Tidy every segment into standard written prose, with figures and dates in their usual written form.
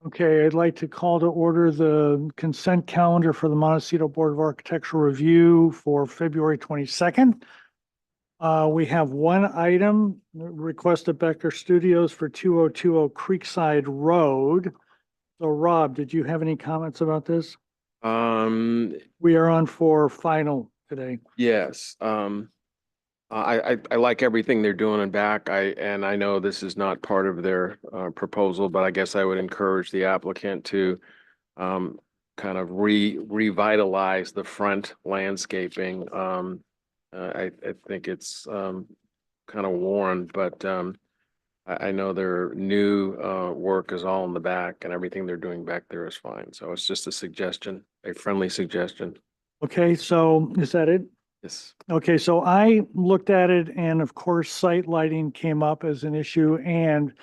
Okay, I'd like to call to order the consent calendar for the Montecito Board of Architectural Review for February 22nd. We have one item, request of Becker Studios for 2020 Creekside Road. So Rob, did you have any comments about this? We are on for final today. Yes. I like everything they're doing in back. I know this is not part of their proposal, but I guess I would encourage the applicant to kind of revitalize the front landscaping. I think it's kind of worn, but I know their new work is all in the back, and everything they're doing back there is fine. So it's just a suggestion, a friendly suggestion. Okay, so is that it? Yes. Okay, so I looked at it and of course, site lighting came up as an issue and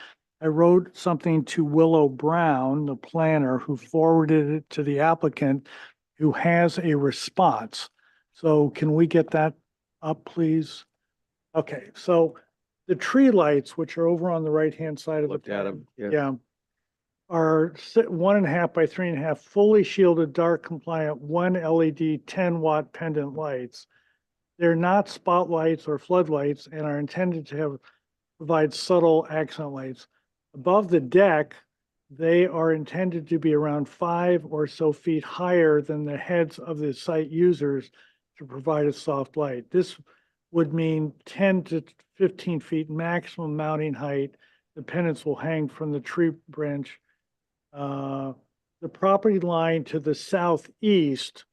I wrote something to Willow Brown, the planner, who forwarded it to the applicant who has a response. So can we get that up, please? Okay, so the tree lights, which are over on the right-hand side of the Looked at plan, them. yeah, are 1.5 by 3.5 fully shielded, dark compliant, one LED 10-watt pendant lights. They're not spotlights or floodlights and are intended to provide subtle accent lights. Above the deck, they are intended to be around 5 or so feet higher than the heads of the site users to provide a soft light. This would mean 10 to 15 feet maximum mounting height. The pendants will hang from the tree branch. The property line to the southeast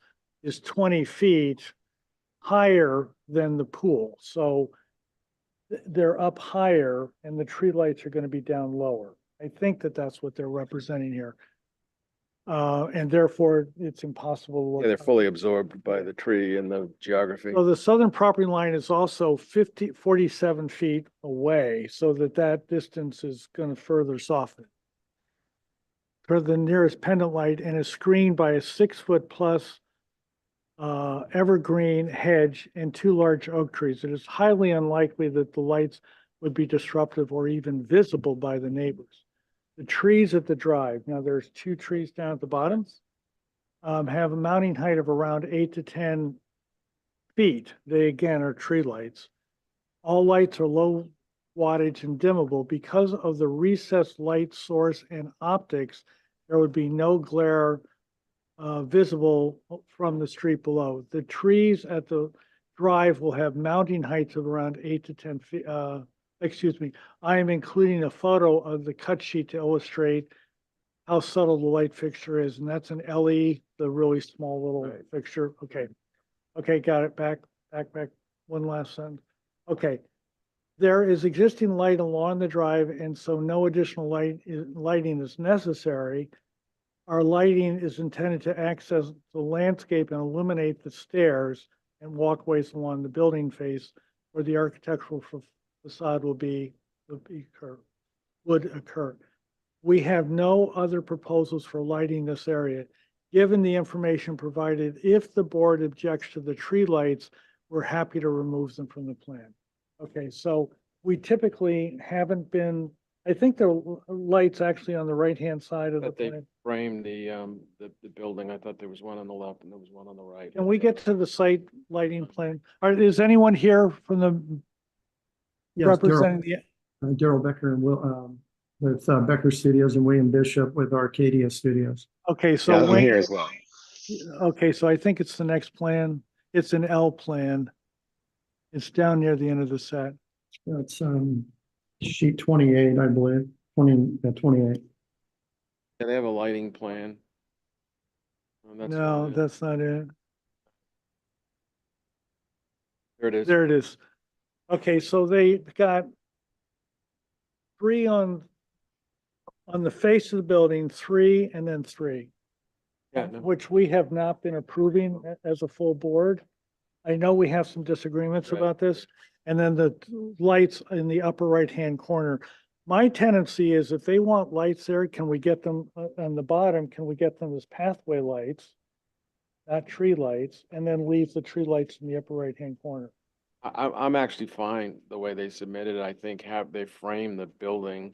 is 20 feet higher than the pool. So they're up higher and the tree lights are going to be down lower. I think that that's what they're representing here. And therefore it's impossible to look. Yeah, they're fully absorbed by the tree and the geography. So the southern property line is also 47 feet away, so that distance is going to further soften. For the nearest pendant light and is screened by a 6-foot plus evergreen hedge and 2 large oak trees. It is highly unlikely that the lights would be disruptive or even visible by the neighbors. The trees at the drive, now there's 2 trees down at the bottom, have a mounting height of around 8 to 10 feet. They again are tree lights. All lights are low wattage and dimmable. Because of the recessed light source and optics, there would be no glare visible from the street below. The trees at the drive will have mounting heights of around 8 to 10 feet. Excuse me, I am including a photo of the cut sheet to illustrate how subtle the light fixture is. And that's an LE, the really small little fixture. Okay. Okay, got it. Back. One last sentence. Okay. There is existing light along the drive, and so no additional lighting is necessary. Our lighting is intended to access the landscape and illuminate the stairs and walkways along the building face where the architectural facade would occur. We have no other proposals for lighting this area. Given the information provided, if the board objects to the tree lights, we're happy to remove them from the plan. Okay, so we typically haven't been, I think there are lights actually on the right-hand side of the They plan. framed the building. I thought there was one on the left and there was one on the right. Can we get to the site lighting plan? Is anyone here from the Yes, representing the? Daryl Becker and Will, with Becker Studios and William Bishop with Arcadia Studios. Okay, so Yeah, I'm here as well. Okay, so I think it's the next plan. It's an L plan. It's down near the end of the set. That's sheet 28, I believe. 28. Yeah, they have a lighting plan. No, that's not it. There it is. There it is. Okay, so they got 3 on the face of the building, 3 and then 3. Yeah, no. Which we have not been approving as a full board. I know we have some disagreements Right. about this. And then the lights in the upper right-hand corner. My tendency is if they want lights there, can we get them on the bottom? Can we get them as pathway lights, not tree lights, and then leave the tree lights in the upper right-hand corner? I'm actually fine the way they submitted it. I think they frame the building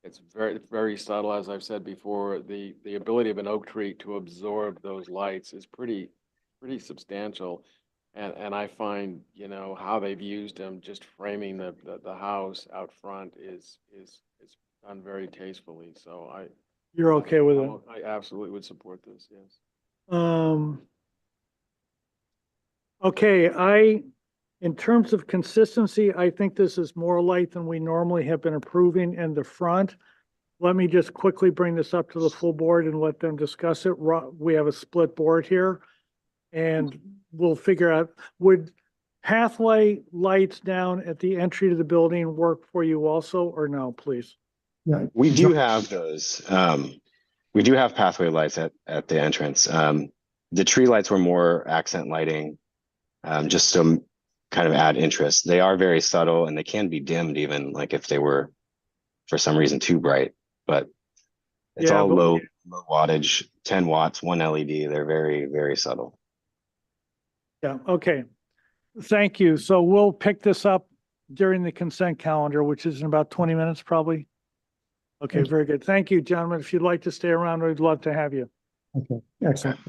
It's very, very subtle, as I've said before. The ability of an oak tree to absorb those lights is pretty substantial. And I find, you know, how they've used them, just framing the house out front is done very tastefully. So You're okay with it? I absolutely would support this, yes. Okay, in terms of consistency, I think this is more light than we normally have been approving in the front. Let me just quickly bring this up to the full board and let them discuss it. We have a split board here. And we'll figure out, would pathway lights down at the entry to the building work for you also, or no, please? Yeah. We do have those. We do have pathway lights at the entrance. The tree lights were more accent lighting, just to kind of add interest. They are very subtle and they can be dimmed even like if they were for some reason too bright, but it's Yeah, all but- low wattage, 10 watts, one LED. They're very, very subtle. Yeah, okay. Thank you. So we'll pick this up during the consent calendar, which is in about 20 minutes probably. Okay, Thank you. very good. Thank you, gentlemen. If you'd like to stay around, we'd love to have you. Okay, excellent.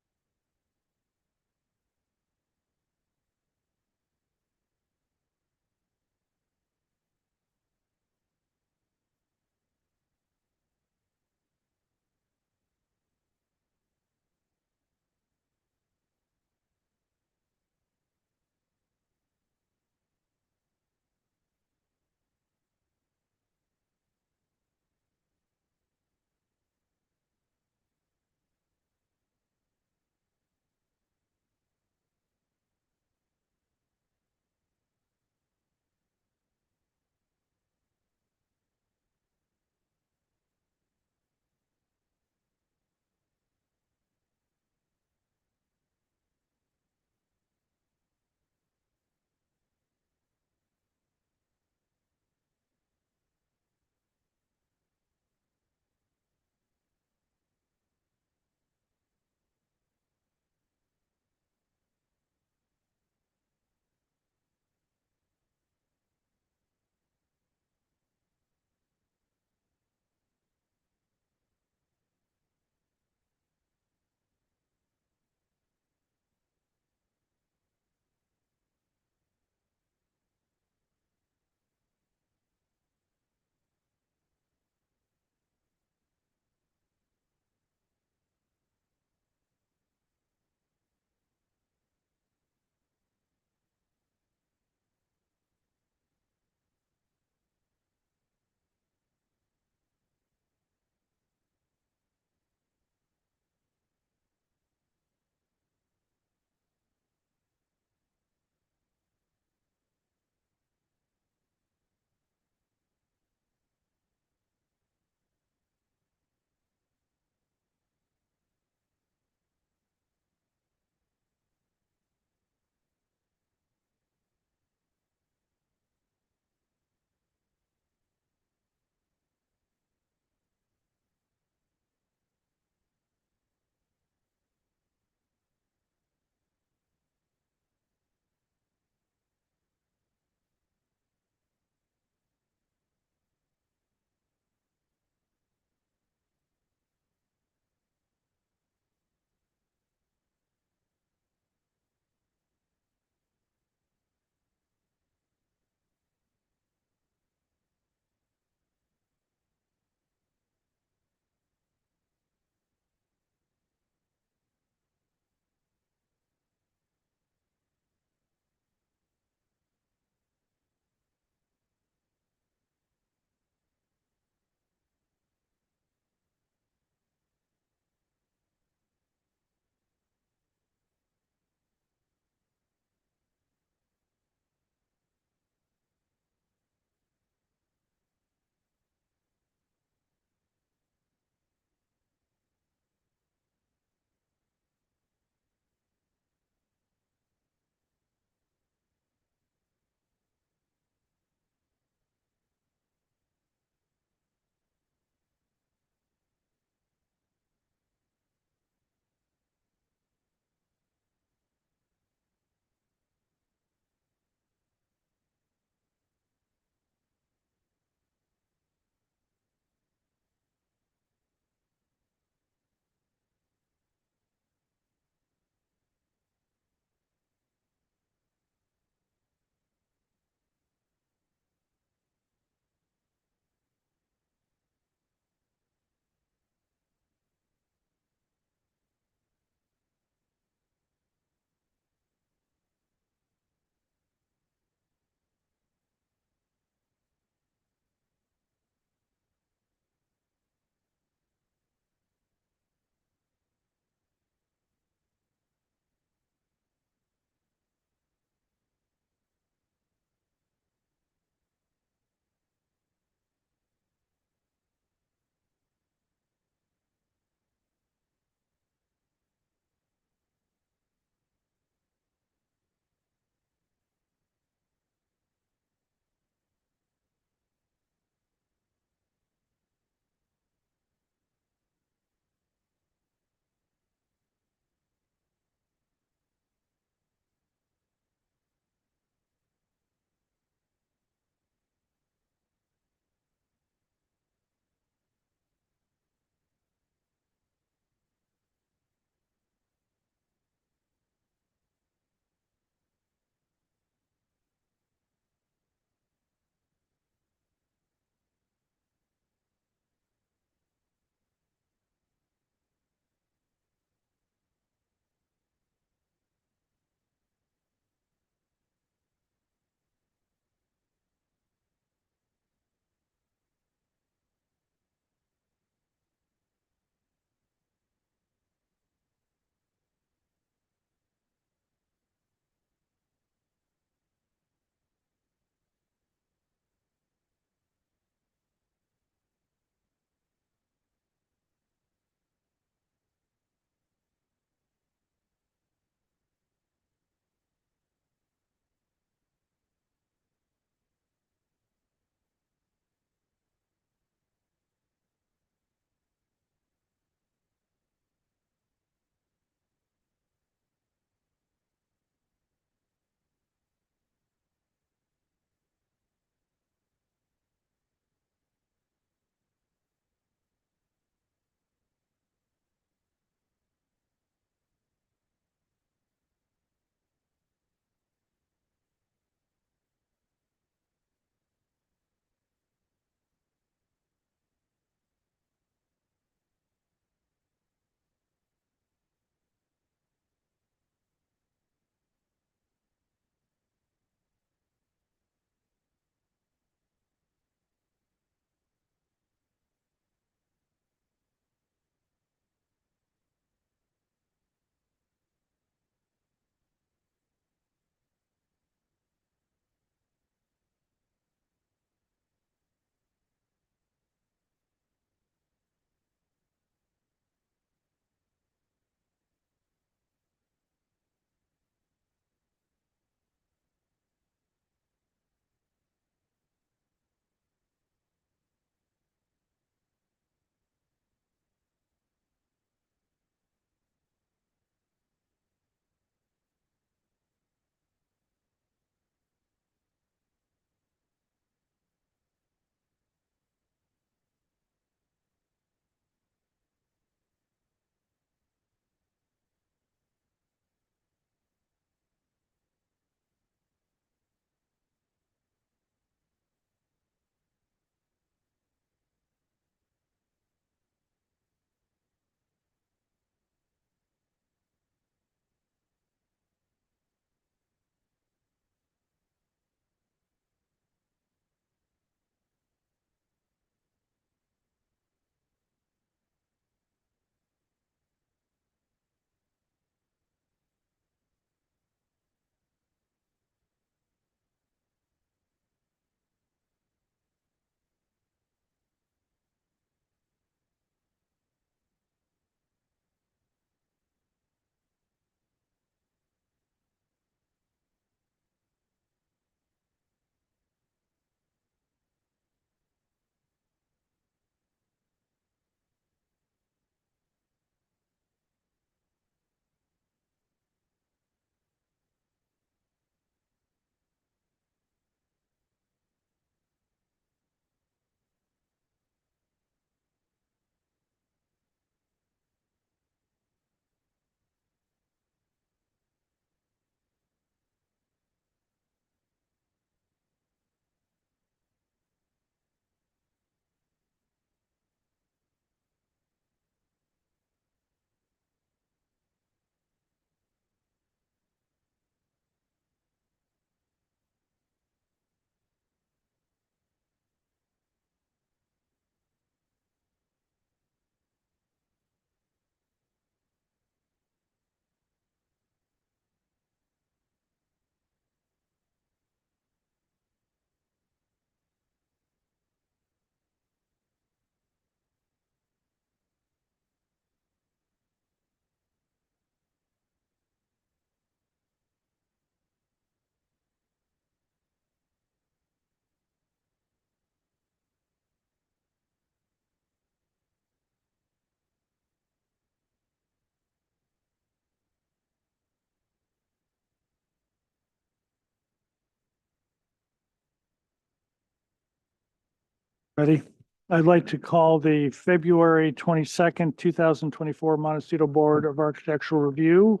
Ready? I'd like to call the February 22nd, 2024 Montecito Board of Architectural Review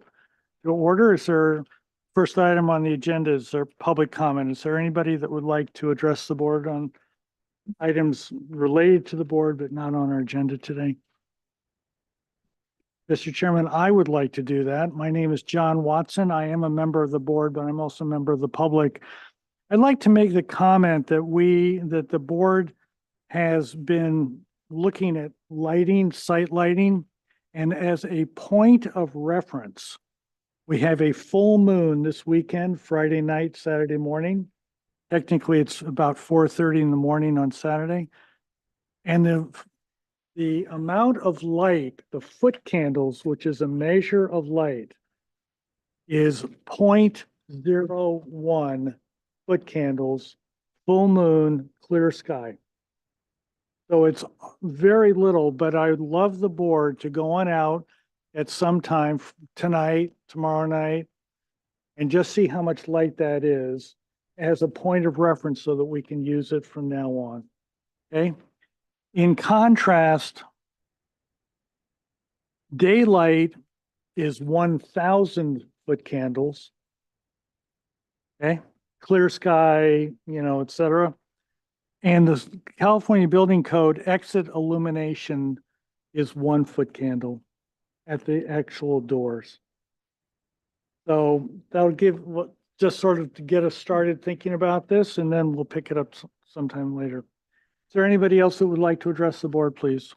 to order. Is there, first item on the agenda, is there public comment? Is there anybody that would like to address the board on items related to the board but not on our agenda today? Mr. Chairman, I would like to do that. My name is John Watson. I am a member of the board, but I'm also a member of the public. I'd like to make the comment that the board has been looking at lighting, site lighting, and as a point of reference, we have a full moon this weekend, Friday night, Saturday morning. Technically, it's about 4:30 in the morning on Saturday. And the amount of light, the foot candles, which is a measure of light, is 0.01 foot candles, full moon, clear sky. So it's very little, but I would love the board to go on out at some time tonight, tomorrow night, and just see how much light that is as a point of reference so that we can use it from now on. Okay? In contrast, daylight is 1,000 foot candles. Okay? Clear sky, et cetera. And the California Building Code exit illumination is 1 foot candle at the actual doors. So that would give, just sort of to get us started thinking about this, and then we'll pick it up sometime later. Is there anybody else that would like to address the board, please?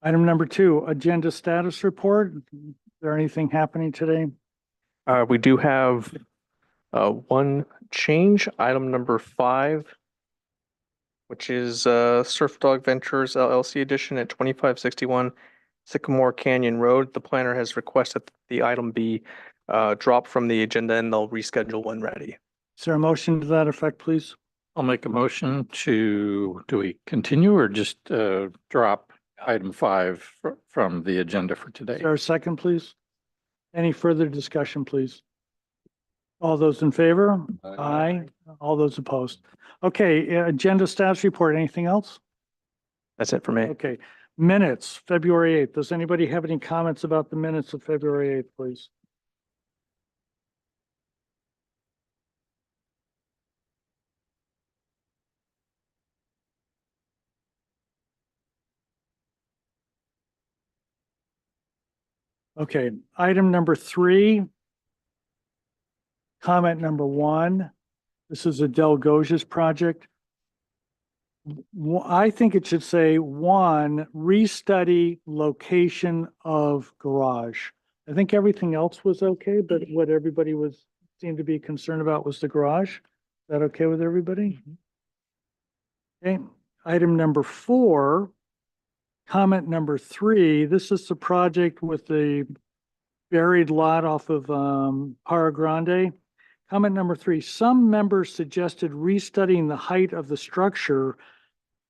Item number 2, agenda status report. Is there anything happening today? We do have one change, item number 5, which is Surf Dog Ventures LLC edition at 2561 Sycamore Canyon Road. The planner has requested that the item be dropped from the agenda and they'll reschedule when ready. Is there a motion to that effect, please? I'll make a motion do we continue or just drop item 5 from the agenda for today? Is there a second, please? Any further discussion, please? All those in favor? Aye. All those opposed? Okay, agenda status report. Anything else? That's it for me. Okay, minutes, February 8th. Does anybody have any comments about the minutes of February 8th, please? Okay, item number 3. Comment number 1. This is a Del Goges project. I think it should say 1, restudy location of garage. I think everything else was okay, but what everybody seemed to be concerned about was the garage. Is that okay with everybody? Okay, item number 4, comment number 3. This is the project with the buried lot off of Para Grande. Comment number 3, some members suggested restudying the height of the structure,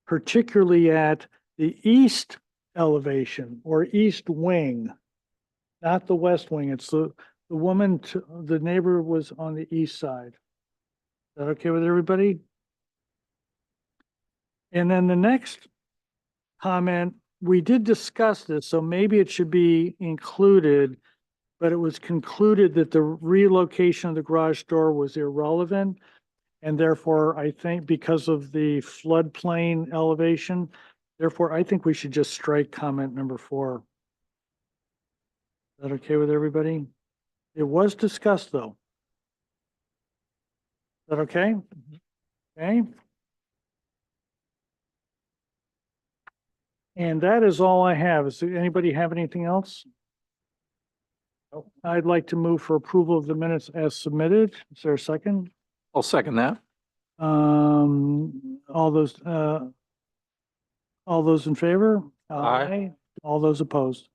particularly at the east elevation or east wing, not the west wing. It's the the neighbor was on the east side. Is that okay with everybody? And then the next comment, we did discuss this, so maybe it should be included, but it was concluded that the relocation of the garage door was irrelevant. And therefore, I think because of the floodplain elevation, therefore, I think we should just strike comment number 4. Is that okay with everybody? It was discussed, though. Is that okay? Okay. And that is all I have. Does anybody have anything else? I'd like to move for approval of the minutes as submitted. Is there a second? I'll second that. All those in favor? Aye. All those opposed?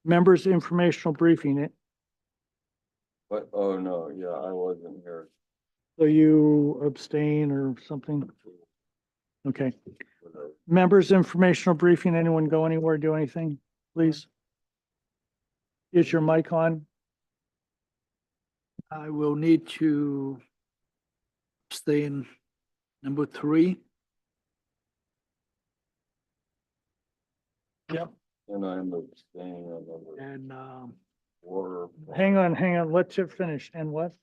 Members informational briefing. But, oh, no, yeah, I wasn't here. So you abstain or something? Okay. Members informational briefing. Anyone go anywhere, do anything, please? Is your mic on? I will need to abstain number 3. Yep. And I'm abstaining on number And, 4. Hang on, let Chip finish. And what?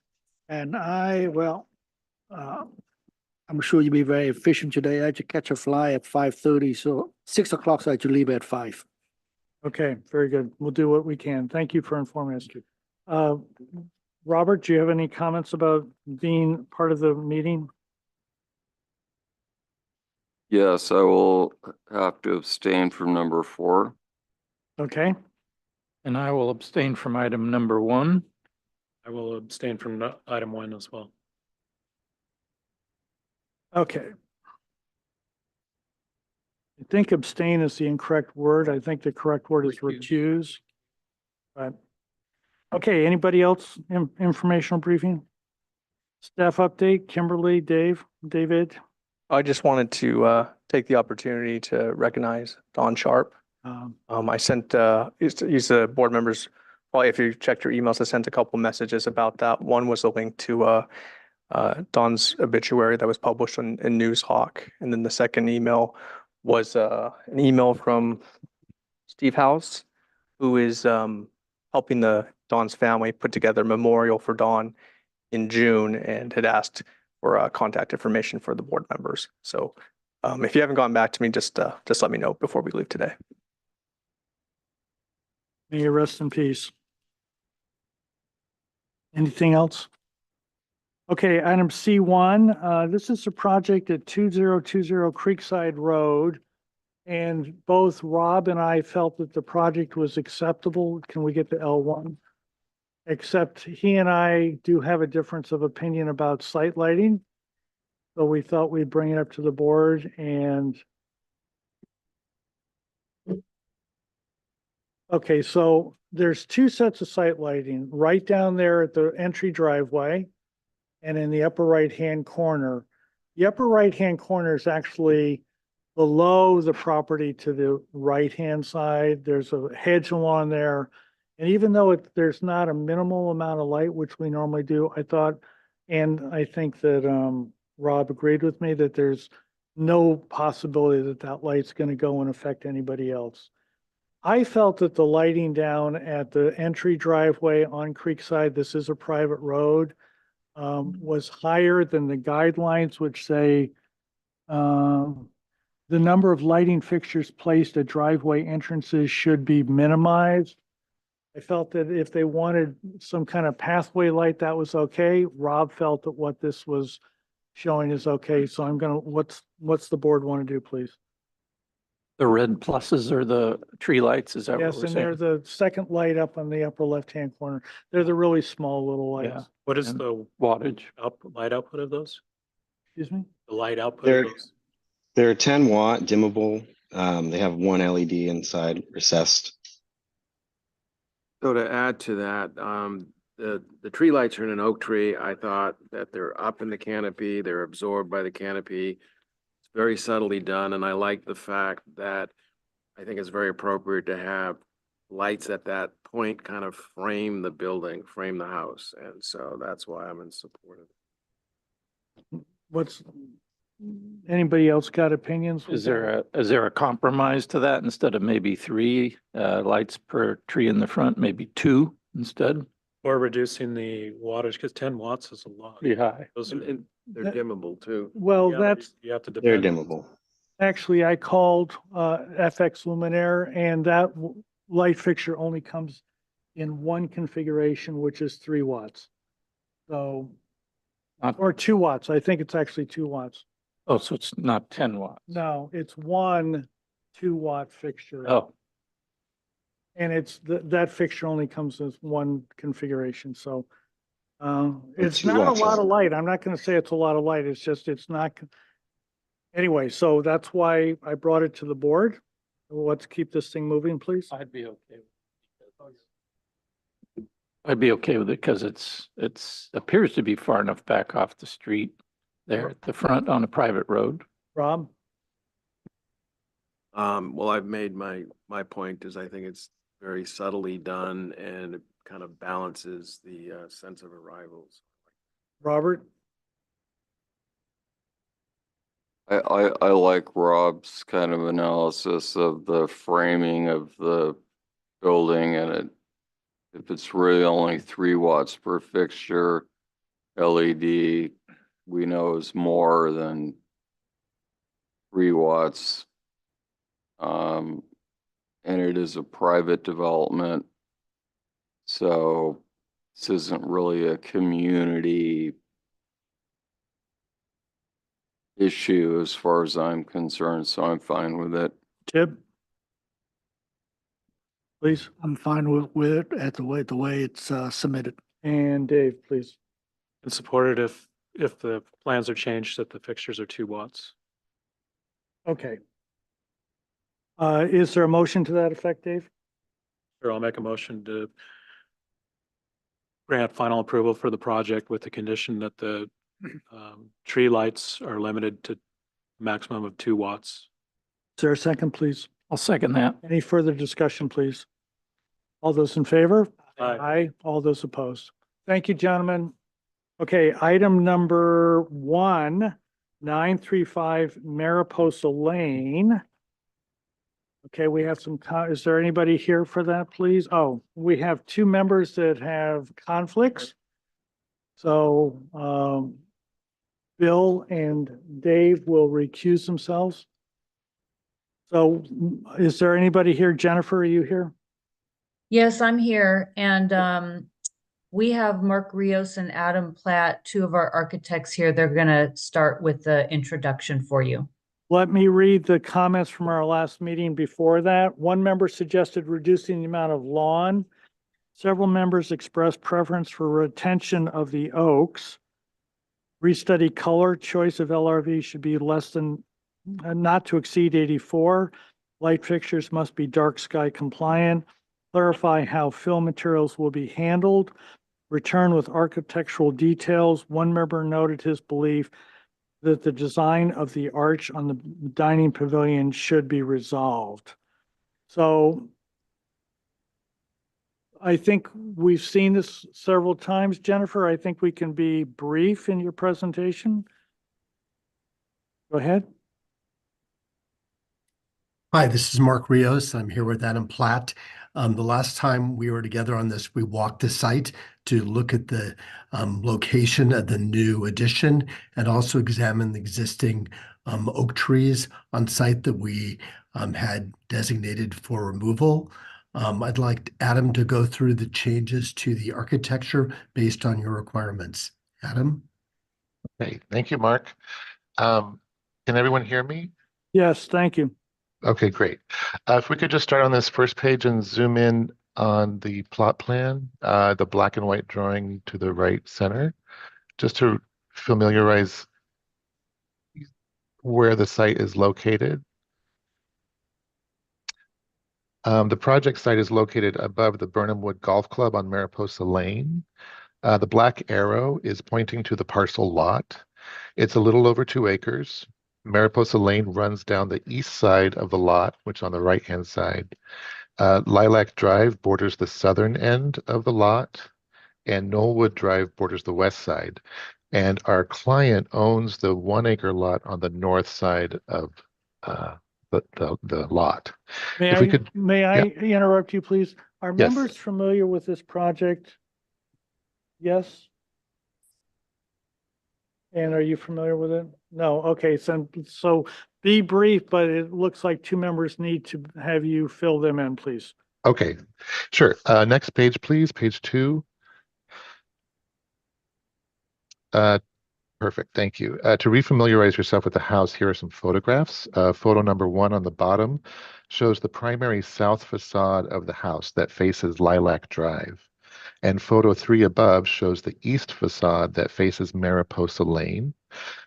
and I, well, uh, I'm sure you'll be very efficient today. I had to catch a fly at 5:30, so 6 o'clock, so I had to leave at 5. Okay, very good. We'll do what we can. Thank you for informing us. Uh, Robert, do you have any comments about being part of the meeting? Yes, I will have to abstain from number 4. Okay, And I will abstain from item number 1. I will abstain from item 1 as well. okay. I think abstain is the incorrect word. I think the correct word is recuse. But, okay, anybody else informational briefing? Staff update, Kimberly, David? I just wanted to take the opportunity to recognize Don Sharp. I sent, he's the board members, probably if you checked your emails, I sent a couple messages about that. One was a link to Don's obituary that was published in News Hawk. And then the second email was an email from Steve House, who is helping Don's family put together a memorial for Don in June and had asked for contact information for the board members. So if you haven't gotten back to me, just let me know before we leave today. May you rest in peace. Anything else? Okay, item C1, this is a project at 2020 Creekside Road. And both Rob and I felt that the project was acceptable. Can we get to L1? Except he and I do have a difference of opinion about site lighting. So we thought we'd bring it up to the board and. Okay, so there's two sets of site lighting, right down there at the entry driveway and in the upper right-hand corner. The upper right-hand corner is actually below the property to the right-hand side. There's a hedge along there. And even though there's not a minimal amount of light, which we normally do, I thought, and I think that Rob agreed with me that there's no possibility that that light's going to go and affect anybody else. I felt that the lighting down at the entry driveway on Creekside, this is a private road, was higher than the guidelines, which say the number of lighting fixtures placed at driveway entrances should be minimized. I felt that if they wanted some kind of pathway light, that was okay. Rob felt that what this was showing is okay. So I'm gonna, what's the board want to do, please? The red pluses are the tree lights, is that what Yes, we're and they're saying? the second light up on the upper left-hand corner. They're the really small little Yeah. lights. What is And the wattage. light output of those? Excuse me? The light output They're of those? they're 10-watt dimmable. They have one LED inside recessed. So to add to that, the tree lights are in an oak tree. I thought that they're up in the canopy, they're absorbed by the canopy. It's very subtly done, and I like the fact that I think it's very appropriate to have lights at that point kind of frame the building, frame the house, and so that's why I'm in support of it. What's, anybody else got opinions? Is there a compromise to that instead of maybe 3 lights per tree in the front, maybe 2 instead? Or reducing the wattage, because 10 watts is a lot. Pretty high. Those And, are, and they're dimmable too. Well, yeah, that's, you have to They're depend. dimmable. actually, I called FX Luminaire and that light fixture only comes in one configuration, which is 3 watts. So, Not- or 2 watts. I think it's actually 2 watts. Oh, so it's not 10 watts? No, it's one 2-watt fixture. Oh, And it's, that fixture only comes as one configuration, so. It's 2 not a watts lot is- of light. I'm not gonna say it's a lot of light. It's just, it's not. Anyway, so that's why I brought it to the board. Let's keep this thing moving, please. I'd be okay. I'd be okay with it because it's appears to be far enough back off the street there at the front on a private road. Rob? Well, I've made my point is I think it's very subtly done and it kind of balances the sense of arrivals. Robert? I like Rob's kind of analysis of the framing of the building and if it's really only 3 watts per fixture, LED, we know is more than 3 watts. And it is a private development. So this isn't really a community issue as far as I'm concerned, so I'm fine with it. Tib? Please, I'm fine with it at the way it's submitted. and Dave, please. And support it if the plans are changed that the fixtures are 2 watts. Okay. Is there a motion to that effect, Dave? Or I'll make a motion to grant final approval for the project with the condition that the tree lights are limited to maximum of 2 watts. Is there a second, please? I'll second that. Any further discussion, please? All those in favor? Aye. Aye. All those opposed? Thank you, gentlemen. Okay, item number 935 Mariposa Lane. Okay, we have some, is there anybody here for that, please? Oh, we have 2 members that have conflicts. So, Bill and Dave will recuse themselves. So is there anybody here? Jennifer, are you here? Yes, I'm here, and we have Mark Rios and Adam Platt, 2 of our architects here. They're gonna start with the introduction for you. Let me read the comments from our last meeting before that. One member suggested reducing the amount of lawn. Several members expressed preference for retention of the oaks. Restudy color, choice of LRV should be less than, not to exceed 84. Light fixtures must be dark sky compliant. Clarify how fill materials will be handled. Return with architectural details. One member noted his belief that the design of the arch on the dining pavilion should be resolved. So I think we've seen this several times. Jennifer, I think we can be brief in your presentation. Go ahead. Hi, this is Mark Rios. I'm here with Adam Platt. The last time we were together on this, we walked the site to look at the location of the new addition and also examine the existing oak trees on site that we had designated for removal. I'd like Adam to go through the changes to the architecture based on your requirements. Adam? Okay, thank you, Mark. Can everyone hear me? Yes, thank you. Okay, great. If we could just start on this first page and zoom in on the plot plan, the black and white drawing to the right center, just to familiarize where the site is located. The project site is located above the Burnham Wood Golf Club on Mariposa Lane. The black arrow is pointing to the parcel lot. It's a little over 2 acres. Mariposa Lane runs down the east side of the lot, which is on the right-hand side. Lilac Drive borders the southern end of the lot, and Knollwood Drive borders the west side. And our client owns the 1 acre lot on the north side of the lot. May I interrupt you, please? Are Yes. members familiar with this project? Yes? And are you familiar with it? No, okay, so be brief, but it looks like 2 members need to have you fill them in, please. Okay, sure. Next page, please, page 2. Perfect, thank you. To refamiliarize yourself with the house, here are some photographs. Photo number 1 on the bottom shows the primary south facade of the house that faces Lilac Drive. And photo 3 above shows the east facade that faces Mariposa Lane.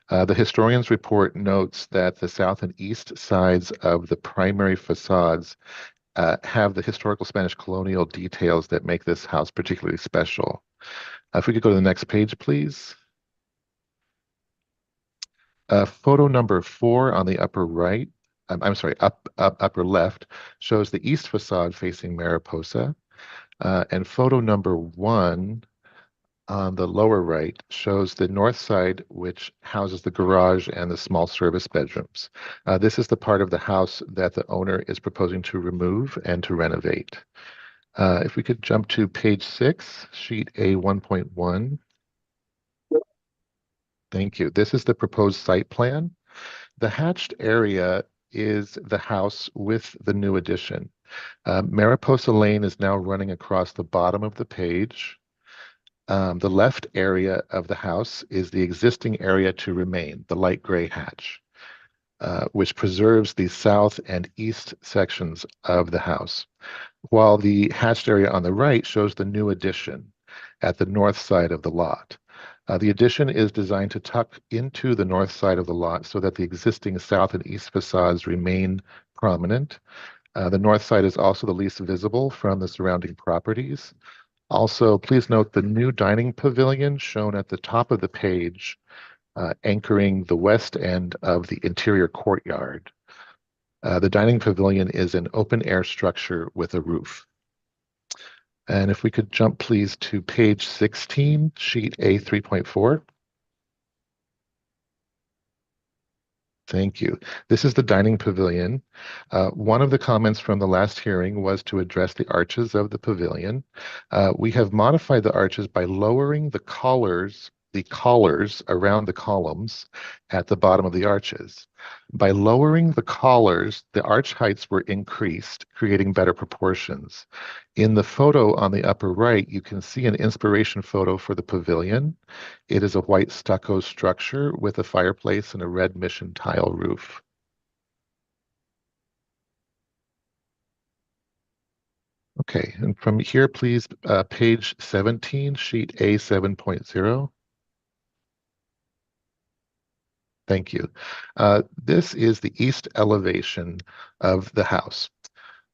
The historian's report notes that the south and east sides of the primary facades have the historical Spanish colonial details that make this house particularly special. If we could go to the next page, please. Photo number 4 on the upper right, I'm sorry, upper left, shows the east facade facing Mariposa. And photo number 1 on the lower right shows the north side, which houses the garage and the small service bedrooms. This is the part of the house that the owner is proposing to remove and to renovate. If we could jump to page 6, sheet A 1.1. Thank you. This is the proposed site plan. The hatched area is the house with the new addition. Mariposa Lane is now running across the bottom of the page. The left area of the house is the existing area to remain, the light gray hatch, which preserves the south and east sections of the house, while the hatched area on the right shows the new addition at the north side of the lot. The addition is designed to tuck into the north side of the lot so that the existing south and east facades remain prominent. The north side is also the least visible from the surrounding properties. Also, please note the new dining pavilion shown at the top of the page, anchoring the west end of the interior courtyard. The dining pavilion is an open air structure with a roof. And if we could jump, please, to page 16, sheet A 3.4. Thank you. This is the dining pavilion. One of the comments from the last hearing was to address the arches of the pavilion. We have modified the arches by lowering the collars around the columns at the bottom of the arches. By lowering the collars, the arch heights were increased, creating better proportions. In the photo on the upper right, you can see an inspiration photo for the pavilion. It is a white stucco structure with a fireplace and a red mission tile roof. Okay, and from here, please, page 17, sheet A 7.0. Thank you. This is the east elevation of the house.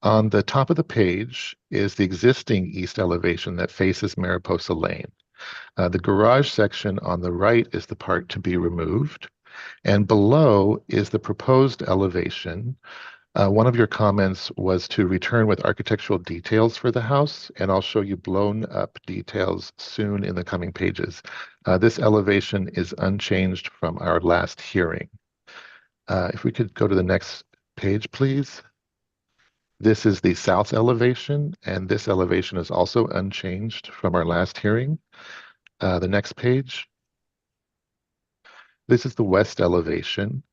On the top of the page is the existing east elevation that faces Mariposa Lane. The garage section on the right is the part to be removed, and below is the proposed elevation. One of your comments was to return with architectural details for the house, and I'll show you blown up details soon in the coming pages. This elevation is unchanged from our last hearing. If we could go to the next page, please. This is the south elevation, and this elevation is also unchanged from our last hearing. The next page. This is the west elevation.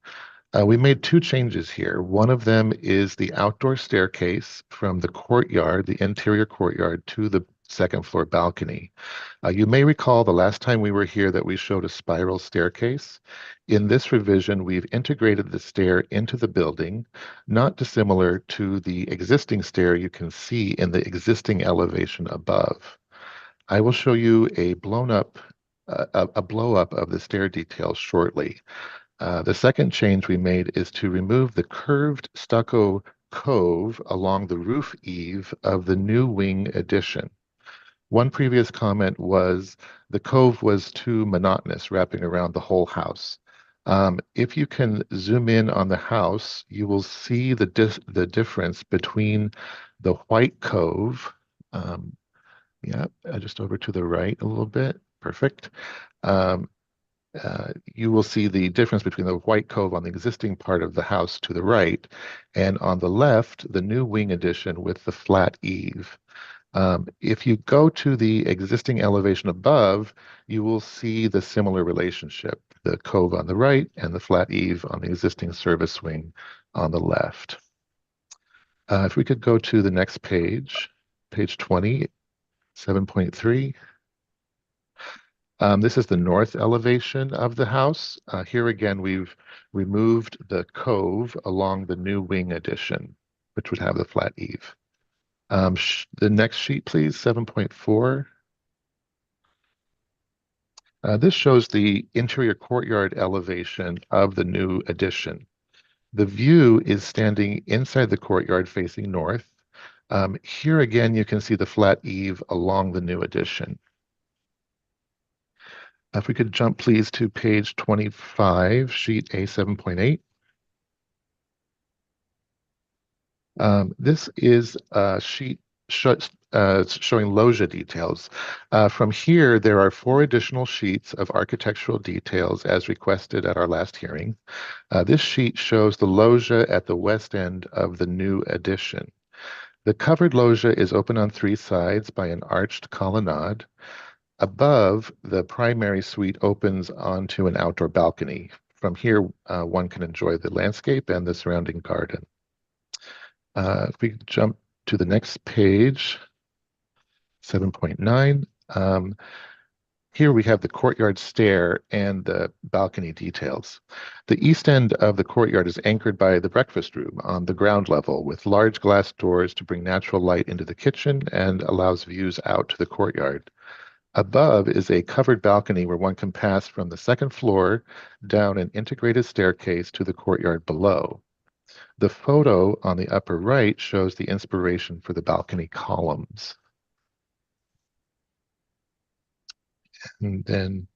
We made two changes here. One of them is the outdoor staircase from the courtyard, the interior courtyard, to the second floor balcony. You may recall the last time we were here that we showed a spiral staircase. In this revision, we've integrated the stair into the building, not dissimilar to the existing stair you can see in the existing elevation above. I will show you a blow up of the stair details shortly. The second change we made is to remove the curved stucco cove along the roof eave of the new wing addition. One previous comment was the cove was too monotonous, wrapping around the whole house. If you can zoom in on the house, you will see the difference between the white cove. Just over to the right a little bit. Perfect. You will see the difference between the white cove on the existing part of the house to the right, and on the left, the new wing addition with the flat eave. If you go to the existing elevation above, you will see the similar relationship, the cove on the right and the flat eave on the existing service wing on the left. If we could go to the next page, page 20, 7.3. This is the north elevation of the house. Here again, we've removed the cove along the new wing addition, which would have the flat eave. The next sheet, please, 7.4. This shows the interior courtyard elevation of the new addition. The view is standing inside the courtyard facing north. Here again, you can see the flat eave along the new addition. If we could jump, please, to page 25, sheet A 7.8. This is a sheet showing loggia details. From here, there are 4 additional sheets of architectural details as requested at our last hearing. This sheet shows the loggia at the west end of the new addition. The covered loggia is open on 3 sides by an arched colonnade. Above, the primary suite opens onto an outdoor balcony. From here, one can enjoy the landscape and the surrounding garden. If we jump to the next page, 7.9. Here we have the courtyard stair and the balcony details. The east end of the courtyard is anchored by the breakfast room on the ground level with large glass doors to bring natural light into the kitchen and allows views out to the courtyard. Above is a covered balcony where one can pass from the second floor down an integrated staircase to the courtyard below. The photo on the upper right shows the inspiration for the balcony columns. And then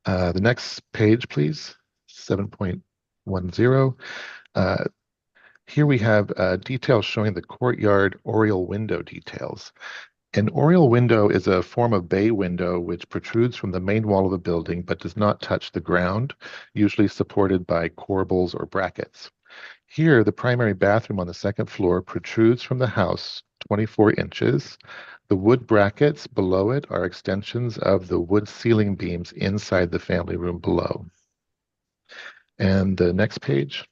the next page, please, 7.10. Here we have details showing the courtyard oriel window details. An oriel window is a form of bay window which protrudes from the main wall of a building but does not touch the ground, usually supported by corbels or brackets. Here, the primary bathroom on the second floor protrudes from the house 24 inches. The wood brackets below it are extensions of the wood ceiling beams inside the family room below. And the next page.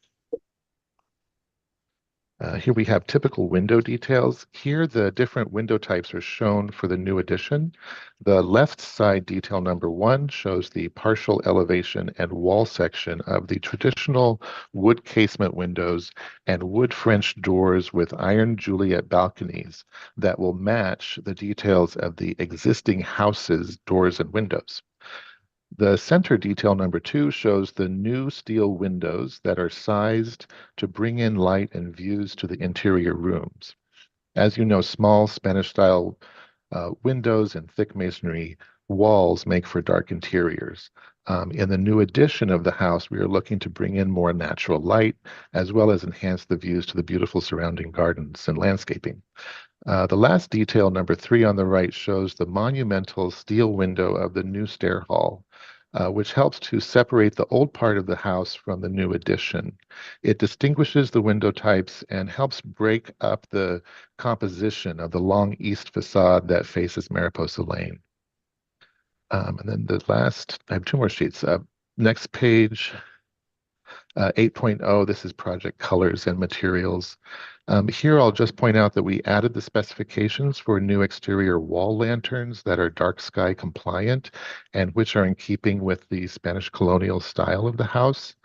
Here we have typical window details. Here, the different window types are shown for the new addition. The left side detail number 1 shows the partial elevation and wall section of the traditional wood casement windows and wood French doors with iron Juliet balconies that will match the details of the existing house's doors and windows. The center detail number 2 shows the new steel windows that are sized to bring in light and views to the interior rooms. As you know, small Spanish-style windows and thick masonry walls make for dark interiors. In the new addition of the house, we are looking to bring in more natural light, as well as enhance the views to the beautiful surrounding gardens and landscaping. The last detail, number 3 on the right, shows the monumental steel window of the new stair hall, which helps to separate the old part of the house from the new addition. It distinguishes the window types and helps break up the composition of the long east facade that faces Mariposa Lane. And then the last, I have 2 more sheets. Next page, 8.0, this is project colors and materials. Here I'll just point out that we added the specifications for new exterior wall lanterns that are dark sky compliant and which are in keeping with the Spanish colonial style of the house.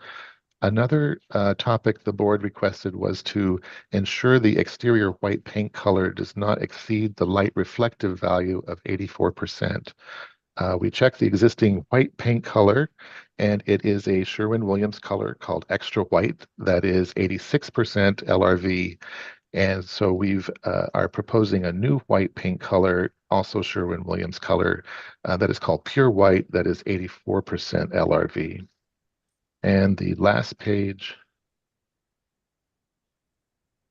Another topic the board requested was to ensure the exterior white paint color does not exceed the light reflective value of 84%. We checked the existing white paint color, and it is a Sherwin-Williams color called Extra White that is 86% LRV. And so we've are proposing a new white paint color, also Sherwin-Williams color, that is called Pure White, that is 84% LRV. And the last page,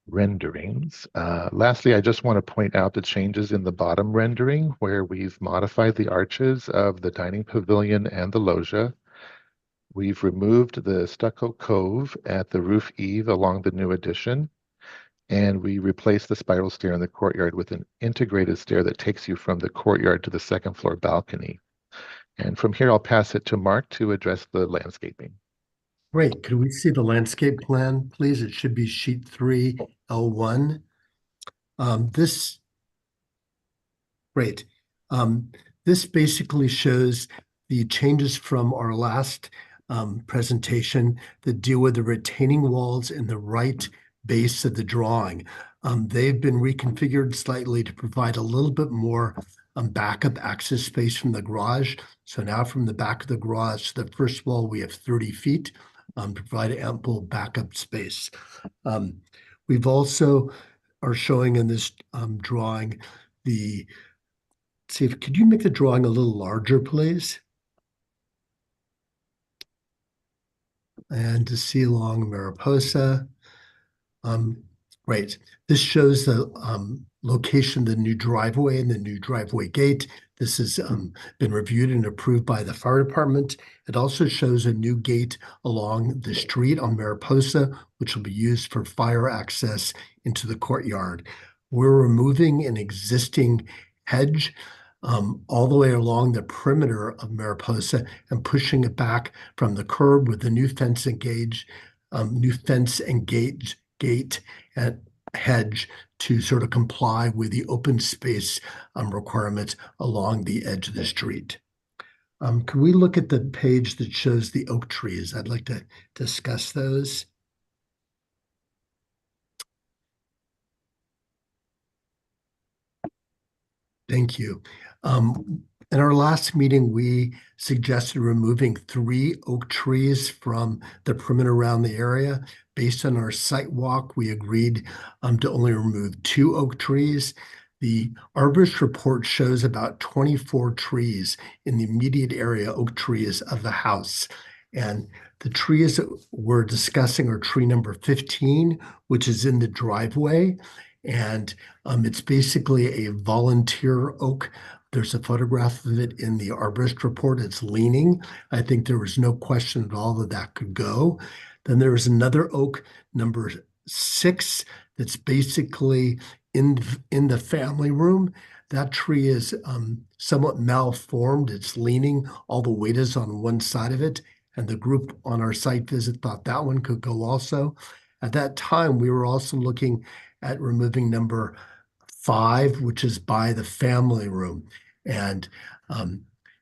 renderings. Lastly, I just want to point out the changes in the bottom rendering where we've modified the arches of the dining pavilion and the loggia. We've removed the stucco cove at the roof eave along the new addition, and we replaced the spiral stair in the courtyard with an integrated stair that takes you from the courtyard to the second floor balcony. And from here, I'll pass it to Mark to address the landscaping. Great. Could we see the landscape plan, please? It should be sheet 3, L1. Great. This basically shows the changes from our last presentation that deal with the retaining walls in the right base of the drawing. They've been reconfigured slightly to provide a little bit more backup access space from the garage. So now from the back of the garage to the first wall, we have 30 feet. Provide ample backup space. We've also are showing in this drawing could you make the drawing a little larger, please? And to see along Mariposa. Great. This shows the location of the new driveway and the new driveway gate. This has been reviewed and approved by the fire department. It also shows a new gate along the street on Mariposa, which will be used for fire access into the courtyard. We're removing an existing hedge all the way along the perimeter of Mariposa and pushing it back from the curb with the new fence and gate and hedge to sort of comply with the open space requirements along the edge of the street. Can we look at the page that shows the oak trees? I'd like to discuss those. Thank you. In our last meeting, we suggested removing 3 oak trees from the perimeter around the area. Based on our site walk, we agreed to only remove 2 oak trees. The arborist report shows about 24 trees in the immediate area, oak trees of the house. And the trees that we're discussing are tree number 15, which is in the driveway. And it's basically a volunteer oak. There's a photograph of it in the arborist report. It's leaning. I think there was no question at all that that could go. Then there was another oak, number 6, that's basically in the family room. That tree is somewhat malformed. It's leaning. All the weight is on one side of it. And the group on our site visit thought that one could go also. At that time, we were also looking at removing number 5, which is by the family room. And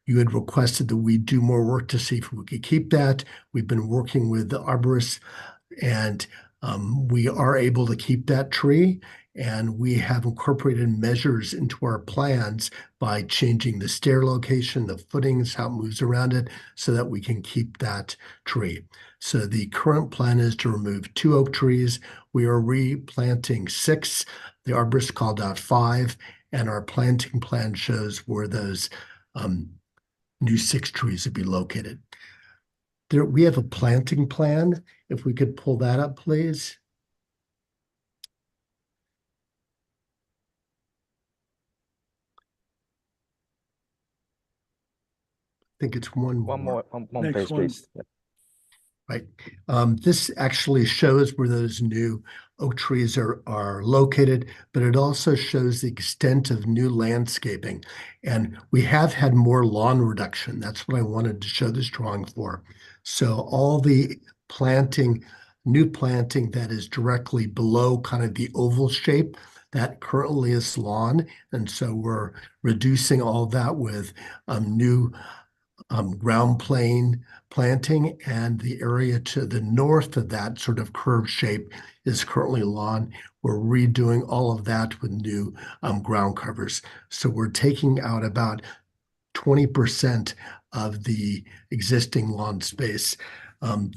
you had requested that we do more work to see if we could keep that. We've been working with the arborists, and we are able to keep that tree. And we have incorporated measures into our plans by changing the stair location, the footings, how it moves around it, so that we can keep that tree. So the current plan is to remove 2 oak trees. We are replanting 6. The arborist called out 5, and our planting plan shows where those new 6 trees would be located. We have a planting plan. If we could pull that up, please. I think it's one more. One Next page, one. please. Yep. Right. This actually shows where those new oak trees are located, but it also shows the extent of new landscaping. And we have had more lawn reduction. That's what I wanted to show this drawing for. So all the new planting that is directly below kind of the oval shape, that currently is lawn. And so we're reducing all that with new ground plane planting, and the area to the north of that sort of curved shape is currently lawn. We're redoing all of that with new ground covers. So we're taking out about 20% of the existing lawn space.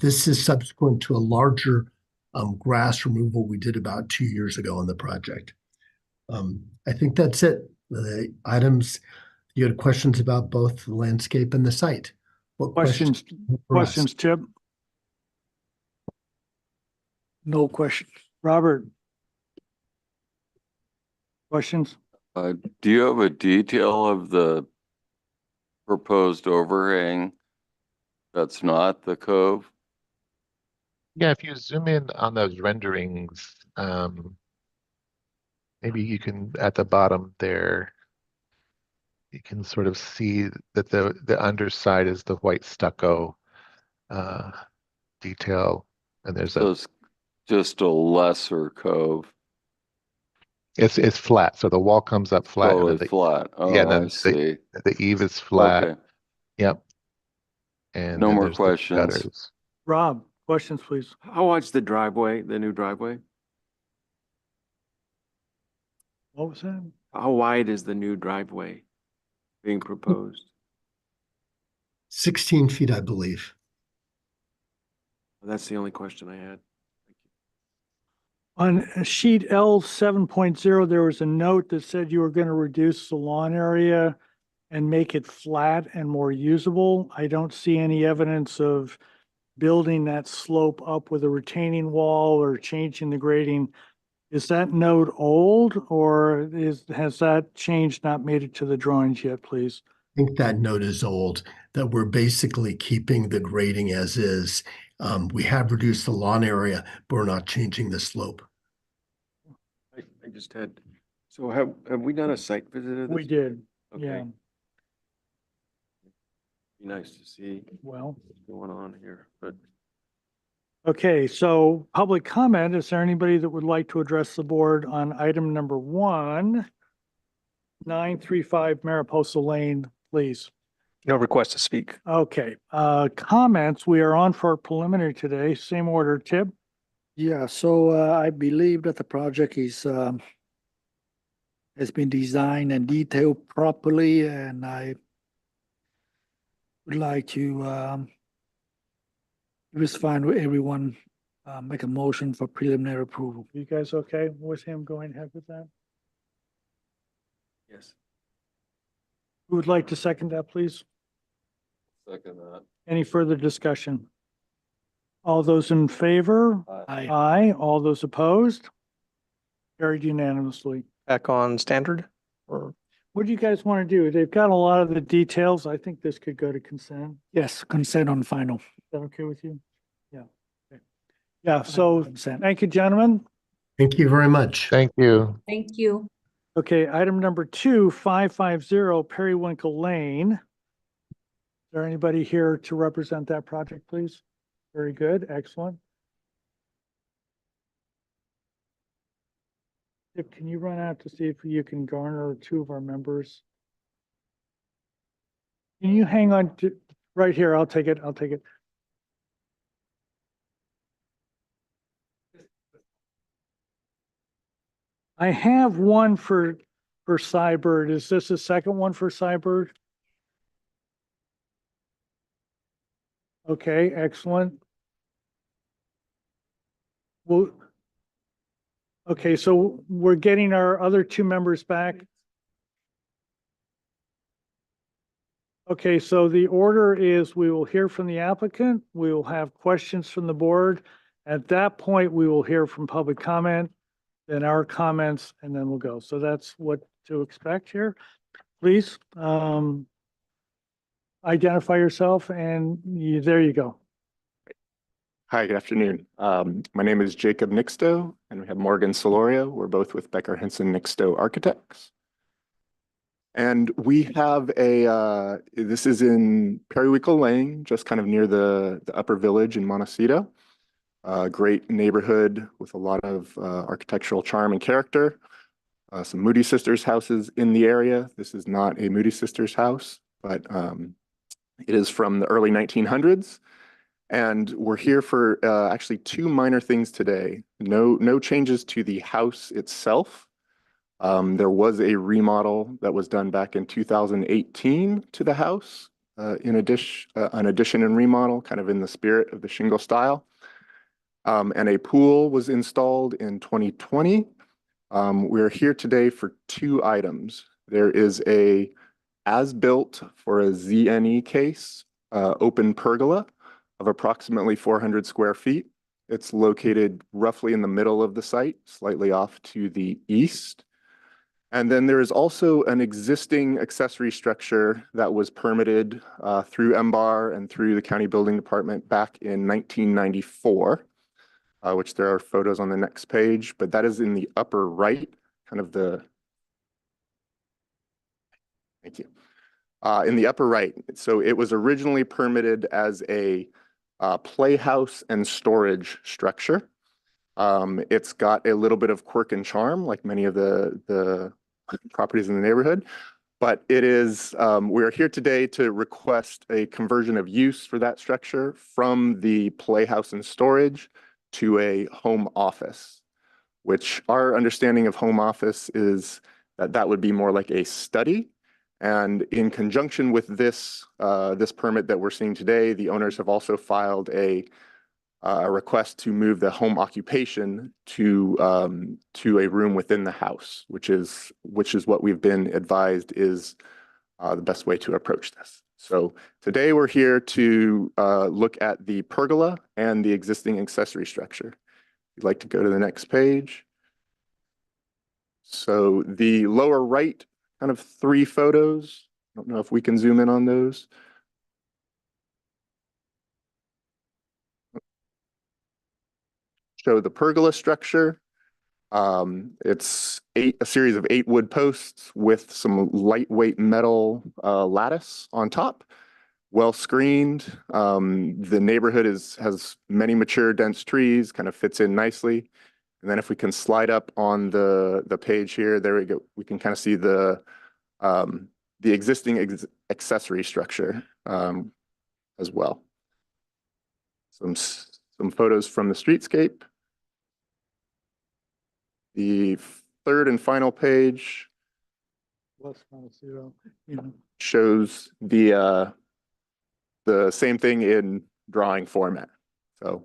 This is subsequent to a larger grass removal we did about 2 years ago on the project. I think that's it. The items, you had questions about both the landscape and the site. What Questions, for us? questions, Chip? No questions. Robert? Questions? Do you have a detail of the proposed overhang that's not the cove? Yeah, if you zoom in on those renderings, maybe you can, at the bottom there, you can sort of see that the underside is the white stucco detail, and there's So it's just a lesser cove, it's flat, so the wall comes up flat, and totally then flat. yeah, Oh, I see. the eave is flat. Okay, Yep. And no then more there's the questions. gutters. Rob, questions, please. How wide's the driveway, the new driveway? What was that? How wide is the new driveway being proposed? 16 feet, I believe. That's the only question I had. On sheet L 7.0, there was a note that said you were going to reduce the lawn area and make it flat and more usable. I don't see any evidence of building that slope up with a retaining wall or changing the grading. Is that note old or has that change not made it to the drawings yet, please? I think that note is old, that we're basically keeping the grading as is. We have reduced the lawn area, but we're not changing the slope. I just had, so have we done a site visit of this? We did, Okay. yeah, Be nice to see well. what's going on here, but Okay, so public comment, is there anybody that would like to address the board on item number 935 Mariposa Lane, please? No request to speak. Okay, comments, we are on for preliminary today, same order, Tib? Yeah, so I believe that the project is has been designed and detailed properly, and I would like to, if it's fine with everyone, make a motion for preliminary approval. You guys okay with him going ahead with that? yes. Who would like to second that, please? Second that. Any further discussion? All those in favor? Aye. Aye. All those opposed? Carried unanimously. Back on standard or What do you guys want to do? They've got a lot of the details. I think this could go to consent. Yes, consent on final. Is that okay with you? Yeah. Okay. Yeah, so Consent. thank you, gentlemen. Thank you very much. Thank you. Thank you. Okay, item number 2550 Periwinkle Lane. Is there anybody here to represent that project, please? Very good, excellent. If, can you run out to see if you can garner two of our members? Can you hang on to, right here, I'll take it, I'll take it. I have one for Cybird. Is this a second one for Cybird? Okay, excellent. Well, okay, so we're getting our other two members back. Okay, so the order is we will hear from the applicant, we will have questions from the board. At that point, we will hear from public comment, then our comments, and then we'll go. So that's what to expect here. Please, identify yourself and there you go. Hi, good afternoon. My name is Jacob Nixto, and we have Morgan Solorio. We're both with Becker Henson Nixto Architects. And we have this is in Periwinkle Lane, just kind of near the Upper Village in Montecito. Great neighborhood with a lot of architectural charm and character. Some Moody Sisters houses in the area. This is not a Moody Sisters house, but it is from the early 1900s. And we're here for actually two minor things today. No changes to the house itself. There was a remodel that was done back in 2018 to the house, an addition and remodel, kind of in the spirit of the shingle style. And a pool was installed in 2020. We're here today for two items. There is a as-built for a ZNE case, open pergola of approximately 400 square feet. It's located roughly in the middle of the site, slightly off to the east. And then there is also an existing accessory structure that was permitted through MBAR and through the County Building Department back in 1994, which there are photos on the next page, but that is in the upper right, kind of the, thank you. In the upper right. So it was originally permitted as a playhouse and storage structure. It's got a little bit of quirk and charm, like many of the properties in the neighborhood, but it is, we're here today to request a conversion of use for that structure from the playhouse and storage to a home office, which our understanding of home office is that that would be more like a study. And in conjunction with this, this permit that we're seeing today, the owners have also filed a request to move the home occupation to a room within the house, which is what we've been advised is the best way to approach this. So today we're here to look at the pergola and the existing accessory structure. If you'd like to go to the next page. So the lower right, kind of 3 photos. I don't know if we can zoom in on those. Show the pergola structure. It's a series of 8 wood posts with some lightweight metal lattice on top. Well screened. The neighborhood has many mature, dense trees, kind of fits in nicely. And then if we can slide up on the page here, there we go. We can kind of see the existing accessory structure as well. Some photos from the streetscape. The third and final page West Montecito, you know. shows the same thing in drawing format. So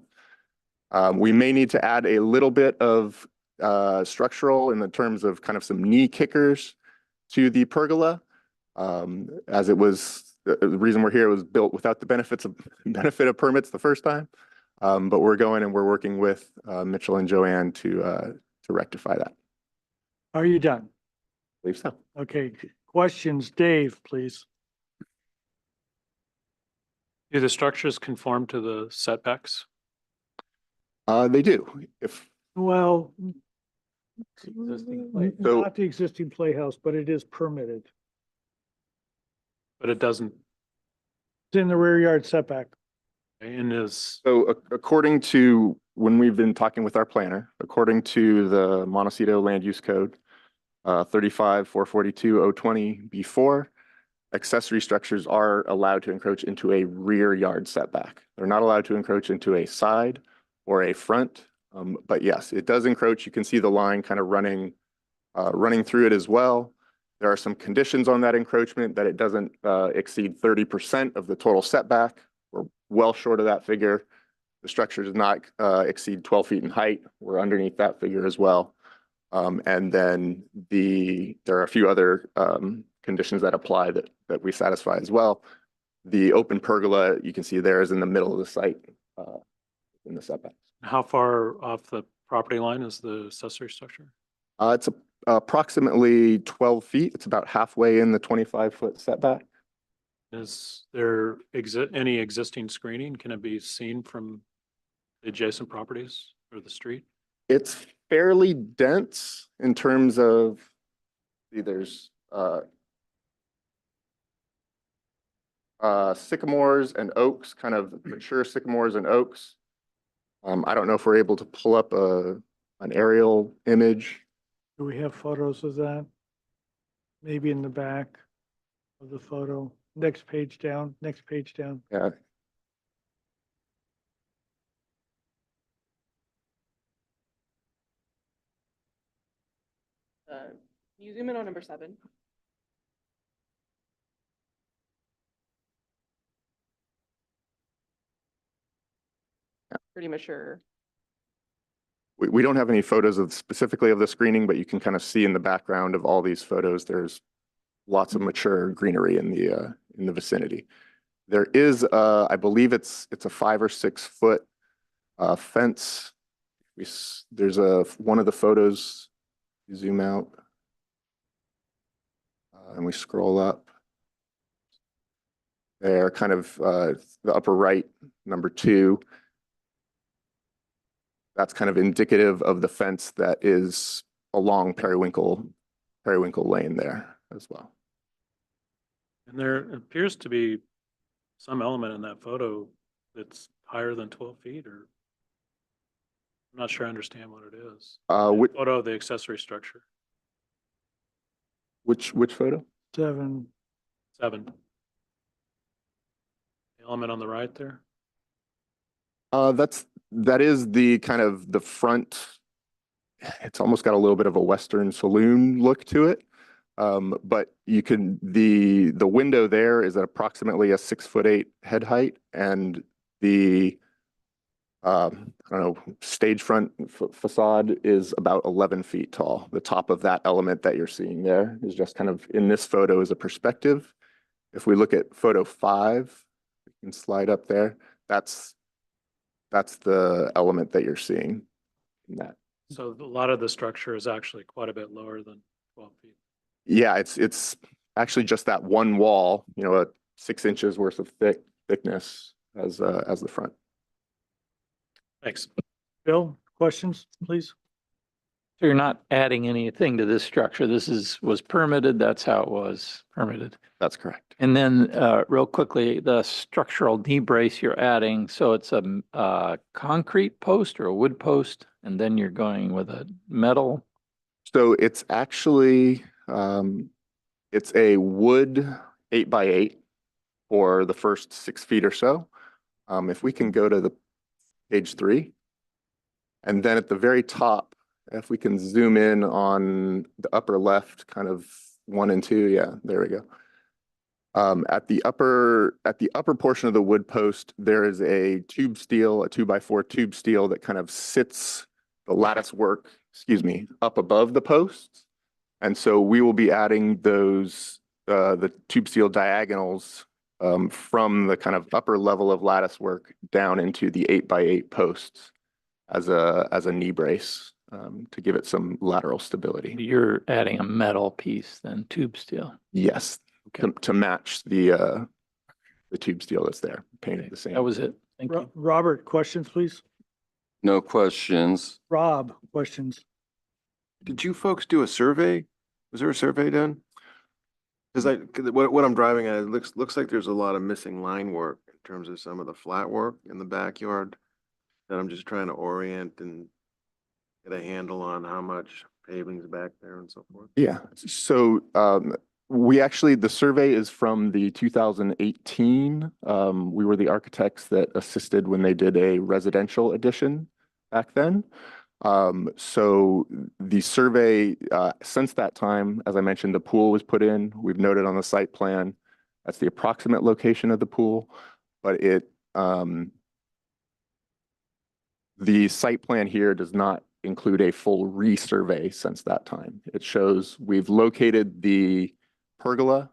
we may need to add a little bit of structural in the terms of kind of some knee kickers to the pergola, as it was the reason we're here was built without the benefit of permits the first time. But we're going and we're working with Mitchell and Joanne to rectify that. Are you done? I believe so. Okay, questions, Dave, please. Do the structures conform to the setbacks? They do. If Well, Existing So- not the existing playhouse, but it is permitted. But it doesn't, It's in the rear yard setback. and is, So according to, when we've been talking with our planner, according to the Montecito Land Use Code, 35-442-020-B4, accessory structures are allowed to encroach into a rear yard setback. They're not allowed to encroach into a side or a front. But yes, it does encroach. You can see the line kind of running through it as well. There are some conditions on that encroachment that it doesn't exceed 30% of the total setback. We're well short of that figure. The structure does not exceed 12 feet in height. We're underneath that figure as well. And then there are a few other conditions that apply that we satisfy as well. The open pergola, you can see there, is in the middle of the site in the setbacks. how far off the property line is the accessory structure? It's approximately 12 feet. It's about halfway in the 25-foot setback. Is there any existing screening? Can it be seen from the adjacent properties or the street? It's fairly dense in terms of, there's sycamores and oaks, kind of mature sycamores and oaks. I don't know if we're able to pull up an aerial image. Do we have photos of that? Maybe in the back of the photo. Next page down, next page down. Yeah. Can you zoom in on number 7? Pretty mature. We don't have any photos of specifically of the screening, but you can kind of see in the background of all these photos, there's lots of mature greenery in the vicinity. There is, I believe it's a 5 or 6 foot fence. There's one of the photos, you zoom out and we scroll up. There, kind of the upper right, number 2. That's kind of indicative of the fence that is along Periwinkle Lane there as well. And there appears to be some element in that photo that's higher than 12 feet, or I'm not sure I understand what it is. Photo of the accessory structure. Which photo? 7. 7. The element on the right there. That is the kind of the front. It's almost got a little bit of a Western saloon look to it. But you can, the window there is at approximately a 6'8" head height, and the I don't know, stage front facade is about 11 feet tall. The top of that element that you're seeing there is just kind of in this photo as a perspective. If we look at photo 5, we can slide up there. That's the element that you're seeing in that So a lot of the structure is actually quite a bit lower than 12 feet. Yeah, it's actually just that one wall, you know, 6 inches worth of thickness as the front. Thanks. Bill, questions, please? So you're not adding anything to this structure. Was permitted. That's how it was permitted. That's correct. And then, real quickly, the structural knee brace you're adding, so it's a concrete post or a wood post, and then you're going with a metal. So it's actually it's a wood 8x8 for the first 6 feet or so. If we can go to the page 3, and then at the very top, if we can zoom in on the upper left, kind of 1 and 2, yeah, there we go. At the upper portion of the wood post, there is a tube steel, a 2x4 tube steel that kind of sits the lattice work, up above the posts. And so we will be adding those, the tube steel diagonals from the kind of upper level of lattice work down into the 8x8 posts as a knee brace to give it some lateral stability. You're adding a metal piece, then tube steel. Yes, Okay. to match the tube steel that's there, painted the same. That was it. Thank you. Robert, questions, please? No questions. Rob, questions? Did you folks do a survey? Was there a survey done? Because what I'm driving at, it looks like there's a lot of missing line work in terms of some of the flat work in the backyard that I'm just trying to orient and get a handle on how much paving's back there and so forth. Yeah, so the survey is from the 2018. We were the architects that assisted when they did a residential addition back then. So the survey, since that time, as I mentioned, the pool was put in. We've noted on the site plan, that's the approximate location of the pool, but the site plan here does not include a full resurvey since that time. It shows we've located the pergola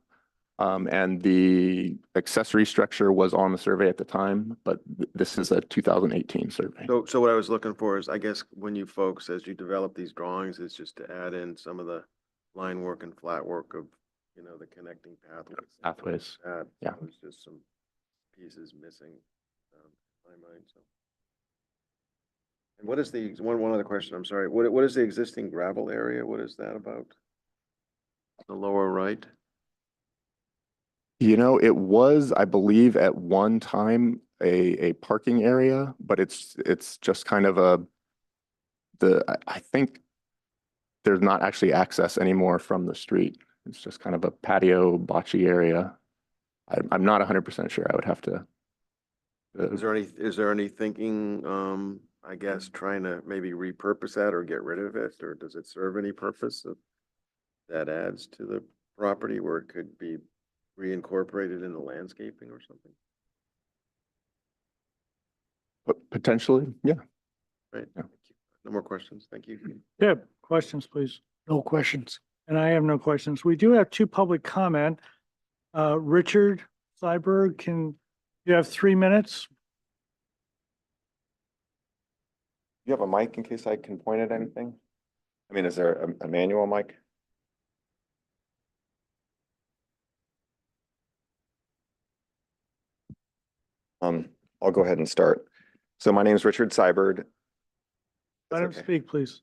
and the accessory structure was on the survey at the time, but this is a 2018 survey. So what I was looking for is, I guess, when you folks, as you develop these drawings, is just to add in some of the line work and flat work of, you know, the connecting pathways. Yeah. There's just some pieces missing in my mind, so. And what is one other question, I'm sorry. What is the existing gravel area? What is that about? The lower right? You know, it was, I believe, at one time a parking area, but it's just kind of I think there's not actually access anymore from the street. It's just kind of a patio bocce area. I'm not 100% sure. I would have to. Is there any thinking, I guess, trying to maybe repurpose that or get rid of it, or does it serve any purpose that adds to the property where it could be reincorporated in the landscaping or something? But potentially, yeah. Right. Yeah. Thank you. No more questions. Thank you. Deb, questions, please? No questions. And I have no questions. We do have 2 public comment. Richard Seiberg, you have 3 minutes? You have a mic in case I can point at anything? I mean, is there a manual mic? I'll go ahead and start. So my name is Richard Seibert. Let him speak, please.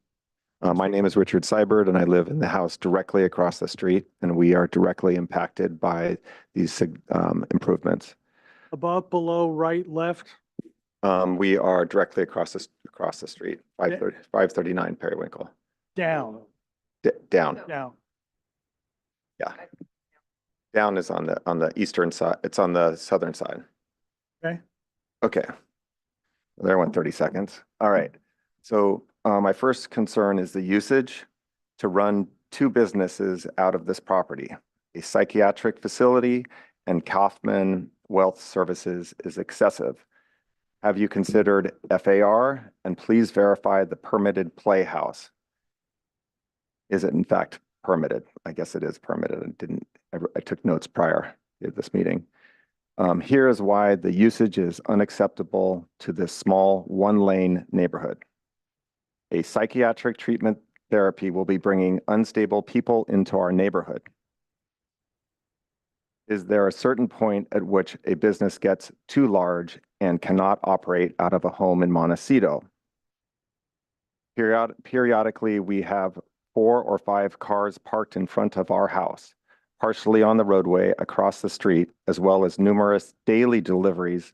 My name is Richard Seibert, and I live in the house directly across the street, and we are directly impacted by these improvements. Above, below, right, left? We are directly across the street, 539 Periwinkle. Down. Down. Down. Yeah. Down is on the eastern side. It's on the southern side. Okay. Okay. There went 30 seconds. All right. So my first concern is the usage to run 2 businesses out of this property. A psychiatric facility and Kaufman Wealth Services is excessive. Have you considered FAR? And please verify the permitted playhouse. Is it in fact permitted? I guess it is permitted. I took notes prior to this meeting. Here is why the usage is unacceptable to this small 1-lane neighborhood. A psychiatric treatment therapy will be bringing unstable people into our neighborhood. Is there a certain point at which a business gets too large and cannot operate out of a home in Montecito? Periodically, we have 4 or 5 cars parked in front of our house, partially on the roadway across the street, as well as numerous daily deliveries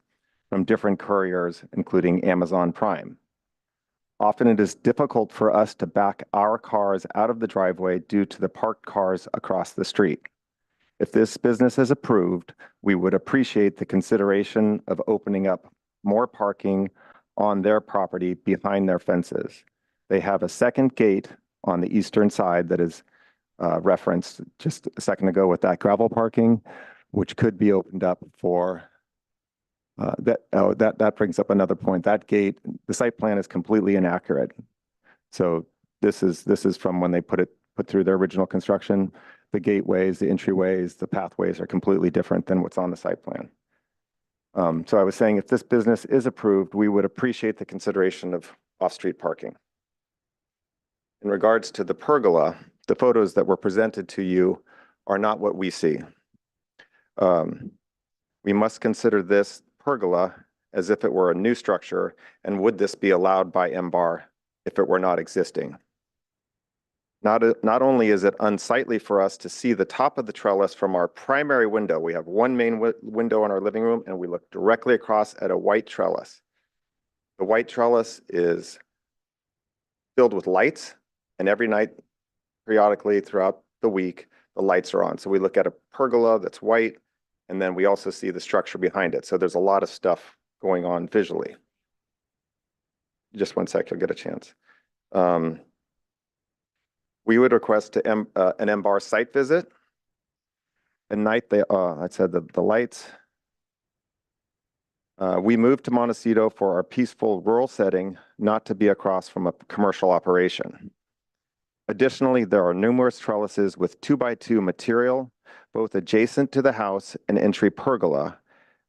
from different couriers, including Amazon Prime. Often it is difficult for us to back our cars out of the driveway due to the parked cars across the street. If this business is approved, we would appreciate the consideration of opening up more parking on their property behind their fences. They have a second gate on the eastern side that is referenced just a second ago with that gravel parking, which could be opened up for that brings up another point. That gate, the site plan is completely inaccurate. So this is from when they put through their original construction. The gateways, the entryways, the pathways are completely different than what's on the site plan. So I was saying if this business is approved, we would appreciate the consideration of off-street parking. In regards to the pergola, the photos that were presented to you are not what we see. We must consider this pergola as if it were a new structure, and would this be allowed by MBAR if it were not existing? Not only is it unsightly for us to see the top of the trellis from our primary window, we have one main window in our living room and we look directly across at a white trellis. The white trellis is filled with lights, and every night, periodically throughout the week, the lights are on. So we look at a pergola that's white, and then we also see the structure behind it. So there's a lot of stuff going on visually. Just one sec, you'll get a chance. We would request an MBAR site visit. At night, I said the lights. We moved to Montecito for our peaceful rural setting, not to be across from a commercial operation. Additionally, there are numerous trellises with 2x2 material, both adjacent to the house and entry pergola,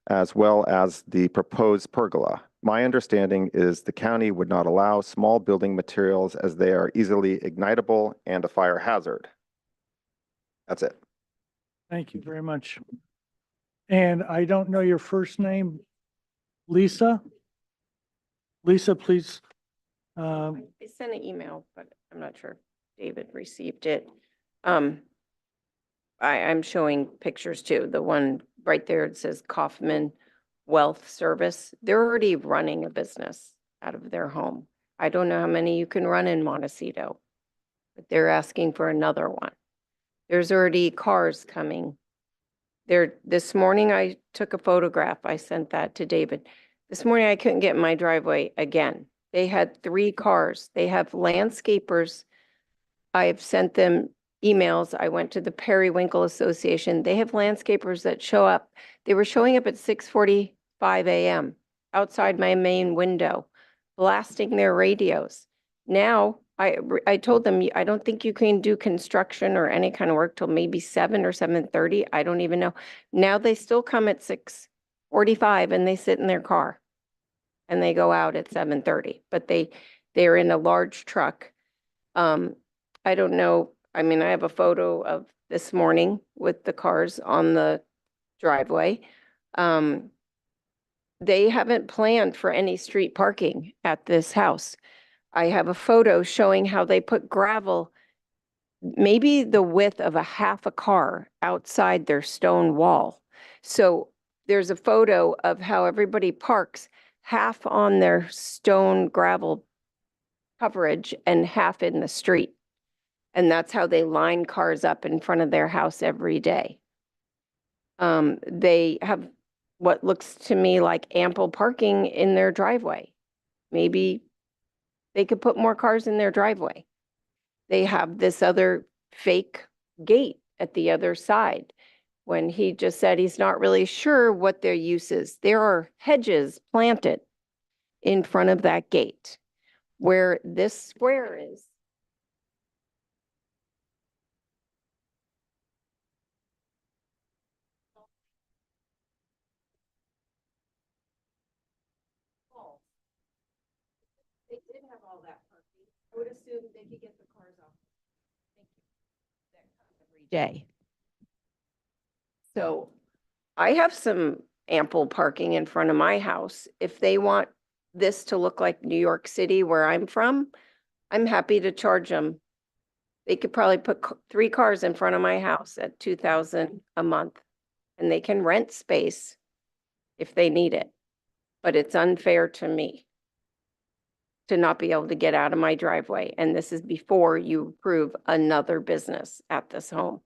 as well as the proposed pergola. My understanding is the county would not allow small building materials as they are easily ignitable and a fire hazard. That's it. Thank you very much. And I don't know your first name. Lisa? Lisa, please. I sent an email, but I'm not sure if David received it. I'm showing pictures too. The one right there, it says Kaufman Wealth Service. They're already running a business out of their home. I don't know how many you can run in Montecito, but they're asking for another one. There's already cars coming. This morning I took a photograph. I sent that to David. This morning I couldn't get in my driveway again. They had 3 cars. They have landscapers. I've sent them emails. I went to the Periwinkle Association. They have landscapers that show up. They were showing up at 6:45 a.m. outside my main window, blasting their radios. Now, I told them, I don't think you can do construction or any kind of work till maybe 7 or 7:30. I don't even know. Now they still come at 6:45 and they sit in their car and they go out at 7:30, but they're in a large truck. I don't know. I mean, I have a photo of this morning with the cars on the driveway. They haven't planned for any street parking at this house. I have a photo showing how they put gravel, maybe the width of a half a car outside their stone wall. So there's a photo of how everybody parks half on their stone gravel coverage and half in the street. And that's how they line cars up in front of their house every day. They have what looks to me like ample parking in their driveway. Maybe they could put more cars in their driveway. They have this other fake gate at the other side. When he just said he's not really sure what their use is. There are hedges planted in front of that gate where this square is. They did have all that parking. I would assume they could get the cars off. Every day. So I have some ample parking in front of my house. If they want this to look like New York City where I'm from, I'm happy to charge them. They could probably put 3 cars in front of my house at 2,000 a month, and they can rent space if they need it. But it's unfair to me to not be able to get out of my driveway. And this is before you approve another business at this home.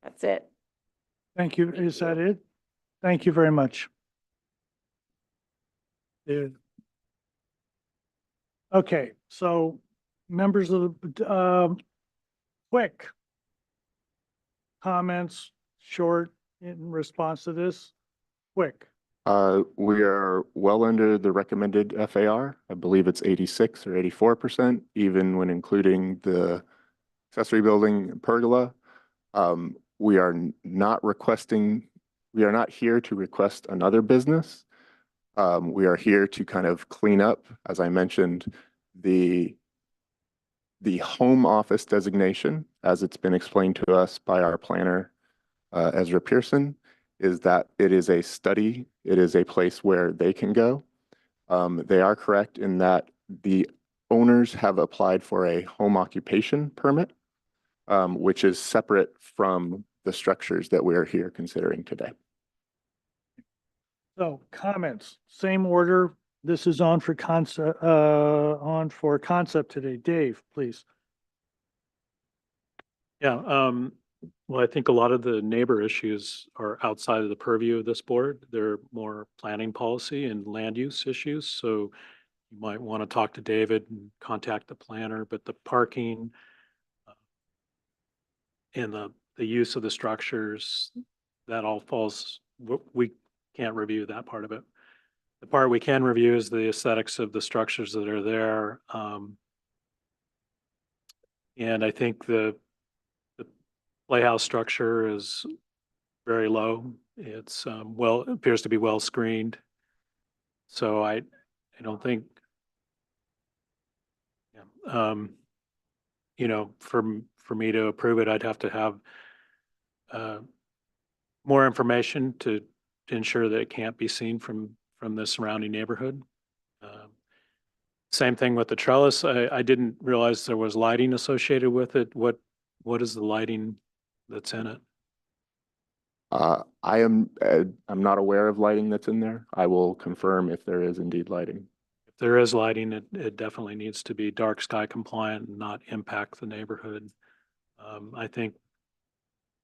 That's it. Thank you. Is that it? Thank you very much. Dude. Okay, so members of the, quick comments, short in response to this, quick. We are well under the recommended FAR. I believe it's 86 or 84%, even when including the accessory building pergola. We are not here to request another business. We are here to kind of clean up, as I mentioned, the home office designation, as it's been explained to us by our planner, Ezra Pearson, is that it is a study. It is a place where they can go. They are correct in that the owners have applied for a home occupation permit, which is separate from the structures that we are here considering today. So comments, same order. This is on for concept, today. Dave, please. Yeah, well, I think a lot of the neighbor issues are outside of the purview of this board. They're more planning policy and land use issues. So you might want to talk to David and contact the planner, but the parking and the use of the structures, that all falls, we can't review that part of it. The part we can review is the aesthetics of the structures that are there. And I think the playhouse structure is very low. It's it appears to be well screened. So I don't think, for me to approve it, I'd have to have more information to ensure that it can't be seen from the surrounding neighborhood. Same thing with the trellis. I didn't realize there was lighting associated with it. What is the lighting that's in it? I'm not aware of lighting that's in there. I will confirm if there is indeed lighting. If there is lighting, it definitely needs to be dark sky compliant and not impact the neighborhood. I think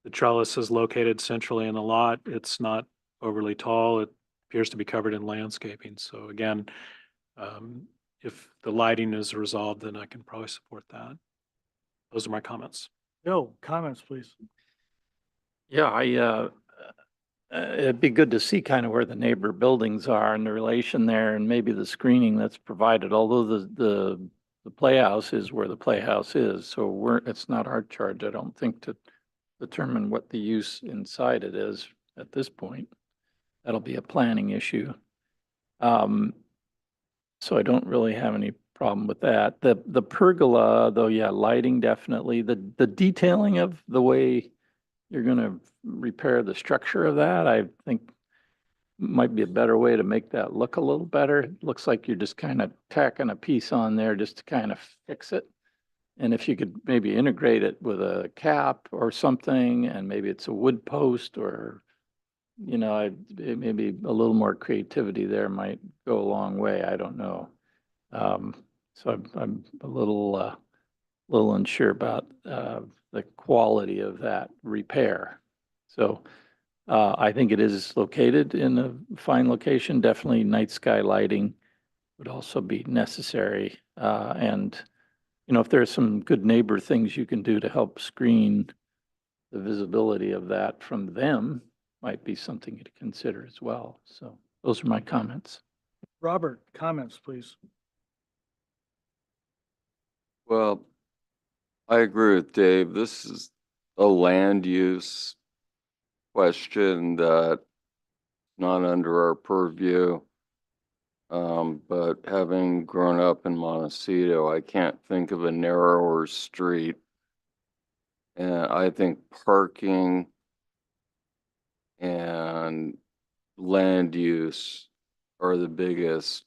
the trellis is located centrally in the lot. It's not overly tall. It appears to be covered in landscaping. So again, if the lighting is resolved, then I can probably support that. Those are my comments. Bill, comments, please. Yeah, it'd be good to see kind of where the neighbor buildings are and the relation there and maybe the screening that's provided, although the playhouse is where the playhouse is. So it's not our charge, I don't think, to determine what the use inside it is at this point. That'll be a planning issue. So I don't really have any problem with that. The pergola, though, yeah, lighting definitely. The detailing of the way you're going to repair the structure of that, I think might be a better way to make that look a little better. It looks like you're just kind of tacking a piece on there just to kind of fix it. And if you could maybe integrate it with a cap or something, and maybe it's a wood post or, maybe a little more creativity there might go a long way. I don't know. So I'm a little unsure about the quality of that repair. So I think it is located in a fine location. Definitely night sky lighting would also be necessary. And, if there's some good neighbor things you can do to help screen the visibility of that from them, might be something to consider as well. So those are my comments. Robert, comments, please. Well, I agree with Dave. This is a land use question that not under our purview. But having grown up in Montecito, I can't think of a narrower street. And I think parking and land use are the biggest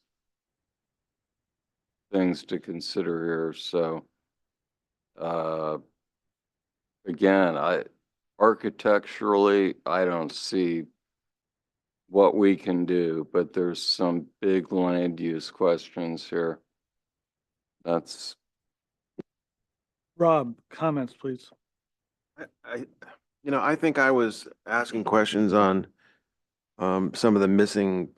things to consider here. So, again, architecturally, I don't see what we can do, but there's some big land use questions here. That's, Rob, comments, please. I think I was asking questions on some of the missing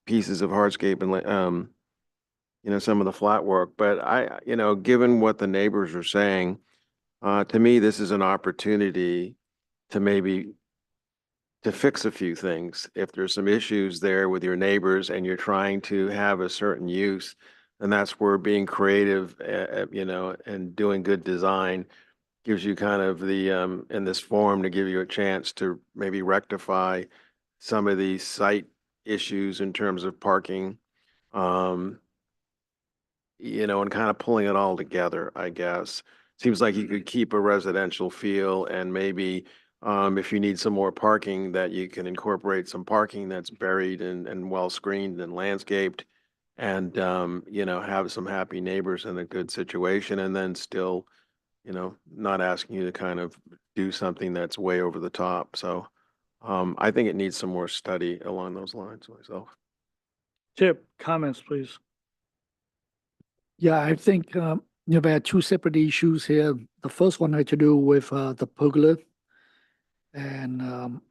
pieces of hardscape and some of the flat work. But given what the neighbors are saying, to me, this is an opportunity to maybe to fix a few things. If there's some issues there with your neighbors and you're trying to have a certain use, and that's where being creative, and doing good design gives you kind of the, in this forum, to give you a chance to maybe rectify some of these site issues in terms of parking, and kind of pulling it all together, I guess. Seems like you could keep a residential feel and maybe, if you need some more parking, that you can incorporate some parking that's buried and well screened and landscaped, and, have some happy neighbors in a good situation, and then still, not asking you to kind of do something that's way over the top. So, I think it needs some more study along those lines myself. Chip, comments, please. Yeah, I think, there are two separate issues here. The first one had to do with the pergola, and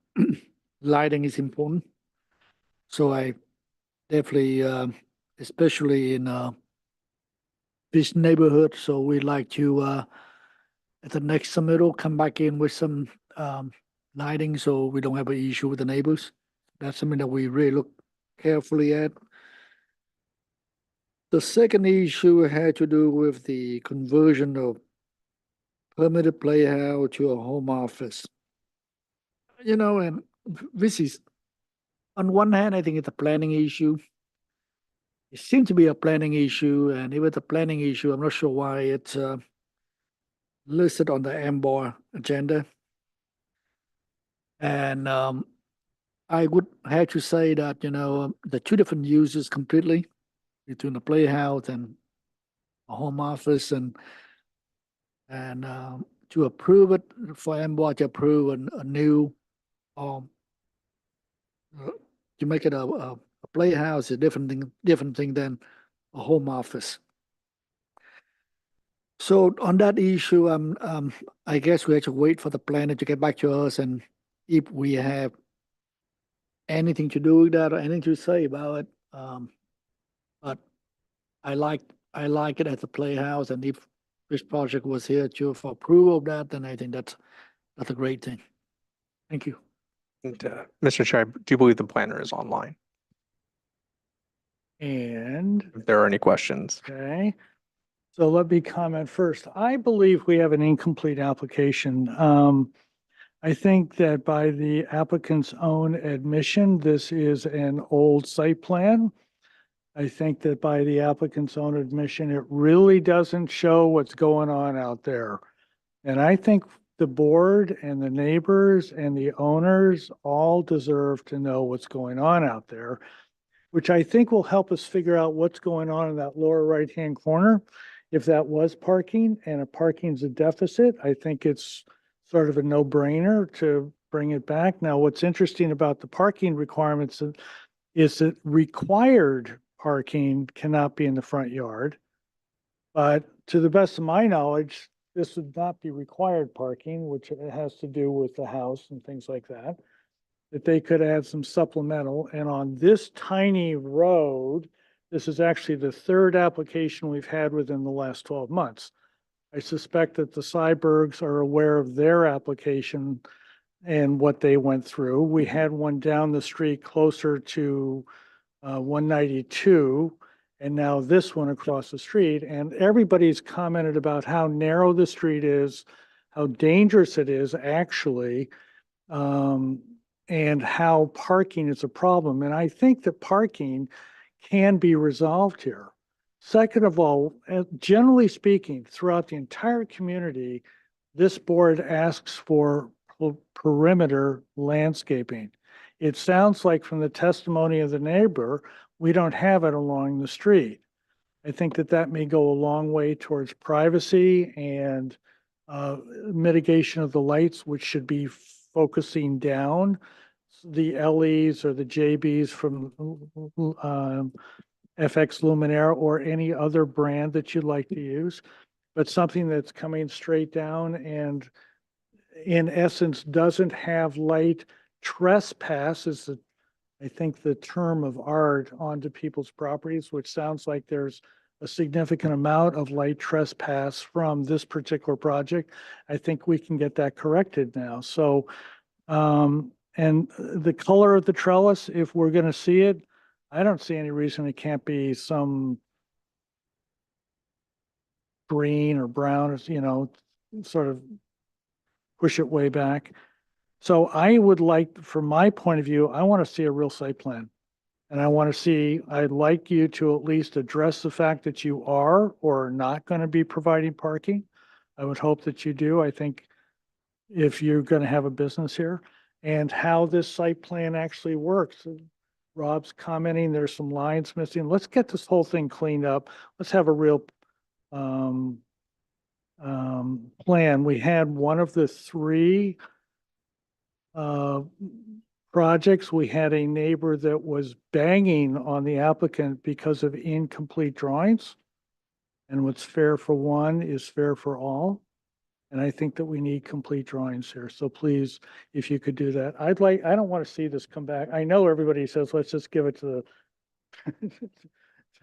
lighting is important. So I definitely, especially in this neighborhood, so we'd like to, at the next submittal, come back in with some lighting so we don't have an issue with the neighbors. That's something that we really look carefully at. The second issue had to do with the conversion of permitted playhouse to a home office. And this is, on one hand, I think it's a planning issue. It seems to be a planning issue, and if it's a planning issue, I'm not sure why it's listed on the MBOR agenda. And I would have to say that, the two different uses completely between the playhouse and a home office, and to approve it, for MBOR to approve a new, to make it a playhouse, is a different thing than a home office. So on that issue, I guess we have to wait for the planner to get back to us, and if we have anything to do with that or anything to say about it. But I like it as a playhouse, and if this project was here for approval of that, then I think that's a great thing. Thank you. And, Mr. Chair, do you believe the planner is online? And, If there are any questions. okay, so let me comment first. I believe we have an incomplete application. I think that by the applicant's own admission, this is an old site plan. I think that by the applicant's own admission, it really doesn't show what's going on out there. And I think the board and the neighbors and the owners all deserve to know what's going on out there, which I think will help us figure out what's going on in that lower right-hand corner. If that was parking and a parking's a deficit, I think it's sort of a no-brainer to bring it back. Now, what's interesting about the parking requirements is that required parking cannot be in the front yard. But to the best of my knowledge, this would not be required parking, which has to do with the house and things like that, that they could add some supplemental. And on this tiny road, this is actually the third application we've had within the last 12 months. I suspect that the Cybergs are aware of their application and what they went through. We had one down the street closer to 192, and now this one across the street. And everybody's commented about how narrow the street is, how dangerous it is actually, and how parking is a problem. And I think that parking can be resolved here. Second of all, generally speaking, throughout the entire community, this board asks for perimeter landscaping. It sounds like from the testimony of the neighbor, we don't have it along the street. I think that that may go a long way towards privacy and mitigation of the lights, which should be focusing down the LEs or the JBs from FX Luminaire or any other brand that you'd like to use, but something that's coming straight down and in essence doesn't have light trespass is I think the term of art onto people's properties, which sounds like there's a significant amount of light trespass from this particular project. I think we can get that corrected now. So, and the color of the trellis, if we're going to see it, I don't see any reason it can't be some green or brown or, you know, sort of push it way back. So I would like, from my point of view, I want to see a real site plan. And I want to see, I'd like you to at least address the fact that you are or are not going to be providing parking. I would hope that you do. I think if you're going to have a business here and how this site plan actually works. Rob's commenting, there's some lines missing. Let's get this whole thing cleaned up. Let's have a real plan. We had one of the three projects. We had a neighbor that was banging on the applicant because of incomplete drawings. And what's fair for one is fair for all. And I think that we need complete drawings here. So please, if you could do that. I don't want to see this come back. I know everybody says, let's just give it to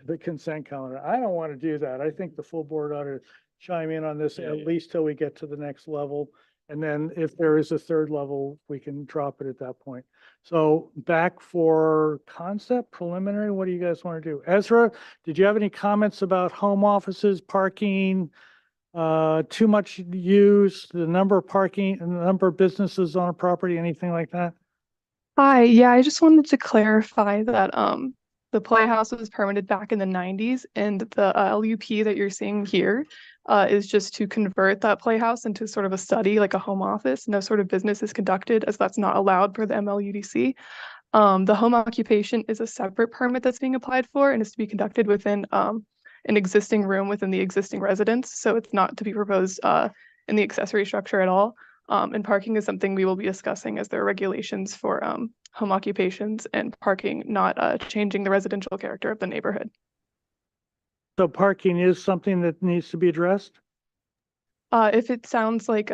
the consent calendar. I don't want to do that. I think the full board ought to chime in on this at least till we get to the next level. And then if there is a third level, we can drop it at that point. So back for concept preliminary, what do you guys want to do? Ezra, did you have any comments about home offices, parking, too much use, the number of parking and the number of businesses on a property, anything like that? Hi, yeah, I just wanted to clarify that the Playhouse was permitted back in the 90s, and the LUP that you're seeing here is just to convert that Playhouse into sort of a study, like a home office. No sort of business is conducted, as that's not allowed per the MLUDC. The home occupation is a separate permit that's being applied for, and is to be conducted within an existing room within the existing residence. So it's not to be proposed in the accessory structure at all. And parking is something we will be discussing, as there are regulations for home occupations and parking not changing the residential character of the neighborhood. So parking is something that needs to be addressed? If it sounds like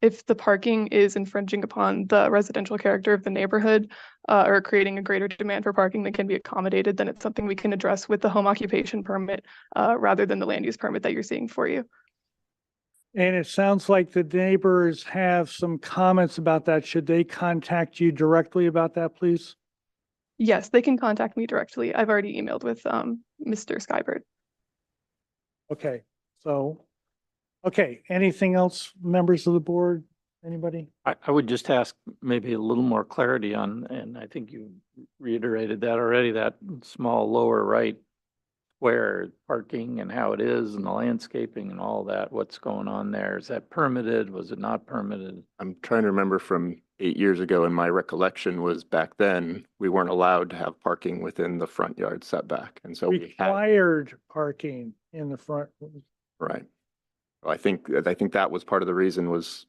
if the parking is infringing upon the residential character of the neighborhood or creating a greater demand for parking that can be accommodated, then it's something we can address with the home occupation permit rather than the land use permit that you're seeing for you. And it sounds like the neighbors have some comments about that. Should they contact you directly about that, please? Yes, they can contact me directly. I've already emailed with Mr. Skybird. Okay, so, okay, anything else, members of the board? Anybody? I would just ask maybe a little more clarity on, and I think you reiterated that already, that small lower right square parking and how it is and the landscaping and all that. What's going on there? Is that permitted? Was it not permitted? I'm trying to remember from 8 years ago, and my recollection was back then, we weren't allowed to have parking within the front yard setback. And so we had, Required parking in the front. right. I think that was part of the reason was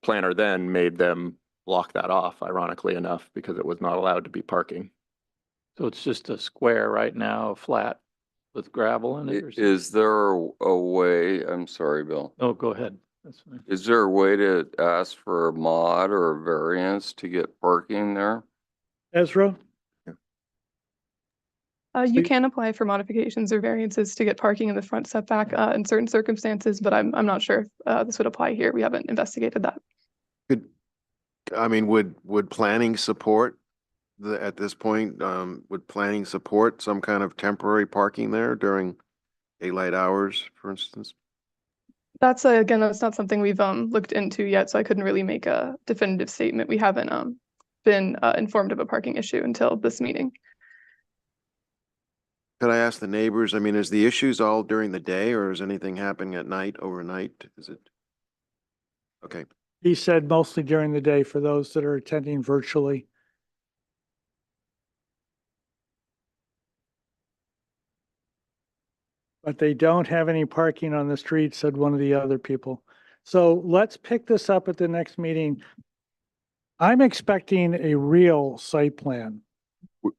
planner then made them block that off, ironically enough, because it was not allowed to be parking. So it's just a square right now, flat with gravel in it or something? Is there a way, I'm sorry, Bill. Oh, go ahead. That's fine. Is there a way to ask for a mod or a variance to get parking there? Ezra? You can apply for modifications or variances to get parking in the front setback in certain circumstances, but I'm not sure if this would apply here. We haven't investigated that. Would planning support at this point, would planning support some kind of temporary parking there during daylight hours, for instance? That's again, that's not something we've looked into yet, so I couldn't really make a definitive statement. We haven't been informed of a parking issue until this meeting. Could I ask the neighbors, I mean, is the issues all during the day or is anything happening at night, overnight? Is it? Okay. He said mostly during the day for those that are attending virtually. But they don't have any parking on the street, said one of the other people. So let's pick this up at the next meeting. I'm expecting a real site plan.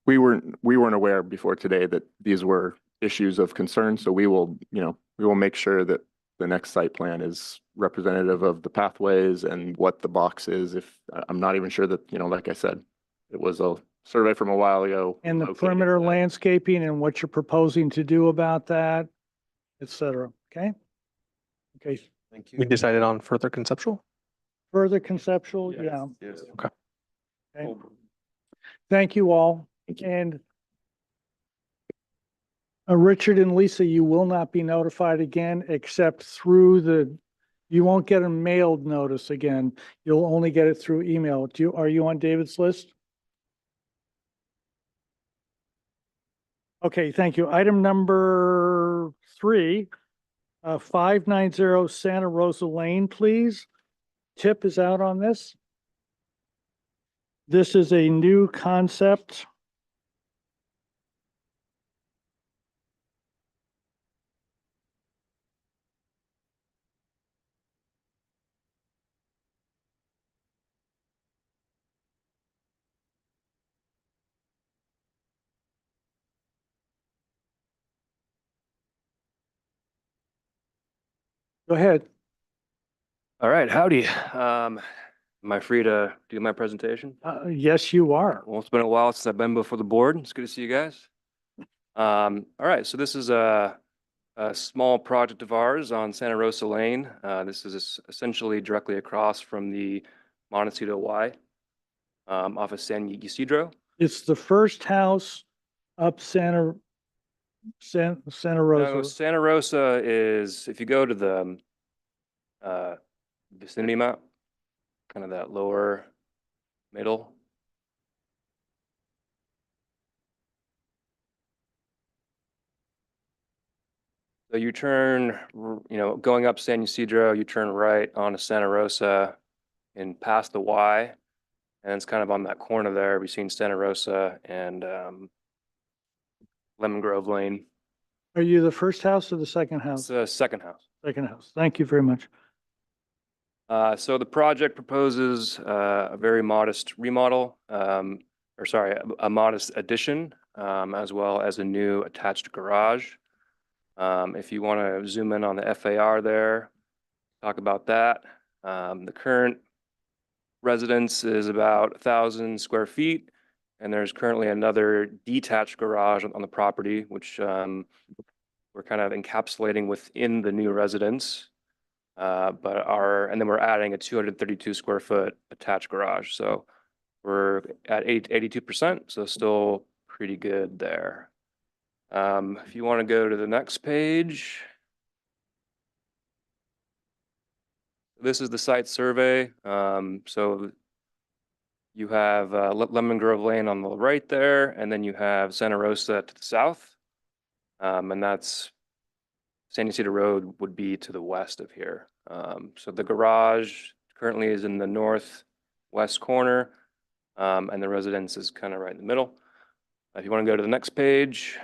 We weren't aware before today that these were issues of concern, so we will make sure that the next site plan is representative of the pathways and what the box is. If I'm not even sure that, like I said, it was a survey from a while ago. And the located perimeter that- landscaping and what you're proposing to do about that, et cetera. Okay? Okay. Thank you. We decided on further conceptual. Further conceptual, yeah. Yes. Okay. Okay. Thank you all. And Richard and Lisa, you will not be notified again except through you won't get a mailed notice again. You'll only get it through email. Are you on David's list? Okay, thank you. Item number 3, 590 Santa Rosa Lane, please. Tip is out on this. This is a new concept. Go ahead. All right, howdy. Am I free to do my presentation? Yes, you are. Well, it's been a while since I've been before the board. It's good to see you guys. All right, so this is a small project of ours on Santa Rosa Lane. This is essentially directly across from the Montecito Y, off of San Ysidro. It's the first house up Santa No, Rosa. Santa Rosa is, if you go to the vicinity map, kind of that lower middle. So you turn, going up San Ysidro, you turn right onto Santa Rosa and past the Y. And it's kind of on that corner there between Santa Rosa and Lemon Grove Lane. Are you the first house or the second It's house? the second house. Second house. Thank you very much. So the project proposes a very modest remodel, a modest addition, as well as a new attached garage. If you want to zoom in on the FAR there, talk about that. The current residence is about 1,000 square feet, and there's currently another detached garage on the property, which we're kind of encapsulating within the new residence. And then we're adding a 232 square foot attached garage. So we're at 82%, so still pretty good there. If you want to go to the next page. This is the site survey. So you have Lemon Grove Lane on the right there, and then you have Santa Rosa to the south. And that's San Ysidro Road would be to the west of here. So the garage currently is in the northwest corner, and the residence is kind of right in the middle. If you want to go to the next page.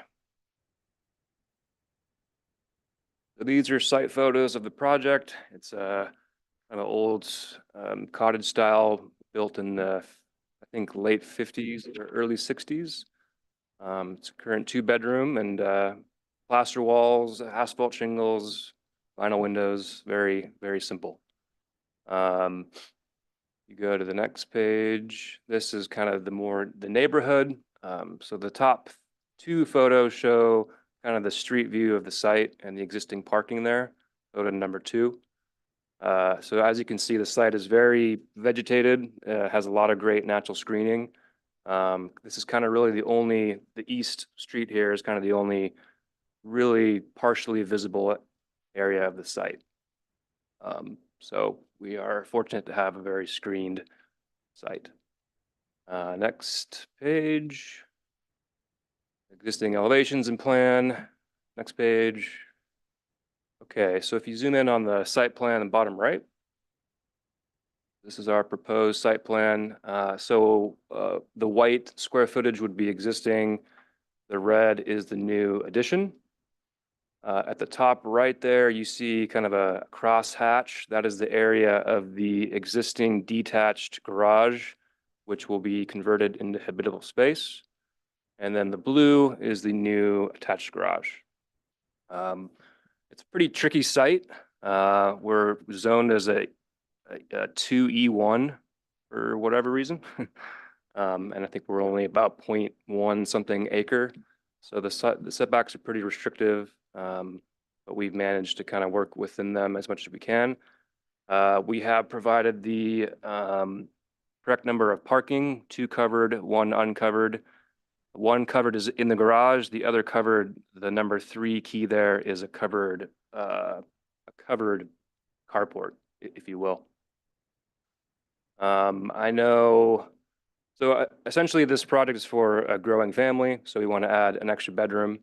So these are site photos of the project. It's a kind of old cottage style built in the, I think, late 50s or early 60s. It's a current 2-bedroom and plaster walls, asphalt shingles, vinyl windows, very, very simple. You go to the next page. This is kind of the neighborhood. So the top 2 photos show kind of the street view of the site and the existing parking there. Photo number 2. So as you can see, the site is very vegetated, has a lot of great natural screening. This is kind of really the east street here is kind of the only really partially visible area of the site. So we are fortunate to have a very screened site. Next page. Existing elevations and plan. Next page. Okay, so if you zoom in on the site plan in the bottom right, this is our proposed site plan. The white square footage would be existing. The red is the new addition. At the top right there, you see kind of a cross hatch. That is the area of the existing detached garage, which will be converted into habitable space. And then the blue is the new attached garage. It's a pretty tricky site. We're zoned as a 2E1 for whatever reason. And I think we're only about 0.1 something acre. So the setbacks are pretty restrictive, but we've managed to kind of work within them as much as we can. We have provided the correct number of parking, 2 covered, 1 uncovered. 1 covered is in the garage, the other covered, the number 3 key there is a covered carport, if you will. I know, so essentially this project is for a growing family, so we want to add an extra bedroom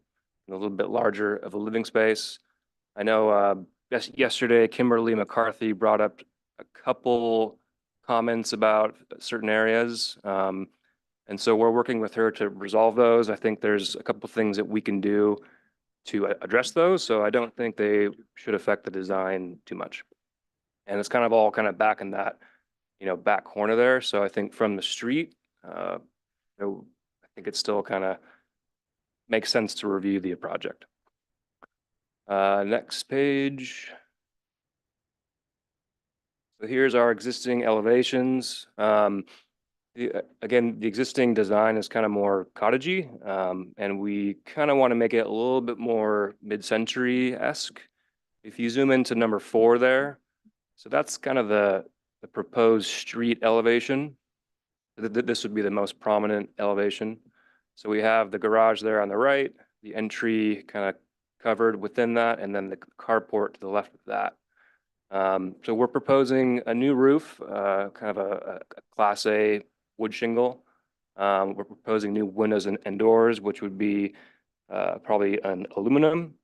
and a little bit larger of a living space. I know yesterday Kimberly McCarthy brought up a couple comments about certain areas. And so we're working with her to resolve those. I think there's a couple things that we can do to address those. So I don't think they should affect the design too much. And it's kind of all kind of back in that, back corner there. So I think from the street, I think it still kind of makes sense to review the project. Next page. So here's our existing elevations. Again, the existing design is kind of more cottagey, and we kind of want to make it a little bit more mid-century-esque. If you zoom into number 4 there, so that's kind of the proposed street elevation. This would be the most prominent elevation. So we have the garage there on the right, the entry kind of covered within that, and then the carport to the left of that. So we're proposing a new roof, kind of a Class A wood shingle. We're proposing new windows and doors, which would be probably an aluminum.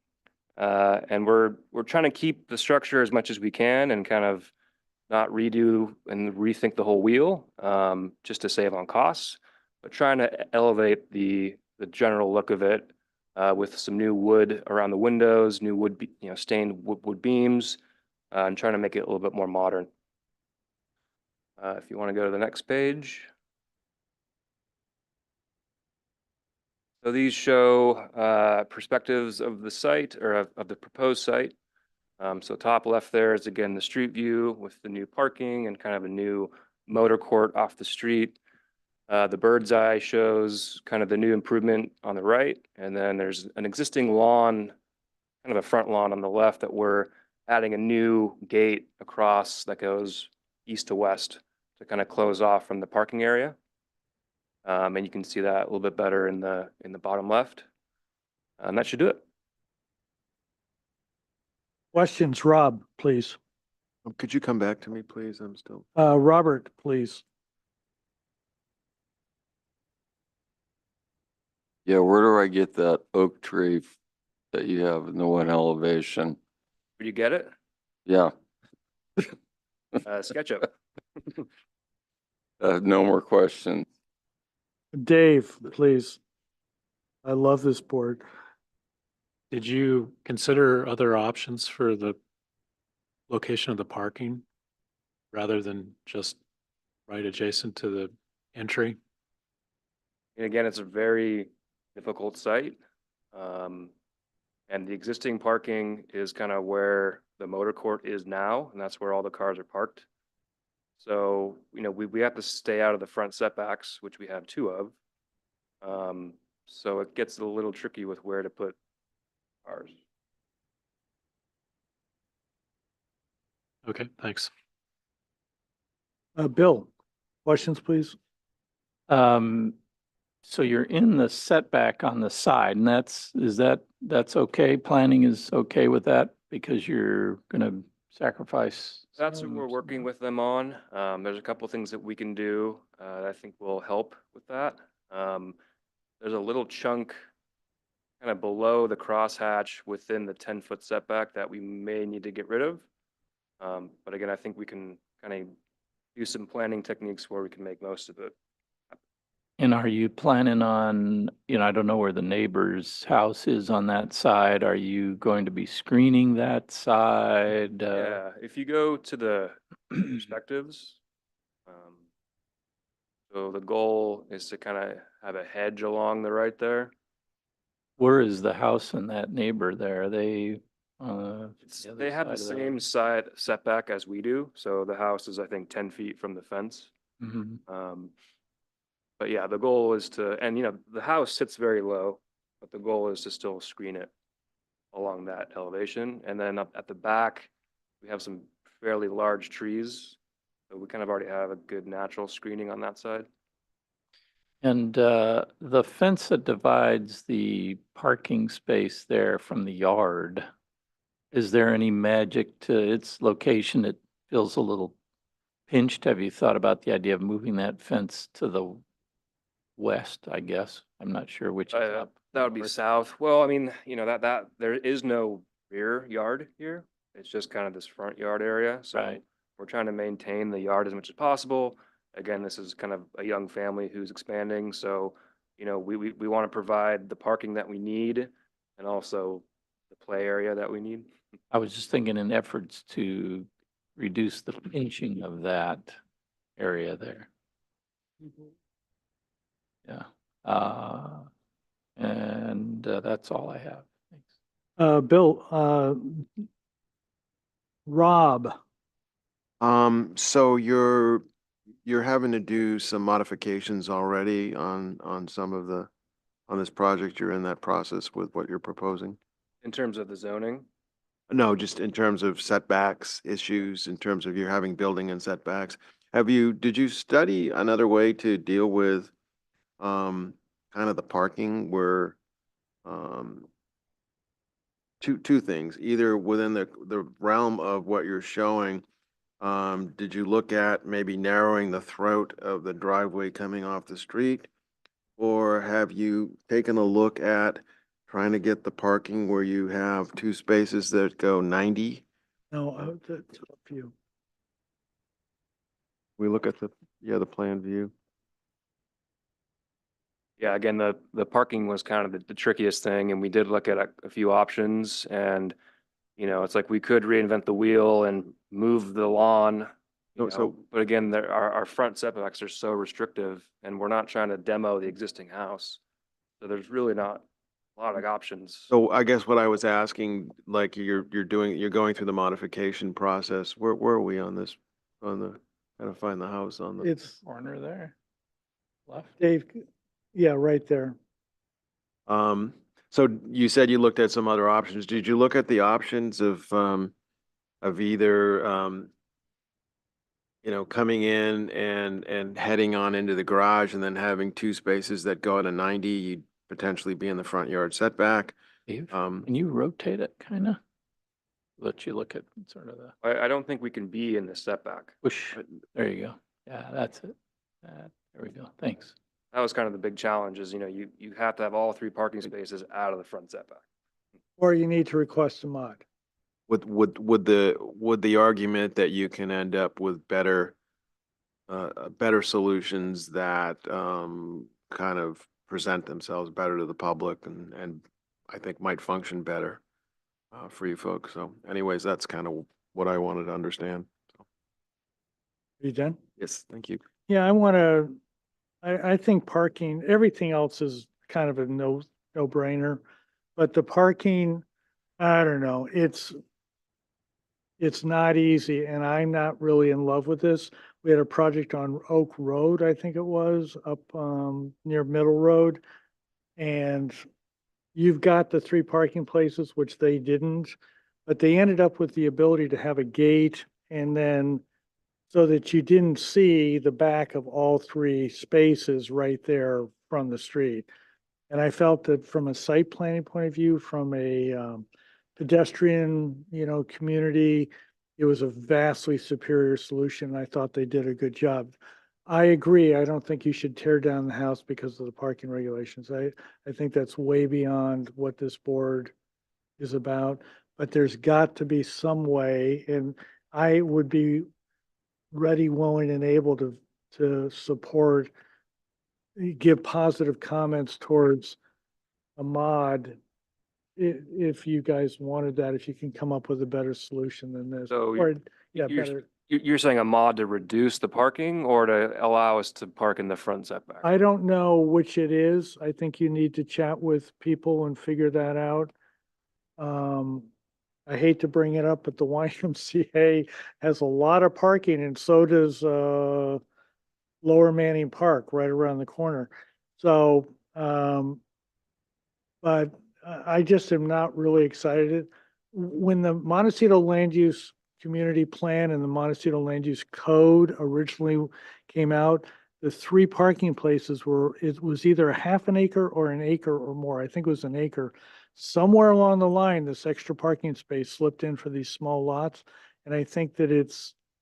And we're trying to keep the structure as much as we can and kind of not redo and rethink the whole wheel, just to save on costs, but trying to elevate the general look of it with some new wood around the windows, new wood, stained wood beams, and trying to make it a little bit more modern. If you want to go to the next page. So these show perspectives of the site or of the proposed site. So top left there is again the street view with the new parking and kind of a new motor court off the street. The bird's eye shows kind of the new improvement on the right. And then there's an existing lawn, kind of a front lawn on the left that we're adding a new gate across that goes east to west to kind of close off from the parking area. And you can see that a little bit better in the bottom left. And that should do it. Questions, Rob, please. Could you come back to me, please? I'm still. Robert, please. Yeah, where do I get that oak tree that you have in the one elevation? Did you get it? Yeah, SketchUp. no more questions. Dave, please. I love this board. Did you consider other options for the location of the parking rather than just right adjacent to the entry? And again, it's a very difficult site. And the existing parking is kind of where the motor court is now, and that's where all the cars are parked. So, we have to stay out of the front setbacks, which we have 2 of. So it gets a little tricky with where to put cars. Okay, thanks. Bill, questions, please? So you're in the setback on the side, and that's okay? Planning is okay with that because you're gonna sacrifice? That's what we're working with them on. There's a couple things that we can do that I think will help with that. There's a little chunk kind of below the crosshatch within the 10-foot setback that we may need to get rid of. But again, I think we can kind of do some planning techniques where we can make most of it. And are you planning on, I don't know where the neighbor's house is on that side. Are you going to be screening that side? Yeah, if you go to the perspectives, so the goal is to kind of have a hedge along the right there. Where is the house and that neighbor there? Are they, They have the same side setback as we do. So the house is, I think, 10 feet from the fence. But yeah, the goal is to, and the house sits very low, but the goal is to still screen it along that elevation. And then up at the back, we have some fairly large trees. So we kind of already have a good natural screening on that side. And the fence that divides the parking space there from the yard, is there any magic to its location? It feels a little pinched. Have you thought about the idea of moving that fence to the west, I guess? I'm not sure which is up. That would be south. Well, I mean, that there is no rear yard here. It's just kind of this front yard area. So we're trying to maintain the yard as much as possible. Again, this is kind of a young family who's expanding. So, we want to provide the parking that we need and also the play area that we need. I was just thinking in efforts to reduce the pinching of that area there. Yeah. And that's all I have. Thanks. Bill, Rob. So you're having to do some modifications already on some of on this project. You're in that process with what you're proposing? In terms of the zoning? No, just in terms of setbacks issues, in terms of you're having building and setbacks. Did you study another way to deal with kind of the parking where two things, either within the realm of what you're showing, did you look at maybe narrowing the throat of the driveway coming off the street? Or have you taken a look at trying to get the parking where you have two spaces that go 90? No, that's up to you. We look at the plan view. Yeah, again, the parking was kind of the trickiest thing, and we did look at a few options, and it's like we could reinvent the wheel and move the lawn. But again, our front setbacks are so restrictive, and we're not trying to demo the existing house, so there's really not a lot of options. So I guess what I was asking, like you're going through the modification process. Where are we on this? On the trying to find the house on the. It's corner there. Left. Dave. Yeah, right there. So you said you looked at some other options. Did you look at the options of either coming in and heading on into the garage and then having two spaces that go to 90, you'd potentially be in the front yard setback. Dave, can you rotate it kind of? Let you look at sort of the. I don't think we can be in the setback. Push. There you go. Yeah, that's it. There we go. Thanks. That was kind of the big challenge is, you have to have all three parking spaces out of the front setback. Or you need to request a mod. Would the argument that you can end up with better solutions that kind of present themselves better to the public and I think might function better for you folks. So anyways, that's kind of what I wanted to understand. So. Are you done? Yes, thank you. Yeah, I think parking, everything else is kind of a no-brainer, but the parking, I don't know, it's not easy, and I'm not really in love with this. We had a project on Oak Road, I think it was, up near Middle Road, and you've got the 3 parking places, which they didn't, but they ended up with the ability to have a gate and then so that you didn't see the back of all 3 spaces right there from the street. And I felt that from a site planning point of view, from a pedestrian, community, it was a vastly superior solution. I thought they did a good job. I agree. I don't think you should tear down the house because of the parking regulations. I think that's way beyond what this board is about. But there's got to be some way, and I would be ready, willing, and able to support, give positive comments towards a mod if you guys wanted that, if you can come up with a better solution than this. So Or, yeah, you're- better. You're saying a mod to reduce the parking or to allow us to park in the front setback? I don't know which it is. I think you need to chat with people and figure that out. I hate to bring it up, but the YMCA has a lot of parking and so does, Lower Manning Park right around the corner. So, but I just am not really excited. When the Montecito Land Use Community Plan and the Montecito Land Use Code originally came out, the 3 parking places it was either a half an acre or an acre or more. I think it was an acre. Somewhere along the line, this extra parking space slipped in for these small lots. And I think that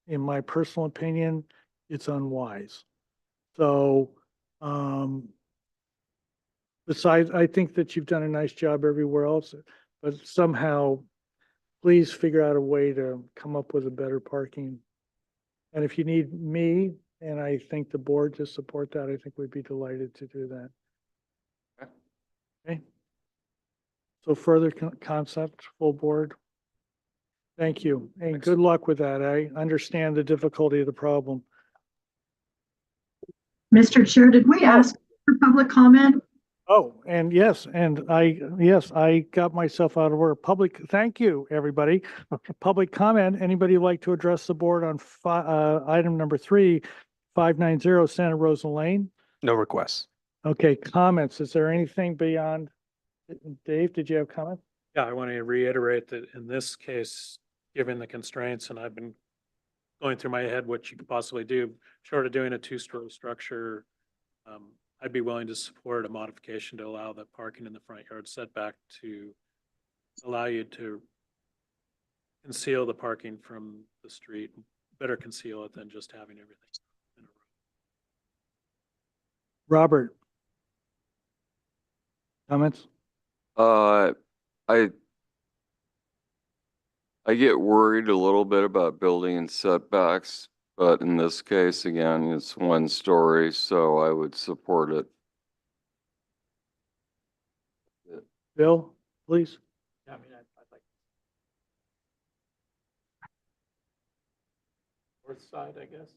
in my personal opinion, it's unwise. So, besides, I think that you've done a nice job everywhere else, but somehow please figure out a way to come up with a better parking. And if you need me, and I think the board to support that, I think we'd be delighted to do that. Okay. So further concept, full board. Thank you, and good luck with that. I understand the difficulty of the problem. Mr. Chair, did we ask for public comment? Oh, and yes, I got myself out of order. Thank you, everybody. Public comment, anybody like to address the board on item number 3, 590 Santa Rosa Lane? No requests. Okay, comments. Is there anything beyond? Dave, did you have comments? Yeah, I want to reiterate that in this case, given the constraints, and I've been going through my head what you could possibly do, short of doing a 2-story structure, I'd be willing to support a modification to allow the parking in the front yard setback to allow you to conceal the parking from the street, better conceal it than just having everything in a row. Robert? Comments? I get worried a little bit about building in setbacks, but in this case, again, it's 1 story, so I would support it. Bill, please. I mean, I'd like. North side, I guess.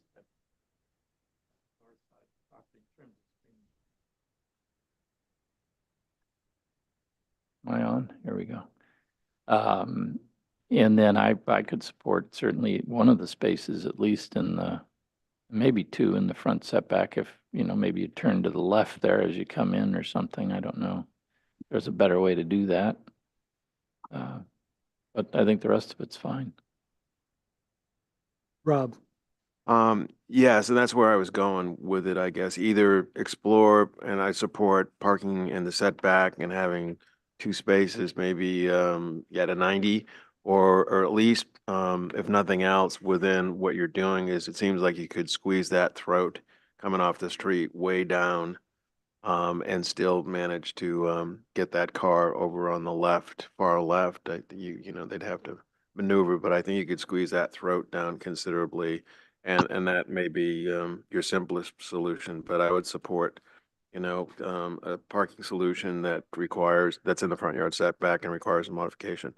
North side, property trim. Am I on? Here we go. And then I could support certainly one of the spaces, at least in the, maybe 2 in the front setback, if, maybe you turn to the left there as you come in or something. I don't know. There's a better way to do that. But I think the rest of it's fine. Rob? Yeah, so that's where I was going with it, I guess. Either explore, and I support parking in the setback and having 2 spaces, maybe at a 90, or at least, if nothing else, within what you're doing is, it seems like you could squeeze that throat coming off the street way down, and still manage to get that car over on the left, far left. They'd have to maneuver, but I think you could squeeze that throat down considerably, and that may be your simplest solution. But I would support, a parking solution that's in the front yard setback and requires a modification.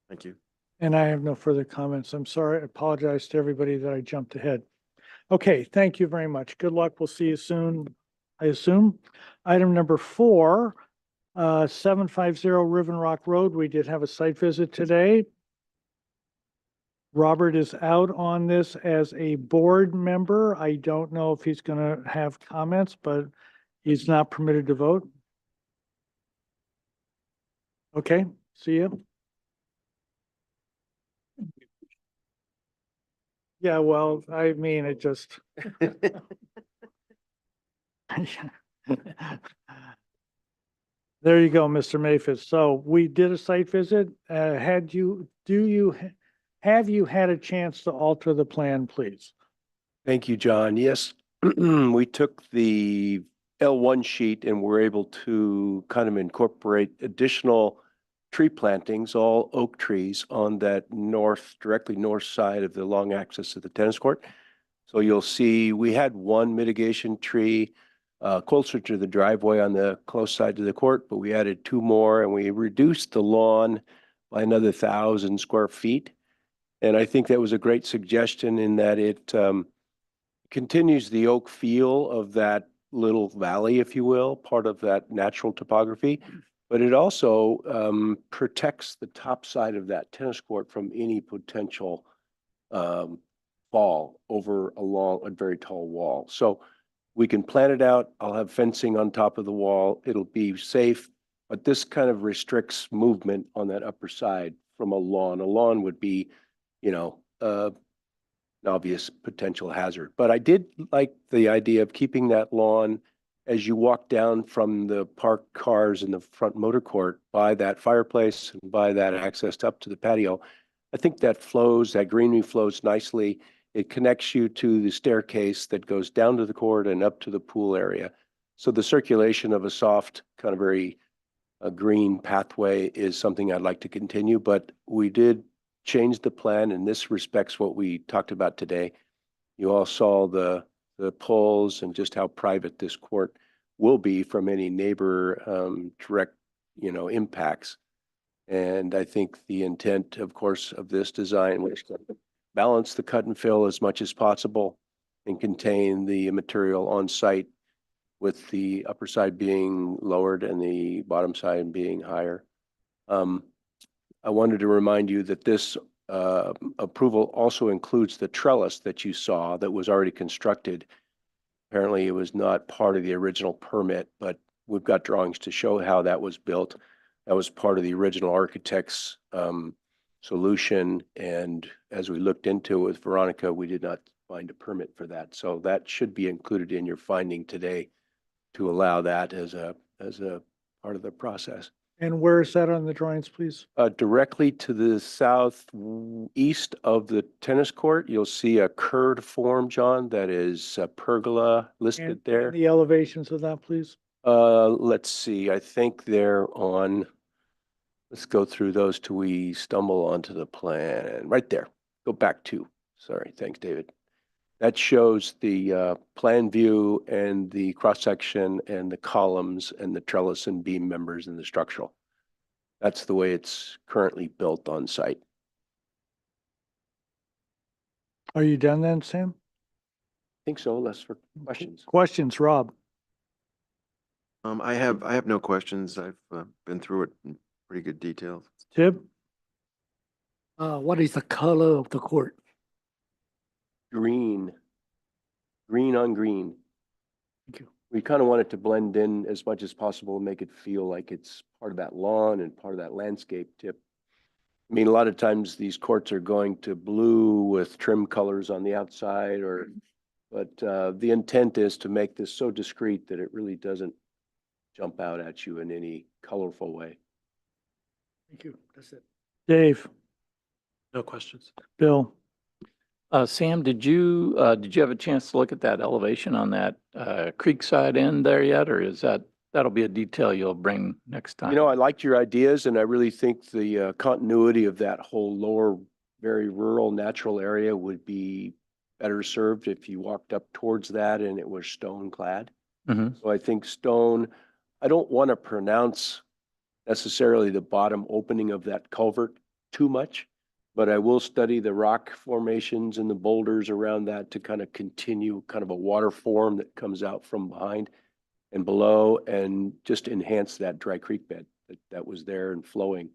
Thank you. And I have no further comments. I'm sorry. I apologize to everybody that I jumped ahead. Okay, thank you very much. Good luck. We'll see you soon, I assume. Item number 4, 750 Riven Rock Road. We did have a site visit today. Robert is out on this as a board member. I don't know if he's going to have comments, but he's not permitted to vote. Okay, see you. Yeah, well, I mean, it just. There you go, Mr. Mayfield. So we did a site visit. Have you had a chance to alter the plan, please? Thank you, John. Yes, we took the L1 sheet and were able to kind of incorporate additional tree plantings, all oak trees on that directly north side of the long axis of the tennis court. So you'll see we had one mitigation tree closer to the driveway on the close side to the court, but we added two more and we reduced the lawn by another 1,000 square feet. And I think that was a great suggestion in that it continues the oak feel of that little valley, if you will, part of that natural topography. But it also protects the top side of that tennis court from any potential fall over a very tall wall. So we can plan it out. I'll have fencing on top of the wall. It'll be safe, but this kind of restricts movement on that upper side from a lawn. A lawn would be, an obvious potential hazard. But I did like the idea of keeping that lawn as you walk down from the parked cars in the front motor court by that fireplace and by that access up to the patio. I think that greenery flows nicely. It connects you to the staircase that goes down to the court and up to the pool area. So the circulation of a soft, kind of very green pathway is something I'd like to continue, but we did change the plan, and this respects what we talked about today. You all saw the poles and just how private this court will be from any neighbor direct, impacts. And I think the intent, of course, of this design was to balance the cut and fill as much as possible and contain the material on site, with the upper side being lowered and the bottom side being higher. I wanted to remind you that this approval also includes the trellis that you saw that was already constructed. Apparently, it was not part of the original permit, but we've got drawings to show how that was built. That was part of the original architect's solution. And as we looked into it with Veronica, we did not find a permit for that. So that should be included in your finding today to allow that as a part of the process. And where is that on the drawings, please? Directly to the southeast of the tennis court, you'll see a curved form, John, that is a pergola listed there. And the elevations of that, please? Let's see, I think they're on, let's go through those till we stumble onto the plan. Right there, go back to, sorry, thanks, David. That shows the plan view and the cross-section and the columns and the trellis and beam members and the structural. That's the way it's currently built on site. Are you done then, Sam? I think so, unless for questions. Questions, Rob? I have no questions. I've been through it in pretty good detail. Tib? What is the color of the court? Green on green. Thank you. We kind of want it to blend in as much as possible and make it feel like it's part of that lawn and part of that landscape tip. I mean, a lot of times these courts are going to blue with trim colors on the outside, but the intent is to make this so discreet that it really doesn't jump out at you in any colorful way. Thank you. That's it. Dave? No questions. Bill? Sam, did you have a chance to look at that elevation on that creekside end there yet, or that'll be a detail you'll bring next time? I liked your ideas, and I really think the continuity of that whole lower, very rural, natural area would be better served if you walked up towards that and it was stone clad. Mhm. So I think stone, I don't want to pronounce necessarily the bottom opening of that culvert too much, but I will study the rock formations and the boulders around that to kind of continue kind of a water form that comes out from behind and below and just enhance that dry creek bed that was there and flowing.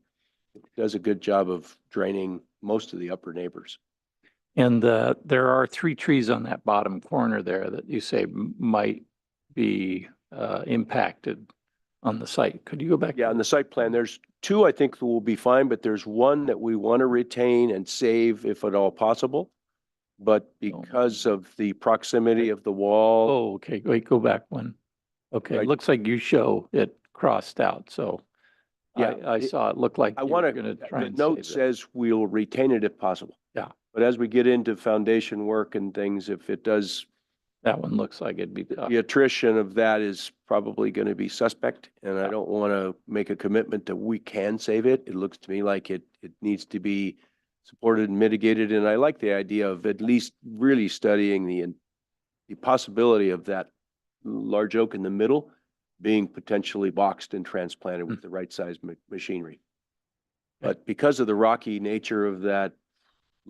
It does a good job of draining most of the upper neighbors. And there are 3 trees on that bottom corner there that you say might be impacted on the site. Could you go back? Yeah, on the site plan, there's 2 I think that will be fine, but there's 1 that we want to retain and save if at all possible. But because of the proximity of the wall. Oh, okay. Wait, go back one. Okay, Right. it looks like you show it crossed out, so Yeah, I saw it looked like I you want were to, gonna try the and note save it. says we'll retain it if possible. Yeah. But as we get into foundation work and things, if it does That one looks like it'd be tough. The attrition of that is probably going to be suspect, and I don't want to make a commitment that we can save it. It looks to me like it needs to be supported and mitigated, and I like the idea of at least really studying the possibility of that large oak in the middle being potentially boxed and transplanted with the right size machinery. But because of the rocky nature of that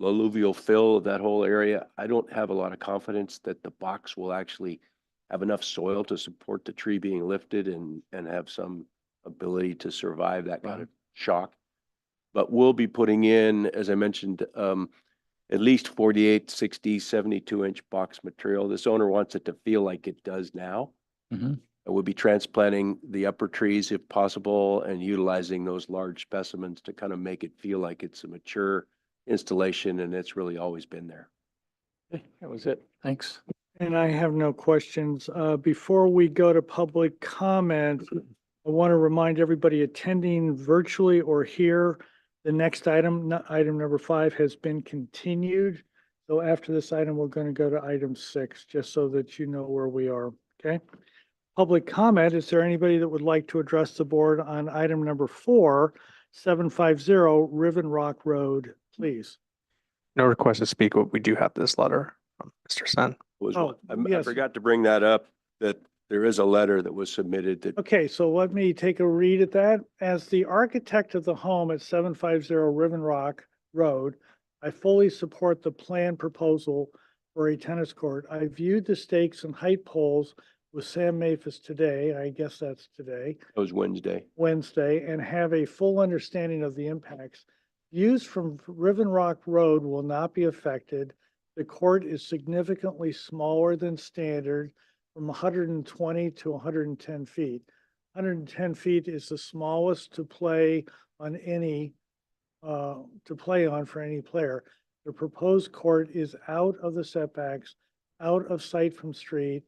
alluvial fill of that whole area, I don't have a lot of confidence that the box will actually have enough soil to support the tree being lifted and have some ability to survive that kind of shock. But we'll be putting in, as I mentioned, at least 48, 60, 72-inch box material. This owner wants it to feel like it does now. Mhm. And we'll be transplanting the upper trees if possible and utilizing those large specimens to kind of make it feel like it's a mature installation and it's really always been there. Okay, that was it. Thanks. And I have no questions. Before we go to public comment, I want to remind everybody attending virtually or here, the next item, item number 5, has been continued. So after this item, we're going to go to item 6, just so that you know where we are, okay? Public comment, is there anybody that would like to address the board on item number 4, 750 Riven Rock Road, please? No request to speak, but we do have this letter from Mr. Sen. I yes. forgot to bring that up, that there is a letter that was submitted that Okay, so let me take a read at that. As the architect of the home at 750 Riven Rock Road, I fully support the plan proposal for a tennis court. I viewed the stakes and height poles with Sam Maphis today, I guess that's today, was Wednesday. and have a full understanding of the impacts. Views from Riven Rock Road will not be affected. The court is significantly smaller than standard, from 120 to 110 feet. 110 feet is the smallest to play on for any player. The proposed court is out of the setbacks, out of sight from street,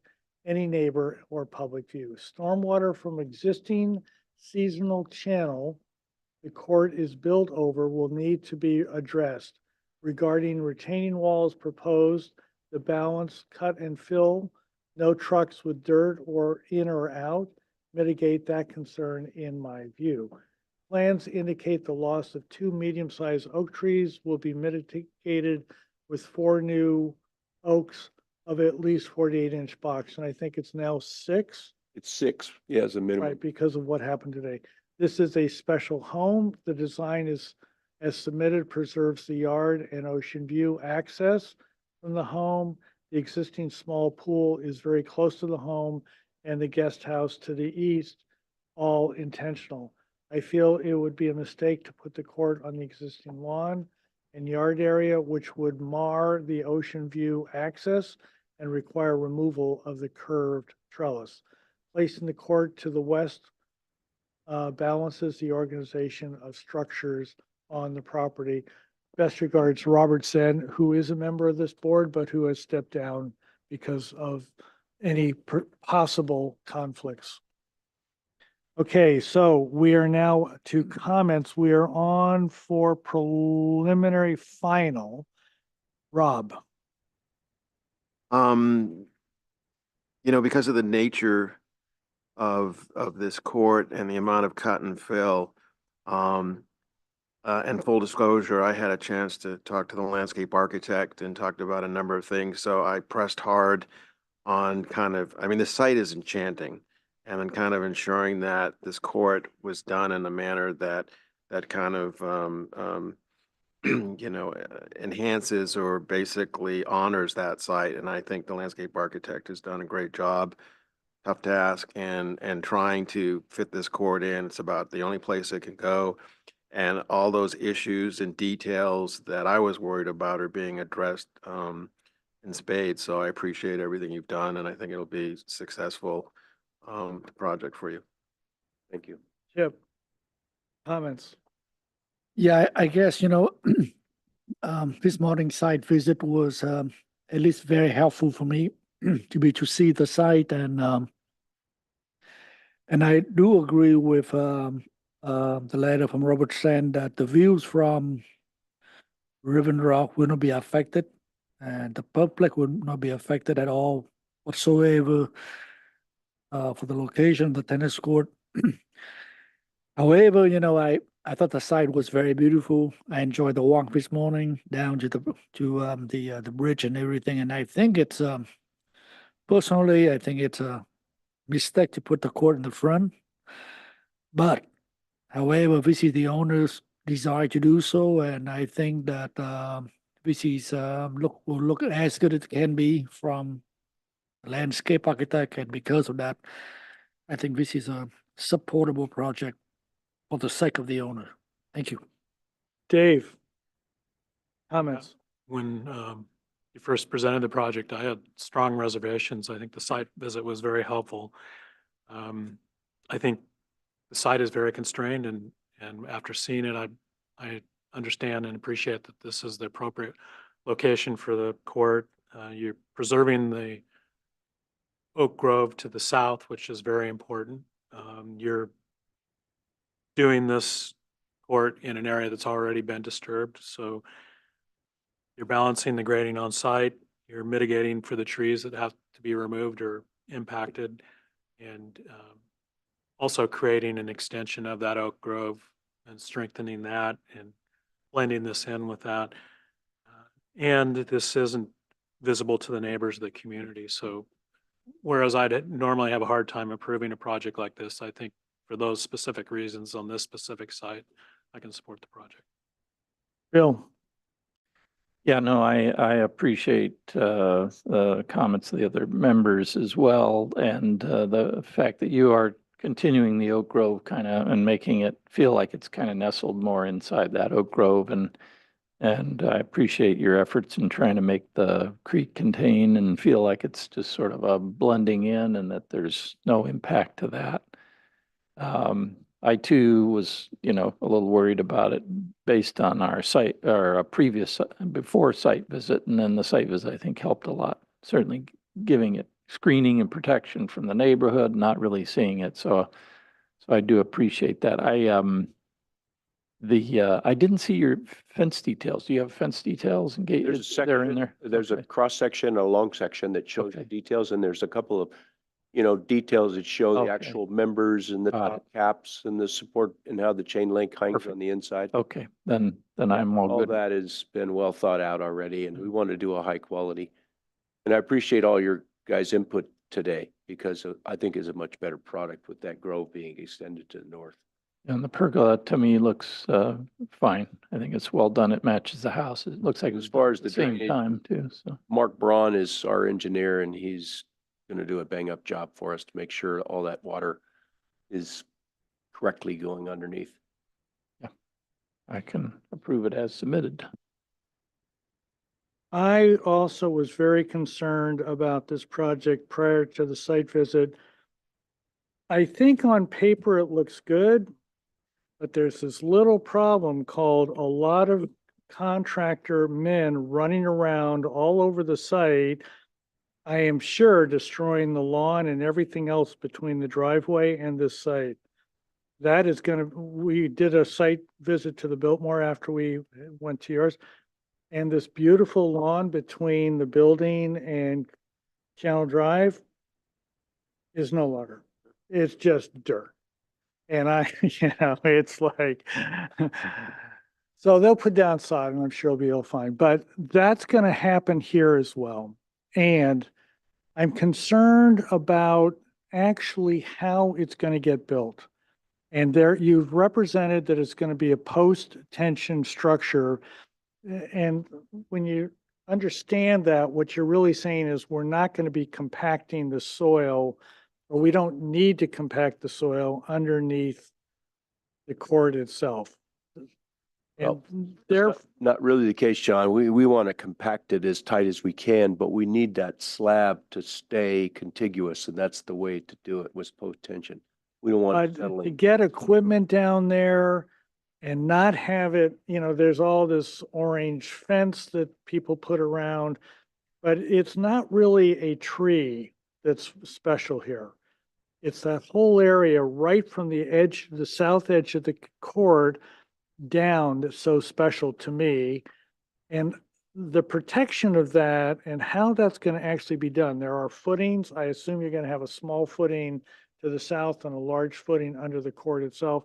any neighbor or public view. Stormwater from existing seasonal channel the court is built over will need to be addressed. Regarding retaining walls proposed, the balance, cut and fill, no trucks with dirt or in or out, mitigate that concern in my view. Plans indicate the loss of 2 medium-sized oak trees will be mitigated with 4 new oaks of at least 48-inch box, and I think it's now 6. It's 6, yeah, as a minimum. Right, because of what happened today. This is a special home. The design is, as submitted, preserves the yard and ocean view access from the home. The existing small pool is very close to the home and the guest house to the east, all intentional. I feel it would be a mistake to put the court on the existing lawn and yard area, which would mar the ocean view access and require removal of the curved trellis. Placing the court to the west balances the organization of structures on the property. Best regards, Robert Sen, who is a member of this board, but who has stepped down because of any possible conflicts. Okay, so we are now to comments. We are on for preliminary final. Rob. Because of the nature of this court and the amount of cut and fill, and full disclosure, I had a chance to talk to the landscape architect and talked about a number of things. So I pressed hard on the site is enchanting, and then kind of ensuring that this court was done in a manner that kind of enhances or basically honors that site. And I think the landscape architect has done a great job. Tough task, and trying to fit this court in. It's about the only place it can go. And all those issues and details that I was worried about are being addressed in spades. So I appreciate everything you've done, and I think it'll be successful project for you. Thank you. Chip, comments? Yeah, I guess, this morning site visit was at least very helpful for me to see the site, and I do agree with the letter from Robert Sen that the views from Riven Rock will not be affected, and the public will not be affected at all whatsoever for the location of the tennis court. However, I thought the site was very beautiful. I enjoyed the walk this morning down to the bridge and everything, and I think it's personally, I think it's a mistake to put the court in the front. But however, this is the owner's desire to do so, and I think that this is will look as good as it can be from a landscape architect, and because of that, I think this is a supportable project for the sake of the owner. Thank you. Dave, comments? When you first presented the project, I had strong reservations. I think the site visit was very helpful. I think the site is very constrained, and after seeing it, I understand and appreciate that this is the appropriate location for the court. You're preserving the oak grove to the south, which is very important. You're doing this court in an area that's already been disturbed, so you're balancing the grading on site. You're mitigating for the trees that have to be removed or impacted, and also creating an extension of that oak grove and strengthening that and blending this in with that. And this isn't visible to the neighbors of the community. So whereas I'd normally have a hard time approving a project like this, I think for those specific reasons on this specific site, I can support the project. Bill? Yeah, no, I appreciate the comments of the other members as well, and the fact that you are continuing the oak grove kind of and making it feel like it's kind of nestled more inside that oak grove, and I appreciate your efforts in trying to make the creek contain and feel like it's just sort of a blending in and that there's no impact to that. I too was, a little worried about it based on our site or a previous before site visit, and then the site visit I think helped a lot. Certainly giving it screening and protection from the neighborhood, not really seeing it. So I do appreciate that. I didn't see your fence details. Do you have fence details and gate? There's a section, They're in there. there's a Okay. cross section, a long section that shows the Okay. details, and there's a couple of, details that show the Okay. actual members and the Got top caps and the support and how the chain link hangs Perfect. on the inside. Okay, then I'm all All good. that has been well thought out already, and we want to do a high quality. And I appreciate all your guys' input today, because I think is a much better product with that grove being extended to the north. And the pergola to me looks fine. I think it's well done. It matches the house. It looks like it was As far done as at the the same drainage, time too, so. Mark Braun is our engineer, and he's going to do a bang up job for us to make sure all that water is correctly going underneath. I can approve it as submitted. I also was very concerned about this project prior to the site visit. I think on paper it looks good, but there's this little problem called a lot of contractor men running around all over the site. I am sure destroying the lawn and everything else between the driveway and this site. That is we did a site visit to the Biltmore after we went to yours. And this beautiful lawn between the building and Channel Drive is no longer. It's just dirt. And it's like, so they'll put down sod and I'm sure it'll be all fine. But that's going to happen here as well. And I'm concerned about actually how it's going to get built. And there you've represented that it's going to be a post-tension structure. And when you understand that, what you're really saying is we're not going to be compacting the soil, or we don't need to compact the soil underneath the court itself. Well, And there, Not really the case, John. We want to compact it as tight as we can, but we need that slab to stay contiguous, and that's the way to do it with post tension. We don't want it to settling. get equipment down there and not have it, there's all this orange fence that people put around, but it's not really a tree that's special here. It's that whole area right from the edge, the south edge of the court down that's so special to me. And the protection of that and how that's going to actually be done. There are footings. I assume you're going to have a small footing to the south and a large footing under the court itself.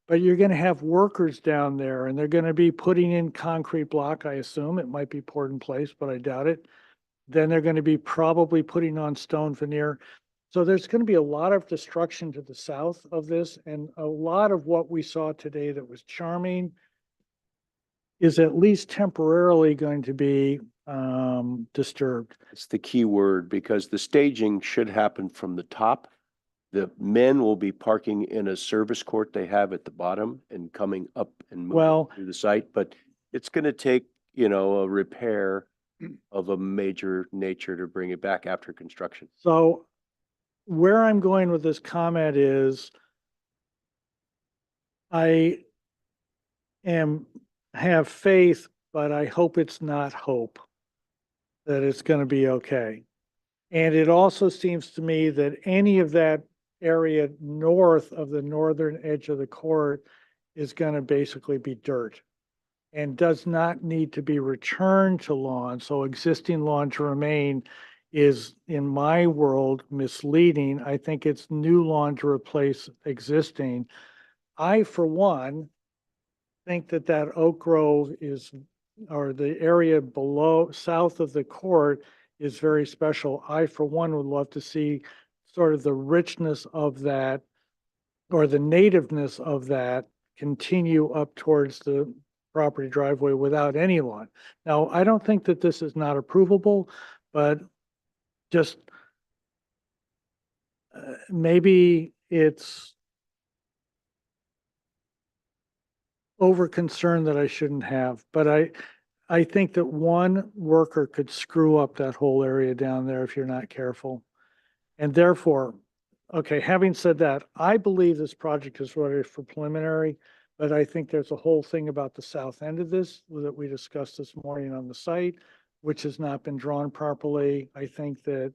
But you're going to have workers down there and they're going to be putting in concrete block, I assume. It might be poured in place, but I doubt it. Then they're going to be probably putting on stone veneer. So there's going to be a lot of destruction to the south of this, and a lot of what we saw today that was charming is at least temporarily going to be disturbed. It's the key word because the staging should happen from the top. The men will be parking in a service court they have at the bottom and coming up and moving through the site, but it's going to take, you know, a repair of a major nature to bring it back after construction. So where I'm going with this comment is I have faith, but I hope it's not hope that it's going to be okay. And it also seems to me that any of that area north of the northern edge of the court is going to basically be dirt and does not need to be returned to lawn. So existing lawn to remain is, in my world, misleading. I think it's new lawn to replace existing. I, for one, think that that Oak Grove is, or the area below, south of the court is very special. I, for one, would love to see sort of the richness of that or the nativeness of that continue up towards the property driveway without any lawn. Now, I don't think that this is not approvable, but just maybe it's over concern that I shouldn't have, but I think that one worker could screw up that whole area down there if you're not careful. And therefore, okay, having said that, I believe this project is ready for preliminary, but I think there's a whole thing about the south end of this that we discussed this morning on the site, which has not been drawn properly. I think that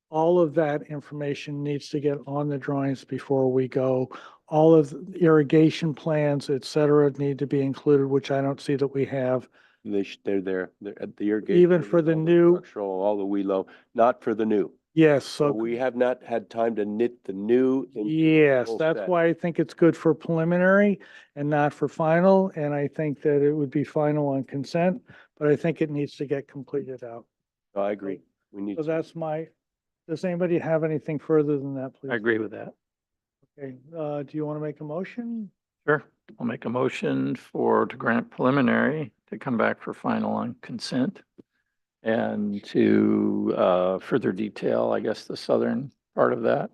all of that information needs to get on the drawings before we go. All of the irrigation plans, et cetera, need to be included, which I don't see that we have. They're there. They're at the irrigation. Even for the all new, structural, all the WELO, not for the new. yes, So so we have not had time to knit the new. into the yes, full that's set. why I think it's good for preliminary and not for final. And I think that it would be final on consent, but I think it needs to get completed out. No, I agree. We need. So that's my, does anybody have anything further than that, please? I agree with that. Okay, do you want to make a motion? Sure. I'll make a motion to grant preliminary to come back for final on consent. And to further detail, I guess, the southern part of that.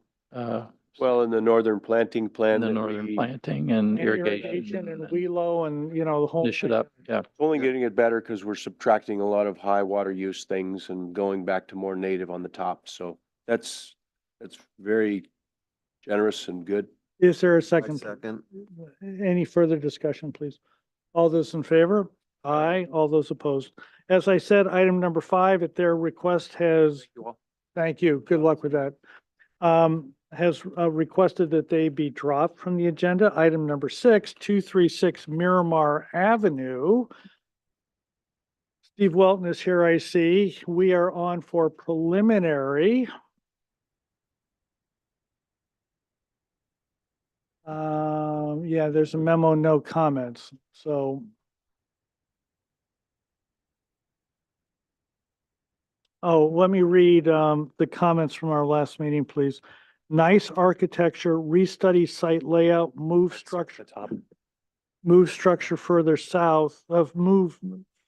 Well, in the northern planting plan. The that northern we- planting and irrigation. And WELO and, you know, the whole. Finish it up, yeah. Only getting it better because we're subtracting a lot of high water use things and going back to more native on the top. So that's very generous and good. Is there a I second? second. Any further discussion, please? All those in favor? Aye. All those opposed? As I said, item number 5 at their request has, thank you, good luck with that. Has requested that they be dropped from the agenda. Item number 6, 236 Miramar Avenue. Steve Welton is here, I see. We are on for preliminary. Yeah, there's a memo, no comments, so. Oh, let me read the comments from our last meeting, please. Nice architecture, restudy site layout, move structure further south, move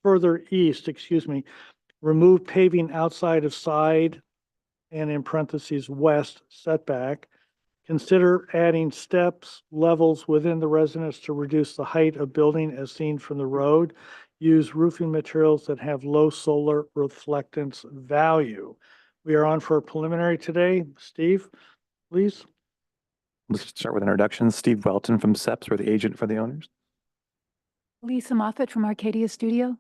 further east, excuse me. Remove paving outside of side and in parentheses west setback. Consider adding steps, levels within the residence to reduce the height of building as seen from the road. Use roofing materials that have low solar reflectance value. We are on for a preliminary today. Steve, please. Let's start with introductions. Steve Welton from SEPS, we're the agent for the owners. Lisa Moffett from Arcadia Studio.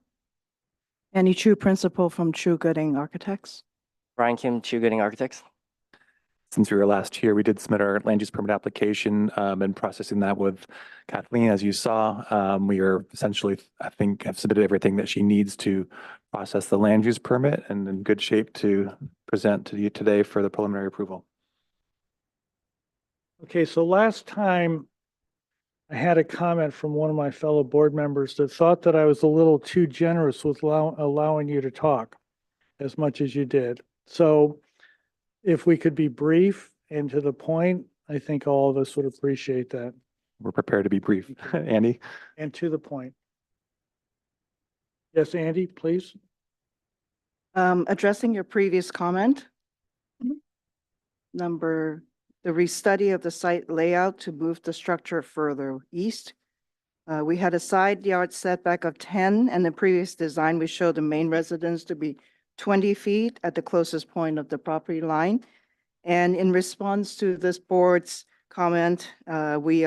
Annie Chu, principal from Chu Gooding Architects. Brian Kim, Chu Gooding Architects. Since we were last here, we did submit our land use permit application and processing that with Kathleen. As you saw, we are essentially, I think, have submitted everything that she needs to process the land use permit and in good shape to present to you today for the preliminary approval. Okay, so last time I had a comment from one of my fellow board members that thought that I was a little too generous with allowing you to talk as much as you did. So if we could be brief and to the point, I think all of us would appreciate that. We're prepared to be brief. Andy? And to the point. Yes, Andy, please. Addressing your previous comment. Mm-hmm. The restudy of the site layout to move the structure further east. We had a side yard setback of 10, and the previous design, we showed the main residence to be 20 feet at the closest point of the property line. And in response to this board's comment, we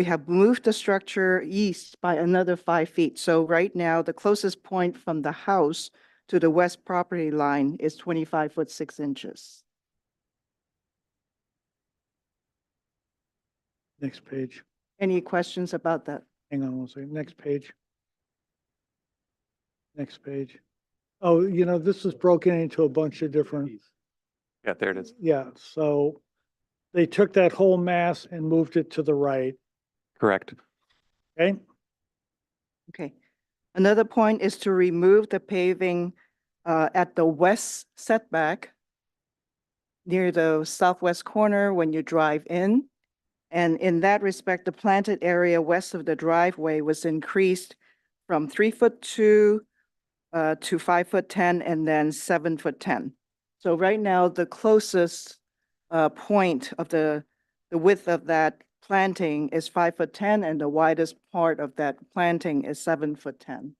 have moved the structure east by another 5 feet. So right now, the closest point from the house to the west property line is 25 foot 6 inches. Next page. Any questions about that? Hang on one second. Next page. Next page. Oh, you know, this is broken into a bunch of different. Yeah, there it is. Yeah, so they took that whole mass and moved it to the right. Correct. Okay. Okay. Another point is to remove the paving at the west setback near the southwest corner when you drive in. And in that respect, the planted area west of the driveway was increased from 3'2" to 5'10" and then 7'10". So right now, the closest point of the width of that planting is 5'10", and the widest part of that planting is 7'10".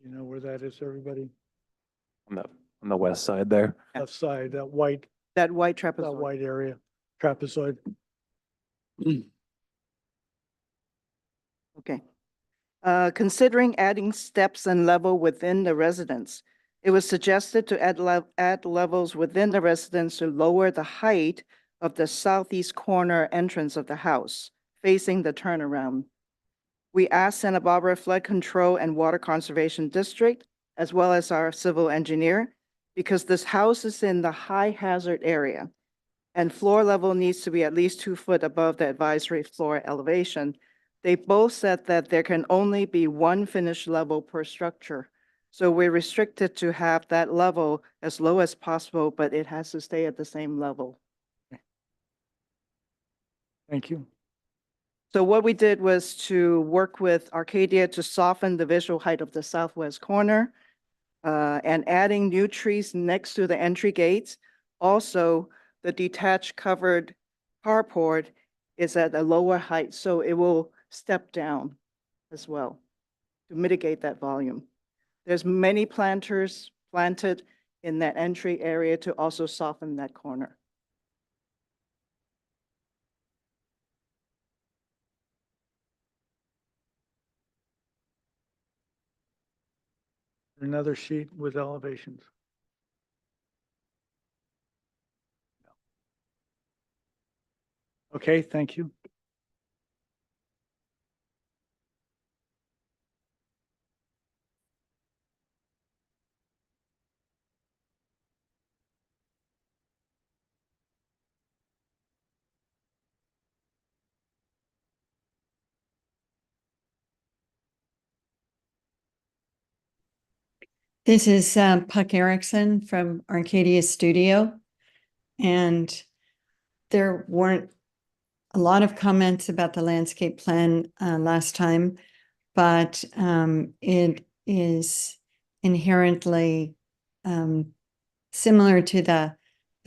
You know where that is, everybody? On the west side there. Left side, that white trapezoid. that white area, trapezoid. Okay. Considering adding steps and level within the residence, it was suggested to add levels within the residence to lower the height of the southeast corner entrance of the house, facing the turnaround. We asked Santa Barbara Flood Control and Water Conservation District, as well as our civil engineer, because this house is in the high hazard area and floor level needs to be at least 2 foot above the advisory floor elevation. They both said that there can only be one finished level per structure. So we're restricted to have that level as low as possible, but it has to stay at the same level. Thank you. So what we did was to work with Arcadia to soften the visual height of the southwest corner and adding new trees next to the entry gates. Also, the detached covered carport is at a lower height, so it will step down as well to mitigate that volume. There's many planters planted in that entry area to also soften that corner. Another sheet with elevations. Okay, thank you. This is Puck Erickson from Arcadia Studio. And there weren't a lot of comments about the landscape plan last time, but it is inherently similar to the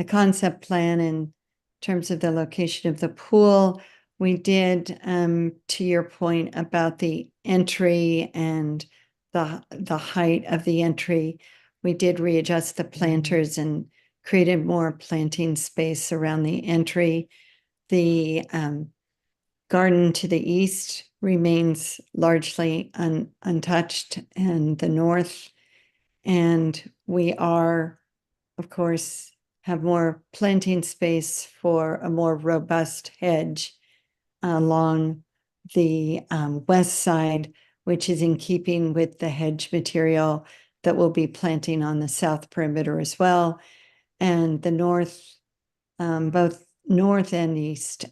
concept plan in terms of the location of the pool. We did, to your point about the entry and the height of the entry, we did readjust the planters and created more planting space around the entry. The garden to the east remains largely untouched, and the north. And we are, of course, have more planting space for a more robust hedge along the west side, which is in keeping with the hedge material that we'll be planting on the south perimeter as well. And the north, both north and east,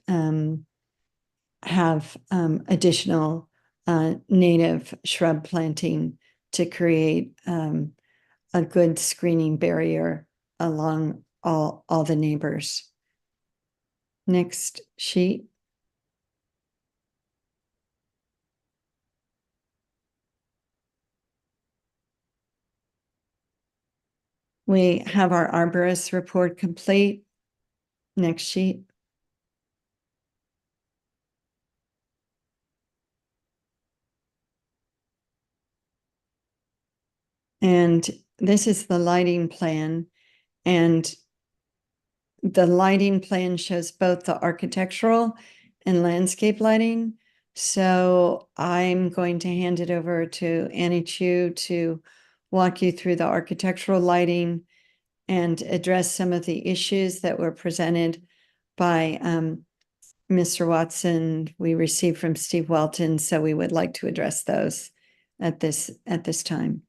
have additional native shrub planting to create a good screening barrier along all the neighbors. Next sheet. We have our arborist report complete. Next sheet. And this is the lighting plan. And the lighting plan shows both the architectural and landscape lighting. So I'm going to hand it over to Annie Chu to walk you through the architectural lighting and address some of the issues that were presented by Mr. Watson. We received from Steve Welton, so we would like to address those at this time.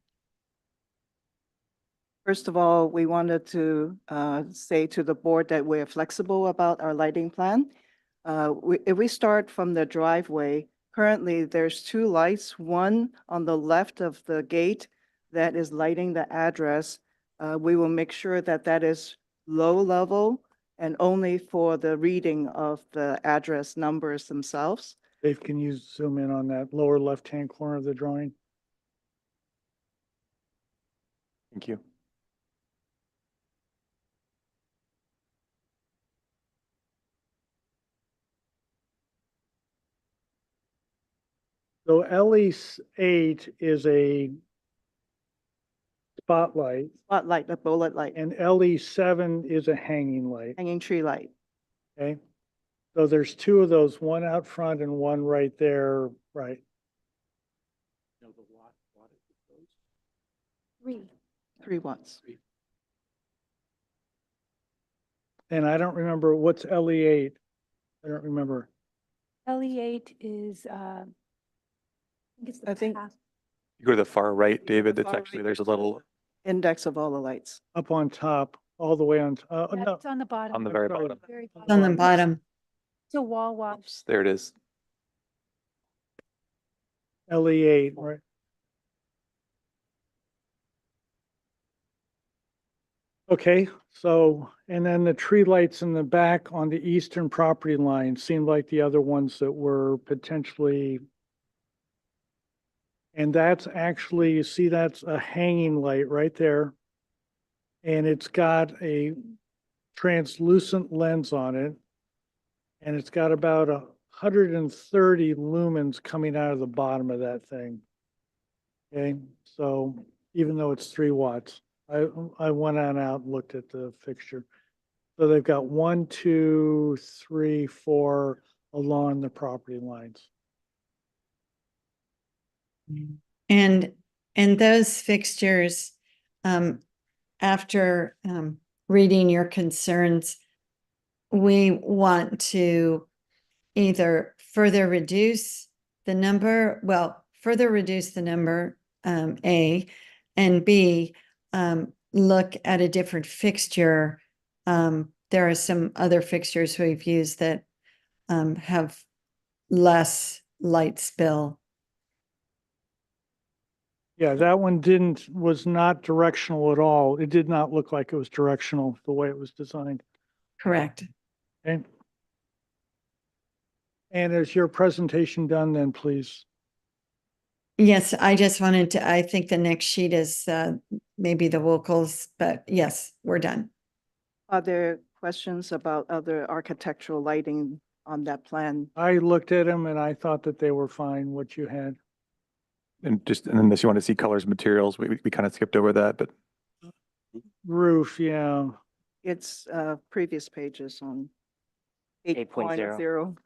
First of all, we wanted to say to the board that we're flexible about our lighting plan. If we start from the driveway, currently there's two lights, one on the left of the gate that is lighting the address. We will make sure that that is low level and only for the reading of the address numbers themselves. Dave, can you zoom in on that lower left-hand corner of the drawing? Thank you. So LE8 is a spotlight Spotlight, the bullet light, and LE7 is a hanging light. hanging tree light. Okay. So there's two of those, one out front and one right there, right? Three watts. And I don't remember what's LE8. I don't remember. LE8 is, I think You go to the far right, David, the it's far actually, right. there's a little Index of all the lights. Up on top, all the way on, yeah, no, it's on the bottom. on the very sorry. bottom. Very It's on the bottom. bottom. It's a wall watch. Oops, there it is. LE8, right? Okay, so, and then the tree lights in the back on the eastern property line seemed like the other ones that were potentially. And that's actually, you see, that's a hanging light right there. And it's got a translucent lens on it. And it's got about 130 lumens coming out of the bottom of that thing. Okay, so even though it's 3 watts, I went on out and looked at the fixture. So they've got 1, 2, 3, 4 along the property lines. And those fixtures, after reading your concerns, we want to either further reduce the number, A, and B, look at a different fixture. There are some other fixtures we've used that have less light spill. Yeah, that one was not directional at all. It did not look like it was directional the way it was designed. Correct. Okay. And is your presentation done then, please? Yes, I just wanted to, I think the next sheet is maybe the vocals, but yes, we're done. Are there questions about other architectural lighting on that plan? I looked at them and I thought that they were fine, what you had. And unless you want to see colors, materials, we kind of skipped over that, but Roof, yeah. It's previous pages on 8.0. 8.0.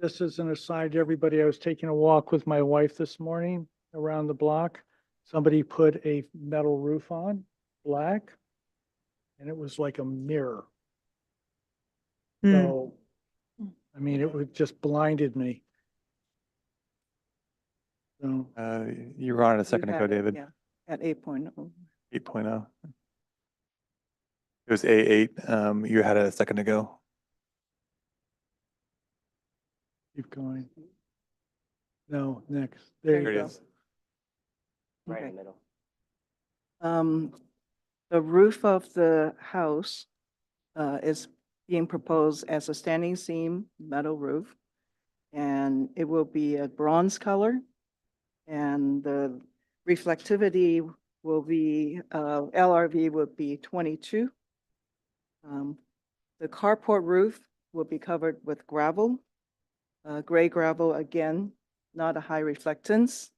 Just as an aside to everybody, I was taking a walk with my wife this morning around the block. Somebody put a metal roof on, black, and it was like a mirror. So, I mean, it just blinded me. So You were on it a You second ago, had it, David. yeah, at 8.0. 8.0. It was A8. You had it a second ago. keep going. No, next. There There you it go. is. Right in the middle. The roof of the house is being proposed as a standing seam metal roof. And it will be a bronze color. And the reflectivity will be, LRV will be 22. The carport roof will be covered with gravel, gray gravel again, not a high reflectance.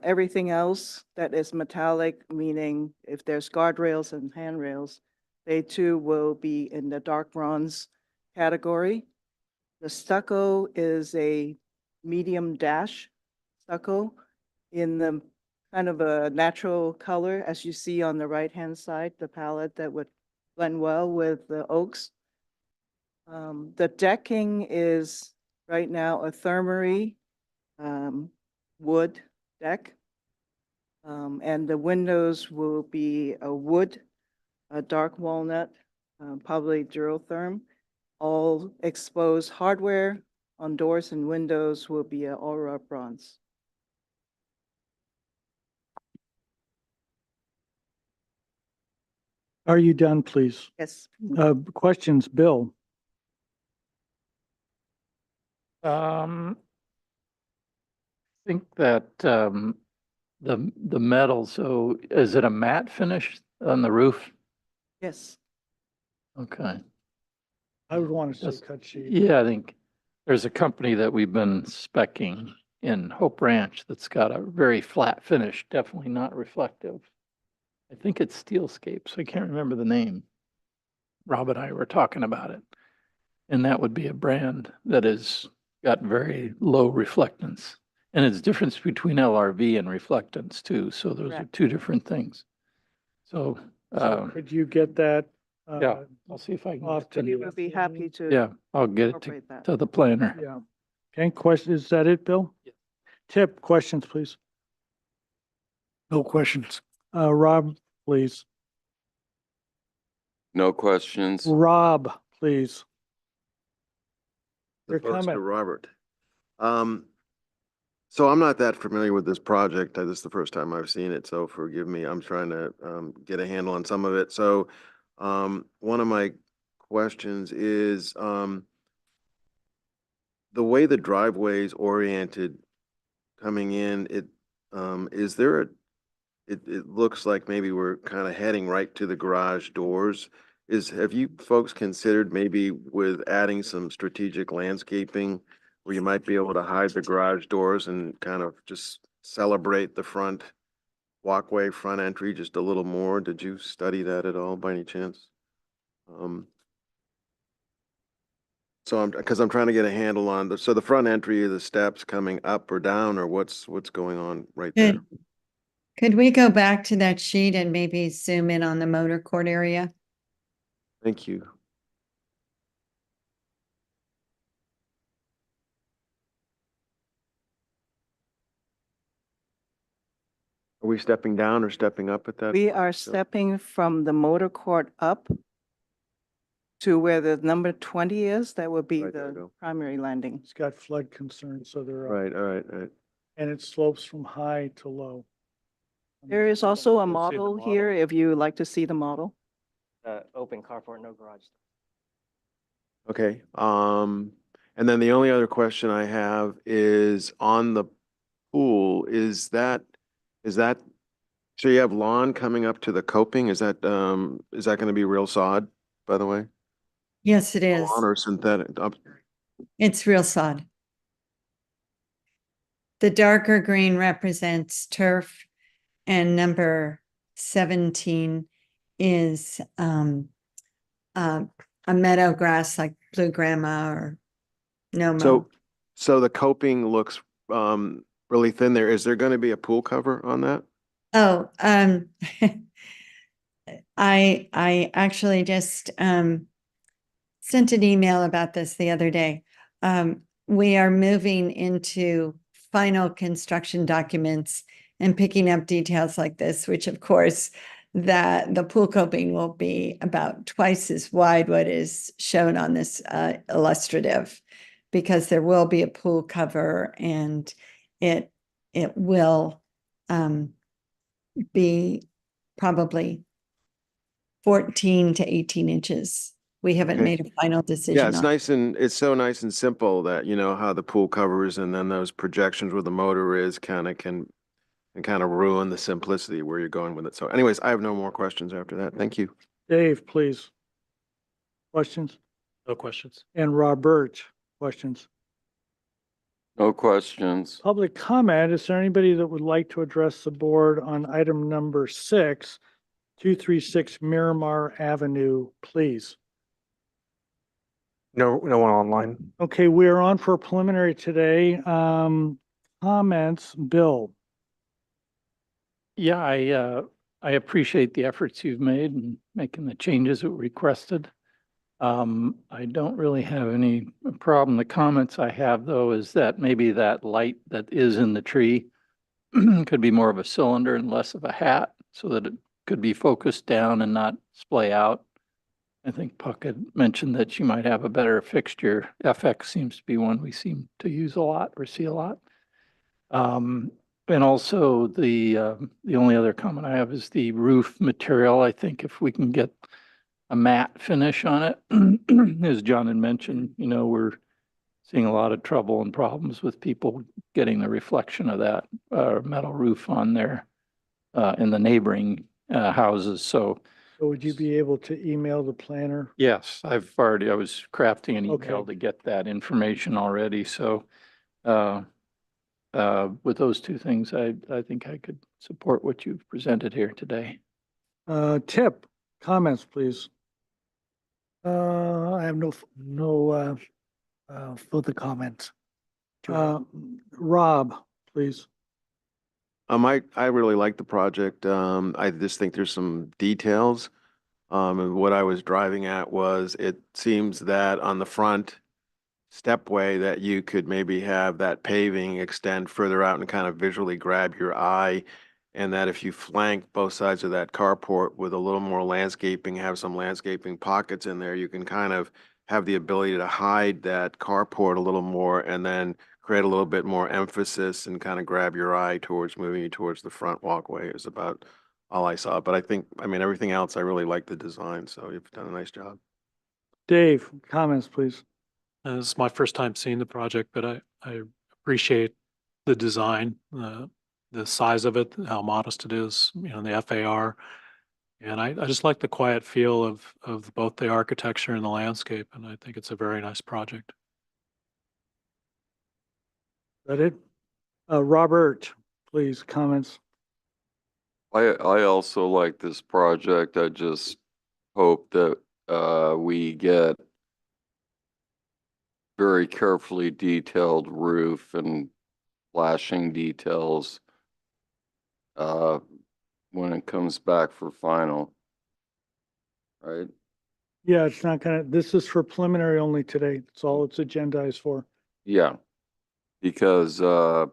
Everything else that is metallic, meaning if there's guardrails and handrails, they too will be in the dark bronze category. The stucco is a medium dash stucco in the kind of a natural color, as you see on the right-hand side, the palette that would blend well with the oaks. The decking is right now a thermary wood deck. And the windows will be a wood, a dark walnut, probably Durotherm. All exposed hardware on doors and windows will be a Aura bronze. Are you done, please? Yes. Questions, Bill? I think that the metal, so is it a matte finish on the roof? Yes. Okay. I would want to say That's- cut sheet. Yeah, I think there's a company that we've been speccing in Hope Ranch that's got a very flat finish, definitely not reflective. I think it's Steelscapes. I can't remember the name. Rob and I were talking about it. And that would be a brand that has got very low reflectance. And it's difference between LRV and reflectance too. So those are Correct. two different things. So, So could you get that? yeah, I'll see if I can. Off get to to- We would be happy to. Yeah, I'll get it incorporate that. to the planner. Yeah. Okay, question, is that it, Bill? Tip, questions, please. No questions. Rob, please. No questions. Rob, please. Your Opposed to comment. Robert. So I'm not that familiar with this project. This is the first time I've seen it, so forgive me. I'm trying to get a handle on some of it. So one of my questions is the way the driveway is oriented coming in, is there a, it looks like maybe we're kind of heading right to the garage doors. Have you folks considered maybe with adding some strategic landscaping where you might be able to hide the garage doors and kind of just celebrate the front walkway, front entry just a little more? Did you study that at all by any chance? So because I'm trying to get a handle on so the front entry, are the steps coming up or down, or what's going on right there? Could we go back to that sheet and maybe zoom in on the motor court area? Thank you. Are we stepping down or stepping up at that? We point? are stepping from the motor court up to where the number 20 is. That would be Right, there we the go. primary landing. It's got flood concerns, so they're up. Right, all right. And it slopes from high to low. There is also a Let's see the model model. here if you would like to see the model. Open carport, no garage. Okay, and then the only other question I have is on the pool, is that, so you have lawn coming up to the coping, is that gonna be real sod, by the way? Yes, it is. Lawn or synthetic? It's real sod. The darker green represents turf and number 17 is a meadow grass like blue grandma or no mo. So the coping looks really thin there. Is there gonna be a pool cover on that? Oh, I actually just sent an email about this the other day. We are moving into final construction documents and picking up details like this, which of course that the pool coping will be about twice as wide what is shown on this illustrative, because there will be a pool cover and it will be probably 14 to 18 inches. We haven't Okay. made a final decision. Yeah, it's on nice and it's so nice and simple that, you know, how the pool covers and then those projections where the motor is kind of can ruin the simplicity where you're going with it. So anyways, I have no more questions after that. Thank you. Dave, please. Questions? No questions. And Robert, questions? No questions. Public comment, is there anybody that would like to address the board on item number 6, 236 Miramar Avenue, please? No one online. Okay, we're on for a preliminary today. Comments, Bill? Yeah, I appreciate the efforts you've made in making the changes that were requested. I don't really have any problem. The comments I have, though, is that maybe that light that is in the tree could be more of a cylinder and less of a hat, so that it could be focused down and not splay out. I think Puck had mentioned that you might have a better fixture. FX seems to be one we seem to use a lot or see a lot. And also the only other comment I have is the roof material. I think if we can get a matte finish on it, as John had mentioned, you know, we're seeing a lot of trouble and problems with people getting the reflection of that metal roof on there in the neighboring houses. So Would you be able to email the planner? yes, I was crafting an Okay. email to get that information already. So with those two things, I think I could support what you've presented here today. Tip, comments, please. I have no further comments. Rob, please. I really like the project. I just think there's some details. And what I was driving at was it seems that on the front stepway that you could maybe have that paving extend further out and kind of visually grab your eye. And that if you flank both sides of that carport with a little more landscaping, have some landscaping pockets in there, you can kind of have the ability to hide that carport a little more and then create a little bit more emphasis and kind of grab your eye towards moving you towards the front walkway is about all I saw. But I mean, everything else, I really like the design. So you've done a nice job. Dave, comments, please. This is my first time seeing the project, but I appreciate the design, the size of it, how modest it is, you know, the FAR. And I just like the quiet feel of both the architecture and the landscape. And I think it's a very nice project. Is that it? Robert, please, comments. I also like this project. I just hope that we get very carefully detailed roof and flashing details when it comes back for final. Right? Yeah, it's not this is for preliminary only today. That's all it's agendized for. Yeah. Because a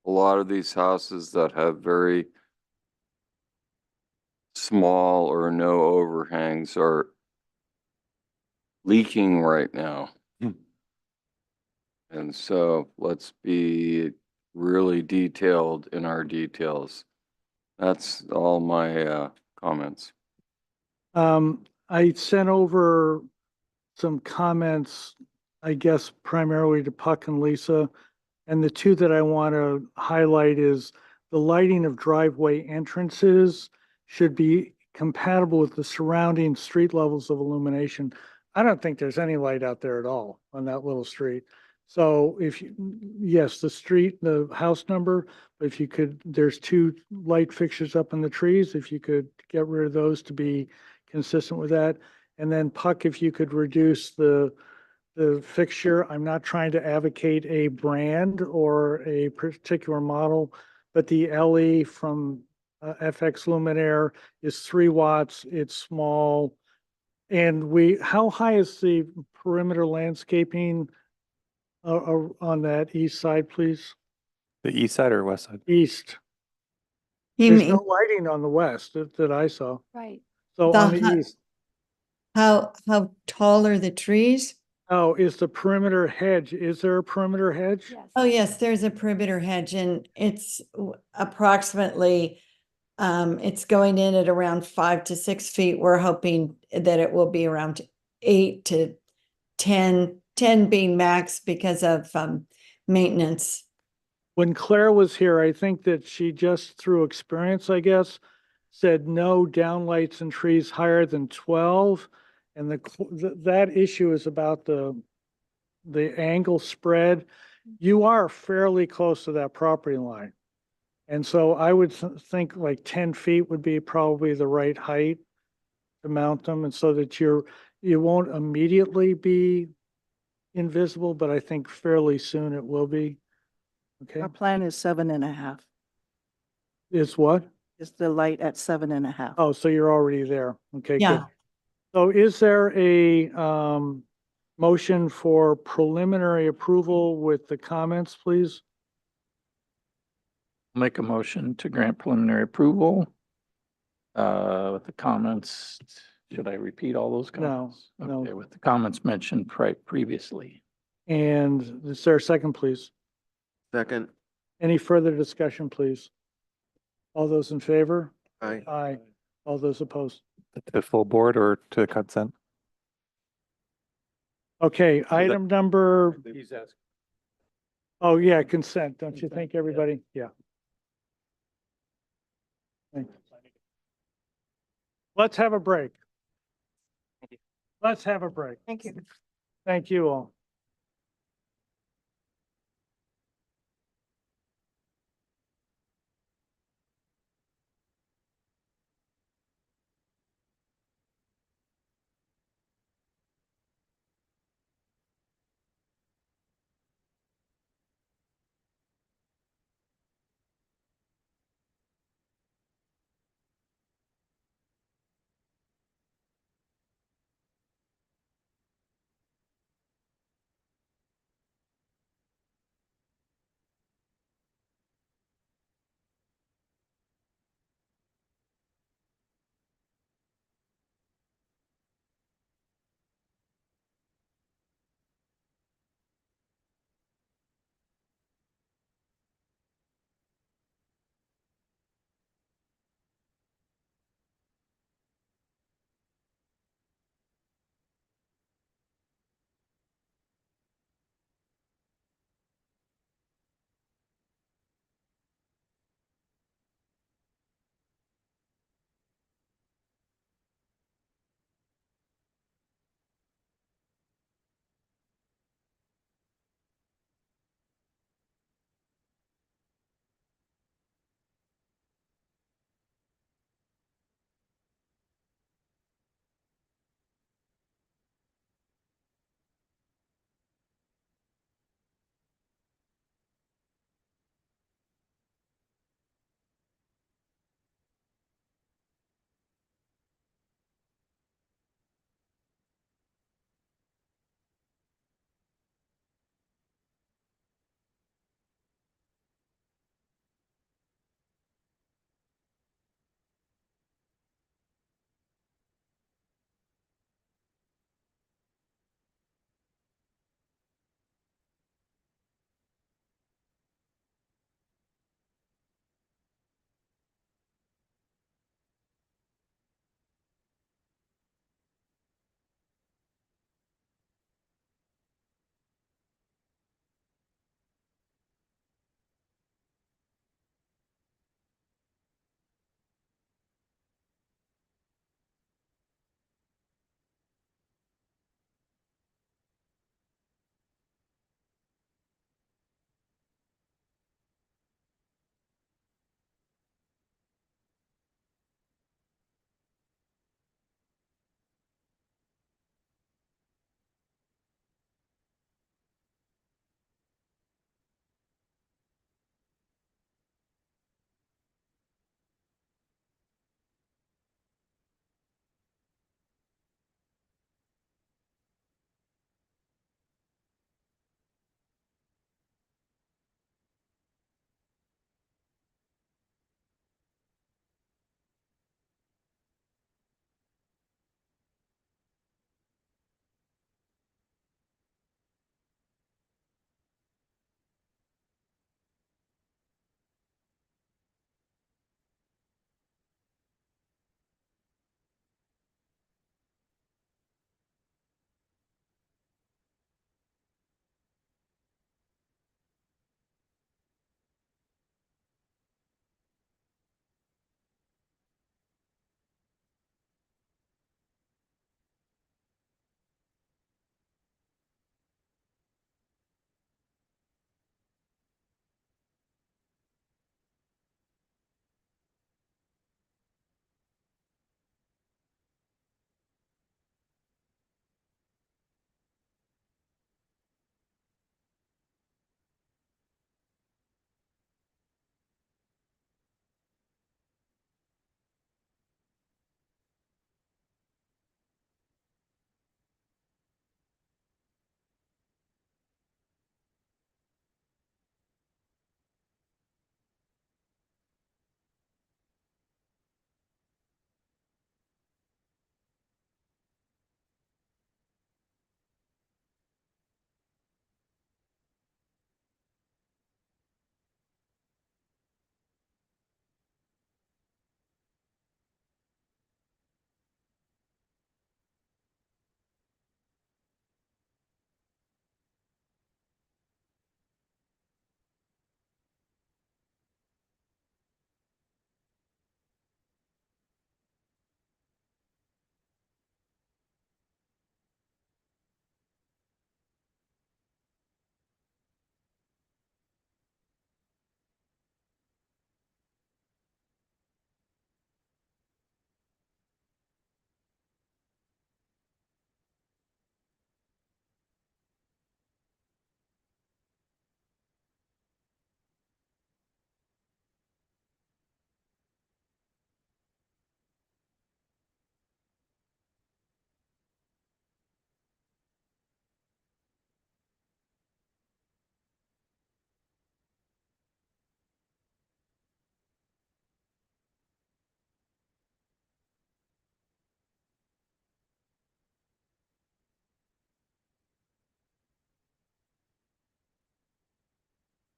lot of these houses that have very small or no overhangs are leaking right now. And so let's be really detailed in our details. That's all my comments. I sent over some comments, I guess primarily to Puck and Lisa. And the two that I want to highlight is the lighting of driveway entrances should be compatible with the surrounding street levels of illumination. I don't think there's any light out there at all on that little street. So yes, the street, the house number, but if you could, there's 2 light fixtures up in the trees. If you could get rid of those to be consistent with that. And then Puck, if you could reduce the fixture. I'm not trying to advocate a brand or a particular model, but the LE from FX Luminaire is 3 watts. It's small. And how high is the perimeter landscaping on that east side, please? The east side or west side? East. You There's mean no lighting on the west that I saw. Right. So The on the hu- east, how tall are the trees? oh, is the perimeter hedge, is there a perimeter hedge? Yes. Oh, yes, there's a perimeter hedge and it's approximately, it's going in at around 5 to 6 feet. We're hoping that it will be around 8 to 10 being max because of, maintenance. When Claire was here, I think that she just through experience, I guess, said no downlights and trees higher than 12. And that issue is about the angle spread. You are fairly close to that property line. And so I would think like 10 feet would be probably the right height to mount them, and so that you won't immediately be invisible, but I think fairly soon it will be. Okay, Our plan is 7.5. is what? Is the light at 7.5? Oh, so you're already there. Okay, good. Yeah. So is there a motion for preliminary approval with the comments, please? Make a motion to grant preliminary approval. With the comments, should I repeat all those comments? No. Okay, with the comments mentioned previously. And is there a second, please? Second. Any further discussion, please? All those in favor? Aye. Aye. All those opposed? To the full board or to consent? Okay, item number, He's asking. oh yeah, consent, don't you think, everybody? Yeah. Thanks. Let's have a break. Let's have a break. Thank you. Thank you all.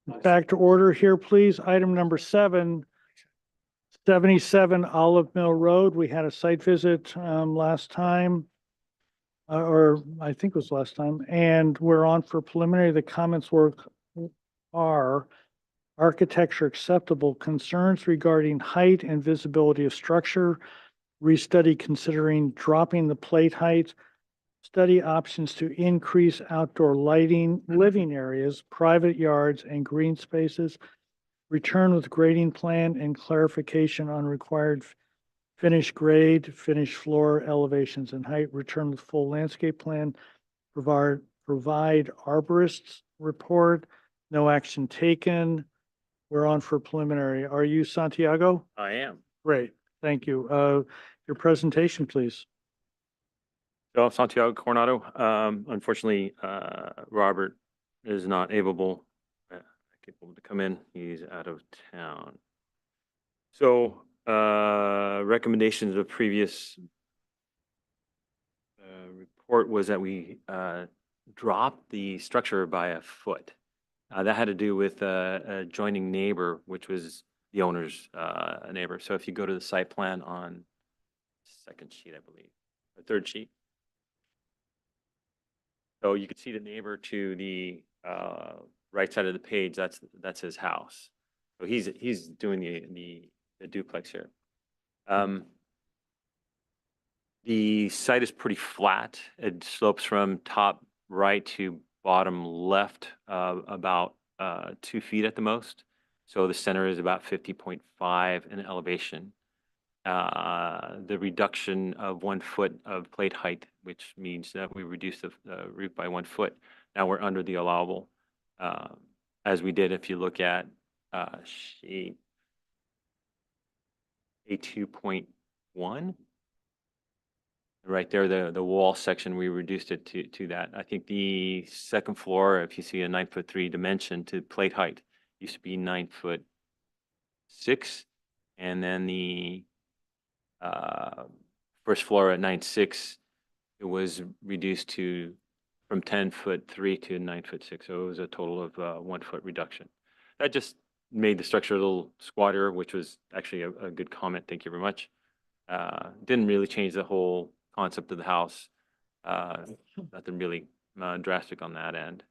back to order here, please. Item number 7, 77 Olive Mill Road. We had a site visit last time, or I think it was last time, and we're on for preliminary. The comments are architecture acceptable, concerns regarding height and visibility of structure, restudy considering dropping the plate height, study options to increase outdoor lighting, living areas, private yards, and green spaces, return with grading plan and clarification on required finish grade, finish floor elevations and height, return with full landscape plan, provide arborists report, no action taken. We're on for preliminary. Are you Santiago? I am. Great, thank you. Your presentation, please. So Santiago Coronado. Unfortunately, Robert is not able to come in. He's out of town. So recommendations of previous report was that we drop the structure by a foot. That had to do with a adjoining neighbor, which was the owner's neighbor. So if you go to the site plan on second sheet, I believe, or third sheet. So you can see the neighbor to the right side of the page. That's his house. So he's doing the duplex here. The site is pretty flat. It slopes from top right to bottom left about 2 feet at the most. So the center is about 50.5 in elevation. The reduction of 1 foot of plate height, which means that we reduced the roof by 1 foot. Now we're under the allowable, as we did if you look at sheet A2.1. Right there, the wall section, we reduced it to that. I think the second floor, if you see a 9'3" dimension to plate height, used to be 9'6", and then the first floor at 9'6", it was reduced to from 10'3" to 9'6". So it was a total of 1 foot reduction. That just made the structure a little squatter, which was actually a good comment. Thank you very much. Didn't really change the whole concept of the house. Nothing really drastic on that end.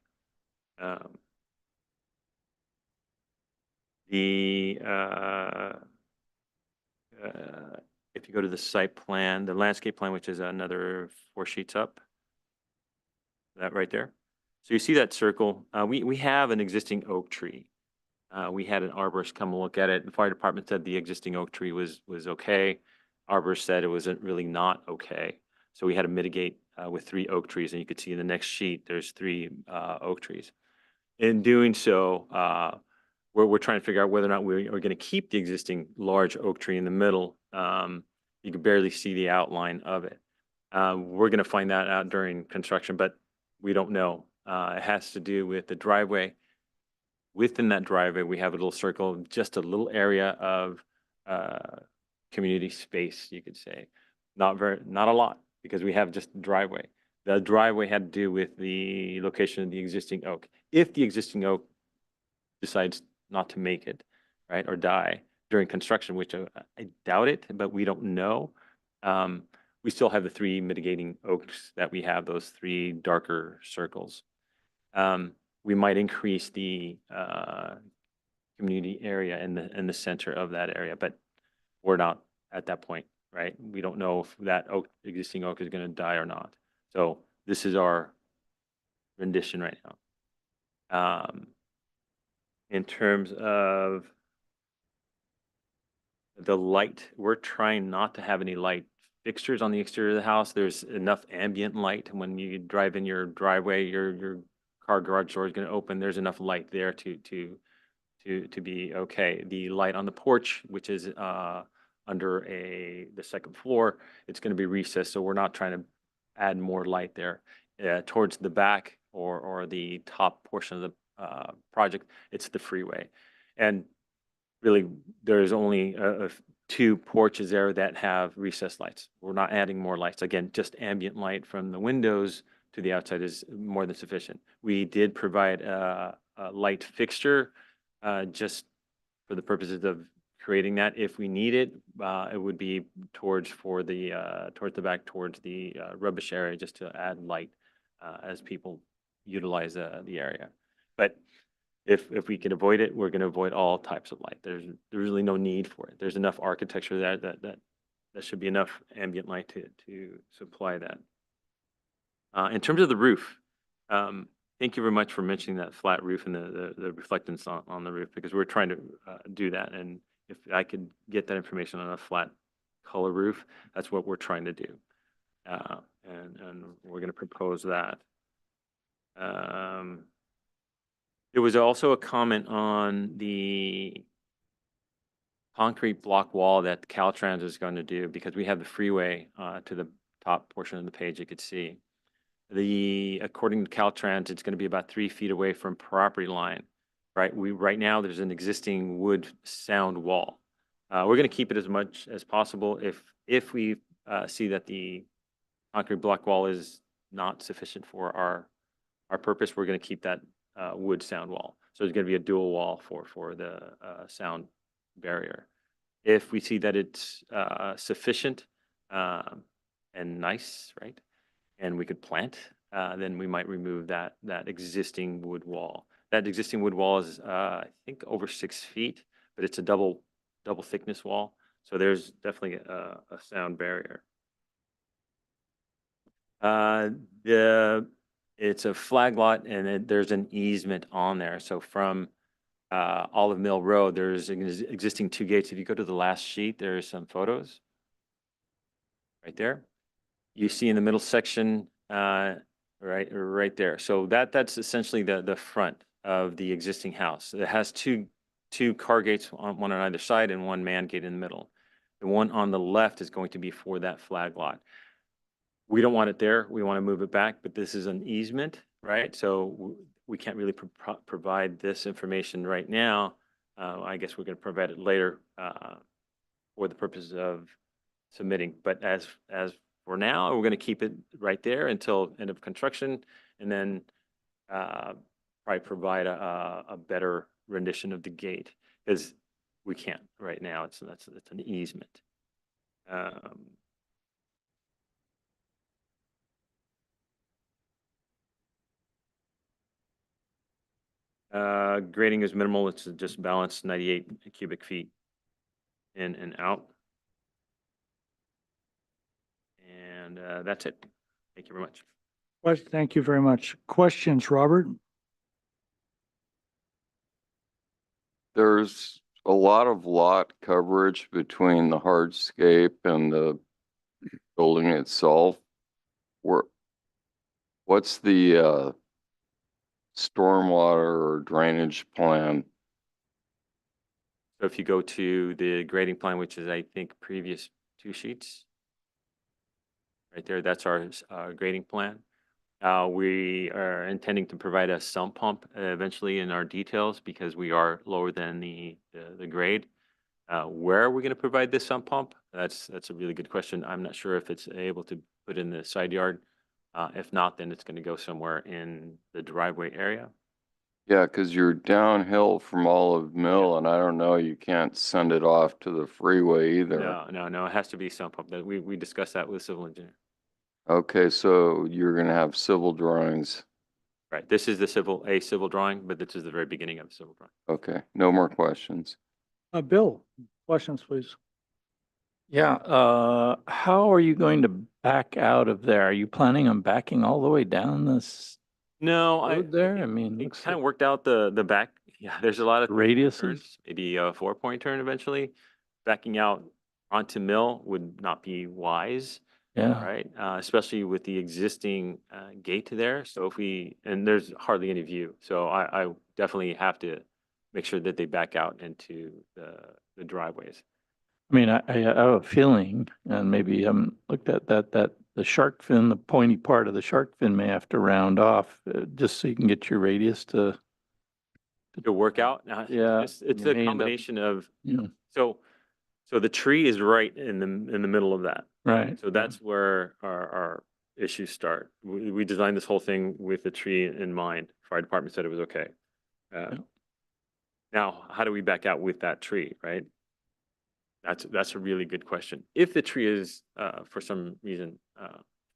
If you go to the site plan, the landscape plan, which is another 4 sheets up, that right there. So you see that circle. We have an existing oak tree. We had an arborist come and look at it. The fire department said the existing oak tree was okay. Arborist said it wasn't really not okay. So we had to mitigate with 3 oak trees. And you could see in the next sheet, there's 3 oak trees. In doing so, we're trying to figure out whether or not we're going to keep the existing large oak tree in the middle. You can barely see the outline of it. We're going to find that out during construction, but we don't know. It has to do with the driveway. Within that driveway, we have a little circle, just a little area of community space, you could say. Not a lot, because we have just driveway. The driveway had to do with the location of the existing oak. If the existing oak decides not to make it, right, or die during construction, which I doubt it, but we don't know. We still have the 3 mitigating oaks that we have, those 3 darker circles. We might increase the community area in the center of that area, but we're not at that point, right? We don't know if that existing oak is going to die or not. So this is our rendition right now. In terms of the light, we're trying not to have any light fixtures on the exterior of the house. There's enough ambient light when you drive in your driveway, your car garage door is going to open. There's enough light there to be okay. The light on the porch, which is under the second floor, it's going to be recessed, so we're not trying to add more light there. Towards the back or the top portion of the project, it's the freeway. And really, there's only 2 porches there that have recessed lights. We're not adding more lights. Again, just ambient light from the windows to the outside is more than sufficient. We did provide a light fixture just for the purposes of creating that. If we need it, it would be towards the back, towards the rubbish area, just to add light as people utilize the area. But if we can avoid it, we're going to avoid all types of light. There's really no need for it. There's enough architecture there that should be enough ambient light to supply that. In terms of the roof, thank you very much for mentioning that flat roof and the reflectance on the roof, because we're trying to do that. And if I could get that information on a flat color roof, that's what we're trying to do. And we're going to propose that. There was also a comment on the concrete block wall that Caltrans is going to do, because we have the freeway to the top portion of the page you could see. According to Caltrans, it's going to be about 3 feet away from property line. Right now there's an existing wood sound wall. We're going to keep it as much as possible. If we see that the concrete block wall is not sufficient for our purpose, we're going to keep that wood sound wall. So there's going to be a dual wall for the sound barrier. If we see that it's sufficient and nice, right, and we could plant, then we might remove that existing wood wall. That existing wood wall is, I think, over 6 feet, but it's a double thickness wall. So there's definitely a sound barrier. It's a flag lot, and there's an easement on there. So from Olive Mill Road, there's existing 2 gates. If you go to the last sheet, there's some photos right there. You see in the middle section, right there. So that's essentially the front of the existing house. It has two car gates, one on either side and one man gate in the middle. The one on the left is going to be for that flag lot. We don't want it there. We want to move it back, but this is an easement, right? So we can't really provide this information right now. I guess we're going to provide it later for the purpose of submitting. But as for now, we're going to keep it right there until end of construction, and then probably provide a better rendition of the gate, because we can't right now. It's an easement. Grading is minimal. It's just balanced 98 cubic feet in and out. And that's it. Thank you very much. Thank you very much. Questions, Robert? There's a lot of lot coverage between the hardscape and the building itself. What's the stormwater or drainage plan? So if you go to the grading plan, which is, I think, previous 2 sheets, right there, that's our grading plan. We are intending to provide a sump pump eventually in our details, because we are lower than the grade. Where are we going to provide this sump pump? That's a really good question. I'm not sure if it's able to put in the side yard. If not, then it's going to go somewhere in the driveway area. Yeah, because you're downhill from Olive Mill, and I don't know, you can't send it off to the freeway either. No, it has to be sump pump. We discussed that with civil engineer. Okay, so you're gonna have civil drawings. Right, this is a civil drawing, but this is the very beginning of the civil drawing. Okay, no more questions. Bill, questions, please. Yeah, how are you going to back out of there? Are you planning on backing all the way down this No, road there? I mean, it looks kind of like worked out the back. Yeah, there's a lot of radiuses. turns, maybe a 4-point turn eventually. Backing out onto Mill would not be wise. Yeah. Right, especially with the existing gate there. So and there's hardly any view. So I definitely have to make sure that they back out into the driveways. I mean, I have a feeling, and maybe I haven't looked at that the shark fin, the pointy part of the shark fin may have to round off just so you can get your radius to work out. Yeah, It's you a may end up- combination of, Yeah. So the tree is right in the middle of that. Right. So that's where our issues start. We designed this whole thing with the tree in mind. Fire department said it was okay. Now, how do we back out with that tree, right? That's a really good question. If the tree is, for some reason,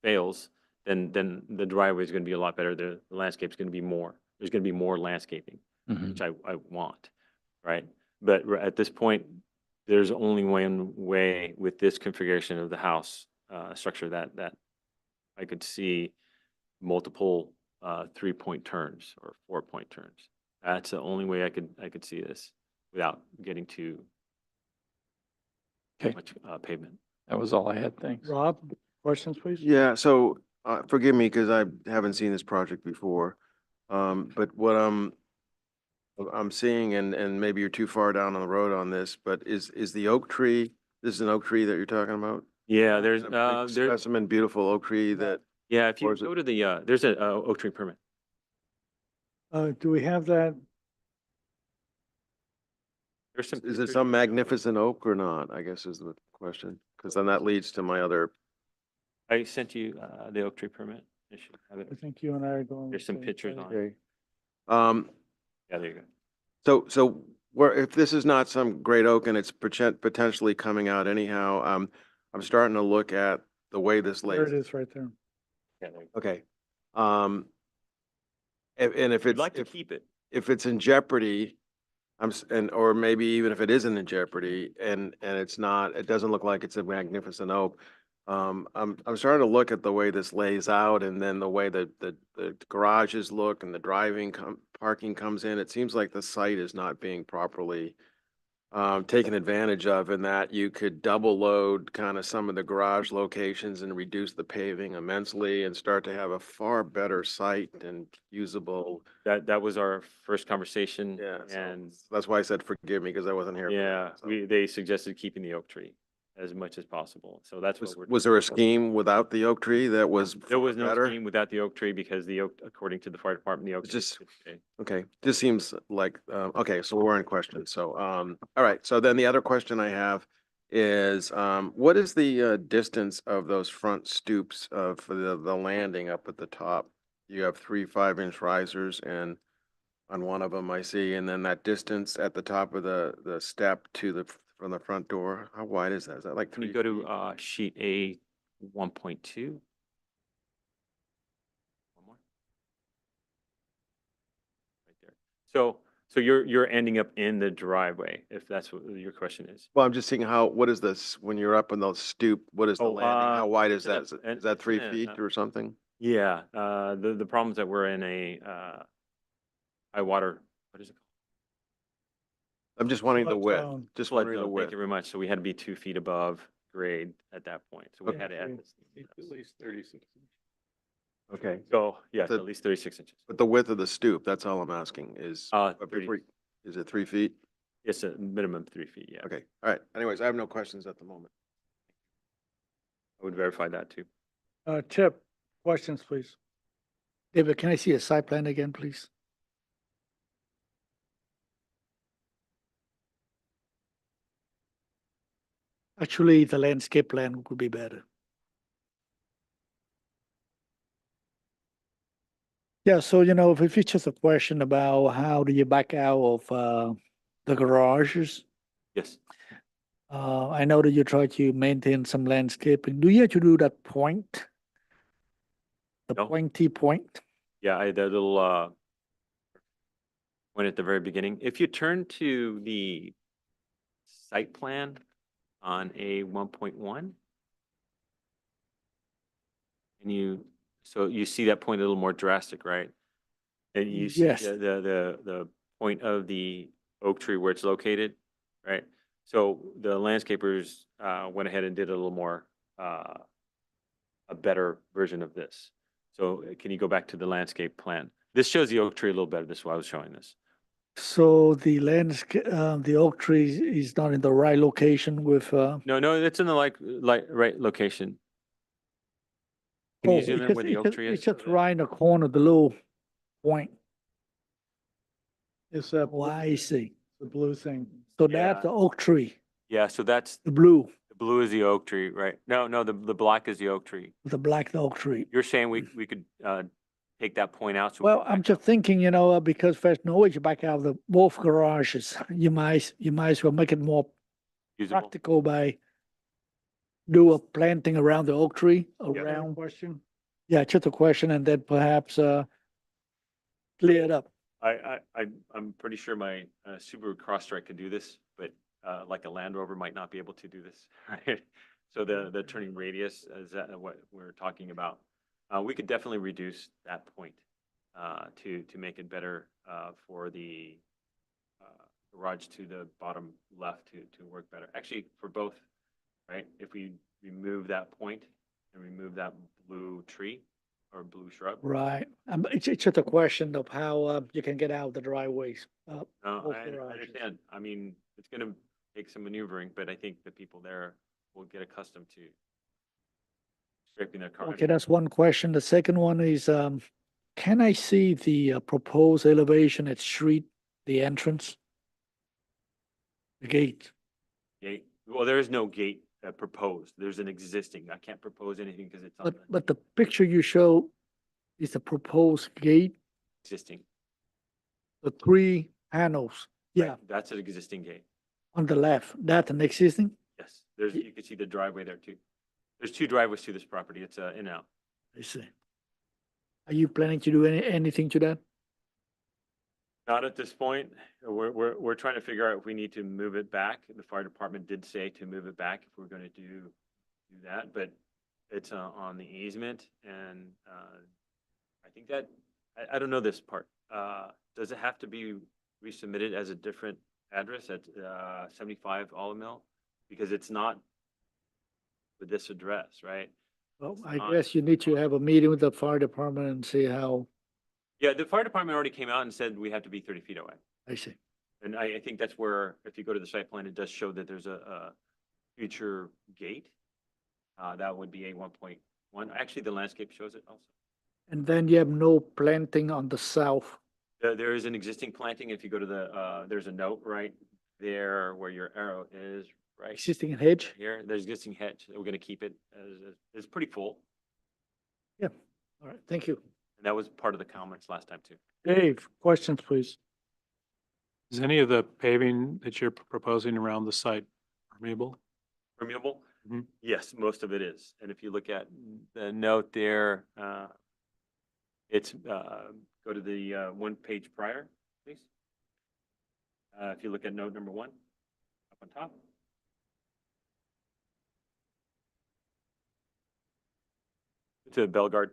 fails, then the driveway is going to be a lot better. The landscape's going to be more. There's going to be more landscaping, which I want, right? But at this point, there's only one way with this configuration of the house structure that I could see multiple 3-point turns or 4-point turns. That's the only way I could see this without getting too Okay. much pavement. That was all I had. Thanks. Rob, questions, please? Yeah, so forgive me because I haven't seen this project before. But what I'm seeing, and maybe you're too far down on the road on this, but is the oak tree, this is an oak tree that you're talking about? Yeah, there's A big specimen, beautiful oak tree that, yeah. If you or is it- go to the there's a oak tree permit. Do we have that? There's some. is it pictures. some magnificent oak or not? I guess is the question. Because then that leads to my other, I sent you the oak tree permit. You should have I it. think you and I are going. There's some pictures on it. okay. Yeah, there you go. So where, if this is not some great oak and it's potentially coming out anyhow, I'm starting to look at the way this There it lays. is right there. Yeah, there you go. Okay. And if We'd it's, like to keep it. if it's in jeopardy, or maybe even if it isn't in jeopardy and it's not, it doesn't look like it's a magnificent oak. I'm starting to look at the way this lays out and then the way that the garages look and the parking comes in. It seems like the site is not being properly taken advantage of, in that you could double load kind of some of the garage locations and reduce the paving immensely and start to have a far better site and usable. That was our first conversation. Yeah, so And that's why I said forgive me because I wasn't here. for yeah, that, so. they suggested keeping the oak tree as much as possible. So that's what we're. Was there a scheme without the oak tree that was There was no better? scheme without the oak tree because the oak, according to the fire department, the oak. It's tree just- should stay. Okay, just seems like, okay, so we're in question. So, all right. So then the other question I have is, what is the distance of those front stoops for the landing up at the top? You have 3 5-inch risers, and on one of them I see, and then that distance at the top of the step from the front door, how wide is that? Is that like Can 3 you go feet? to sheet A 1.2? One more. Right there. So you're ending up in the driveway, if that's what your question is. Well, I'm just seeing what is this, when you're up on the stoop, what is the Oh, landing? How wide is that? it's Is that 3 in a, feet or something? Yeah, the problem is that we're in a high water, what is it called? I'm just wondering the Flood width, zone. just Flood wondering the zone. width. Thank you very much. So we had to be 2 feet above grade at that point. So we Okay. had to add this. At least 36. Okay, So yeah, The- at least 36 inches. but the width of the stoop, that's all I'm asking is, 30. is it 3 feet? It's a minimum 3 feet, yeah. Okay, all right. Anyways, I have no questions at the moment. I would verify that too. Chip, questions, please. David, can I see a site plan again, please? Actually, the landscape plan would be better. Yeah, so if it's just a question about how do you back out of the garages, Yes. I know that you try to maintain some landscaping. Do you have to do that point? The No. pointy point? Yeah, the little point at the very beginning. If you turn to the site plan on A 1.1, and so you see that point a little more drastic, right? And you see Yes. the point of the oak tree where it's located, right? So the landscapers went ahead and did a little more a better version of this. So can you go back to the landscape plan? This shows the oak tree a little better. This is why I was showing this. So the landscape, the oak tree is not in the right location with, No, it's in the right location. Can you zoom in where the oak tree is? It's just right in the corner, the little point. It's that. Oh, I see. The blue thing. So Yeah. that's the oak tree, Yeah, so that's the blue, the blue is the oak tree, right? No, the black is the oak tree. the black oak tree. You're saying we could take that point out. So we Well, can I'm back just up. thinking, because there's no way to back out the both garages. You might as well make it more Usable. practical by do a planting around the oak tree Yeah. around. Question? Yeah, just a question and then perhaps clear it up. I'm pretty sure my Subaru Crosstrek can do this, but like a Land Rover might not be able to do this, right? So the turning radius, is that what we're talking about? We could definitely reduce that point to make it better for the garage to the bottom left to work better. Actually, for both, right? If we remove that point and remove that blue tree or blue shrub. Right. It's just a question of how you can get out the driveways. No, both I garages. understand. I mean, it's gonna take some maneuvering, but I think the people there will get accustomed to scraping their car. I Okay, mean, that's one question. The second one is, can I see the proposed elevation at street, the entrance? The gate? gate, well, there is no gate proposed. There's an existing. I can't propose anything because it's on But the picture you show is the proposed gate, the existing. the 3 panels. Yeah, That's an existing gate. on the left, that an existing? Yes, there's, you can see the driveway there too. There's 2 driveways to this property. It's in and out. I see. Are you planning to do anything to that? Not at this point. We're trying to figure out if we need to move it back. The fire department did say to move it back if we're going to do that, but it's on the easement, and I think that I don't know this part. Does it have to be resubmitted as a different address at 75 Olive Mill? Because it's not with this address, right? Well, It's I not. guess you need to have a meeting with the fire department and see how, Yeah, the fire department already came out and said we have to be 30 feet away. I see. And I think that's where, if you go to the site plan, it does show that there's a future gate. That would be a 1.1. Actually, the landscape shows it also. And then you have no planting on the south. There is an existing planting. If you go to the, there's a note right there where your arrow is, right Existing hedge? here. There's existing hedge. We're going to keep it as, it's pretty full. Yeah. All right, thank you. And that was part of the comments last time too. Dave, questions, please. Is any of the paving that you're proposing around the site permeable? Permeable? Mhm. Yes, most of it is. And if you look at the note there, it's, go to the 1 page prior, please. If you look at note number 1, up on top. To Bellegarde,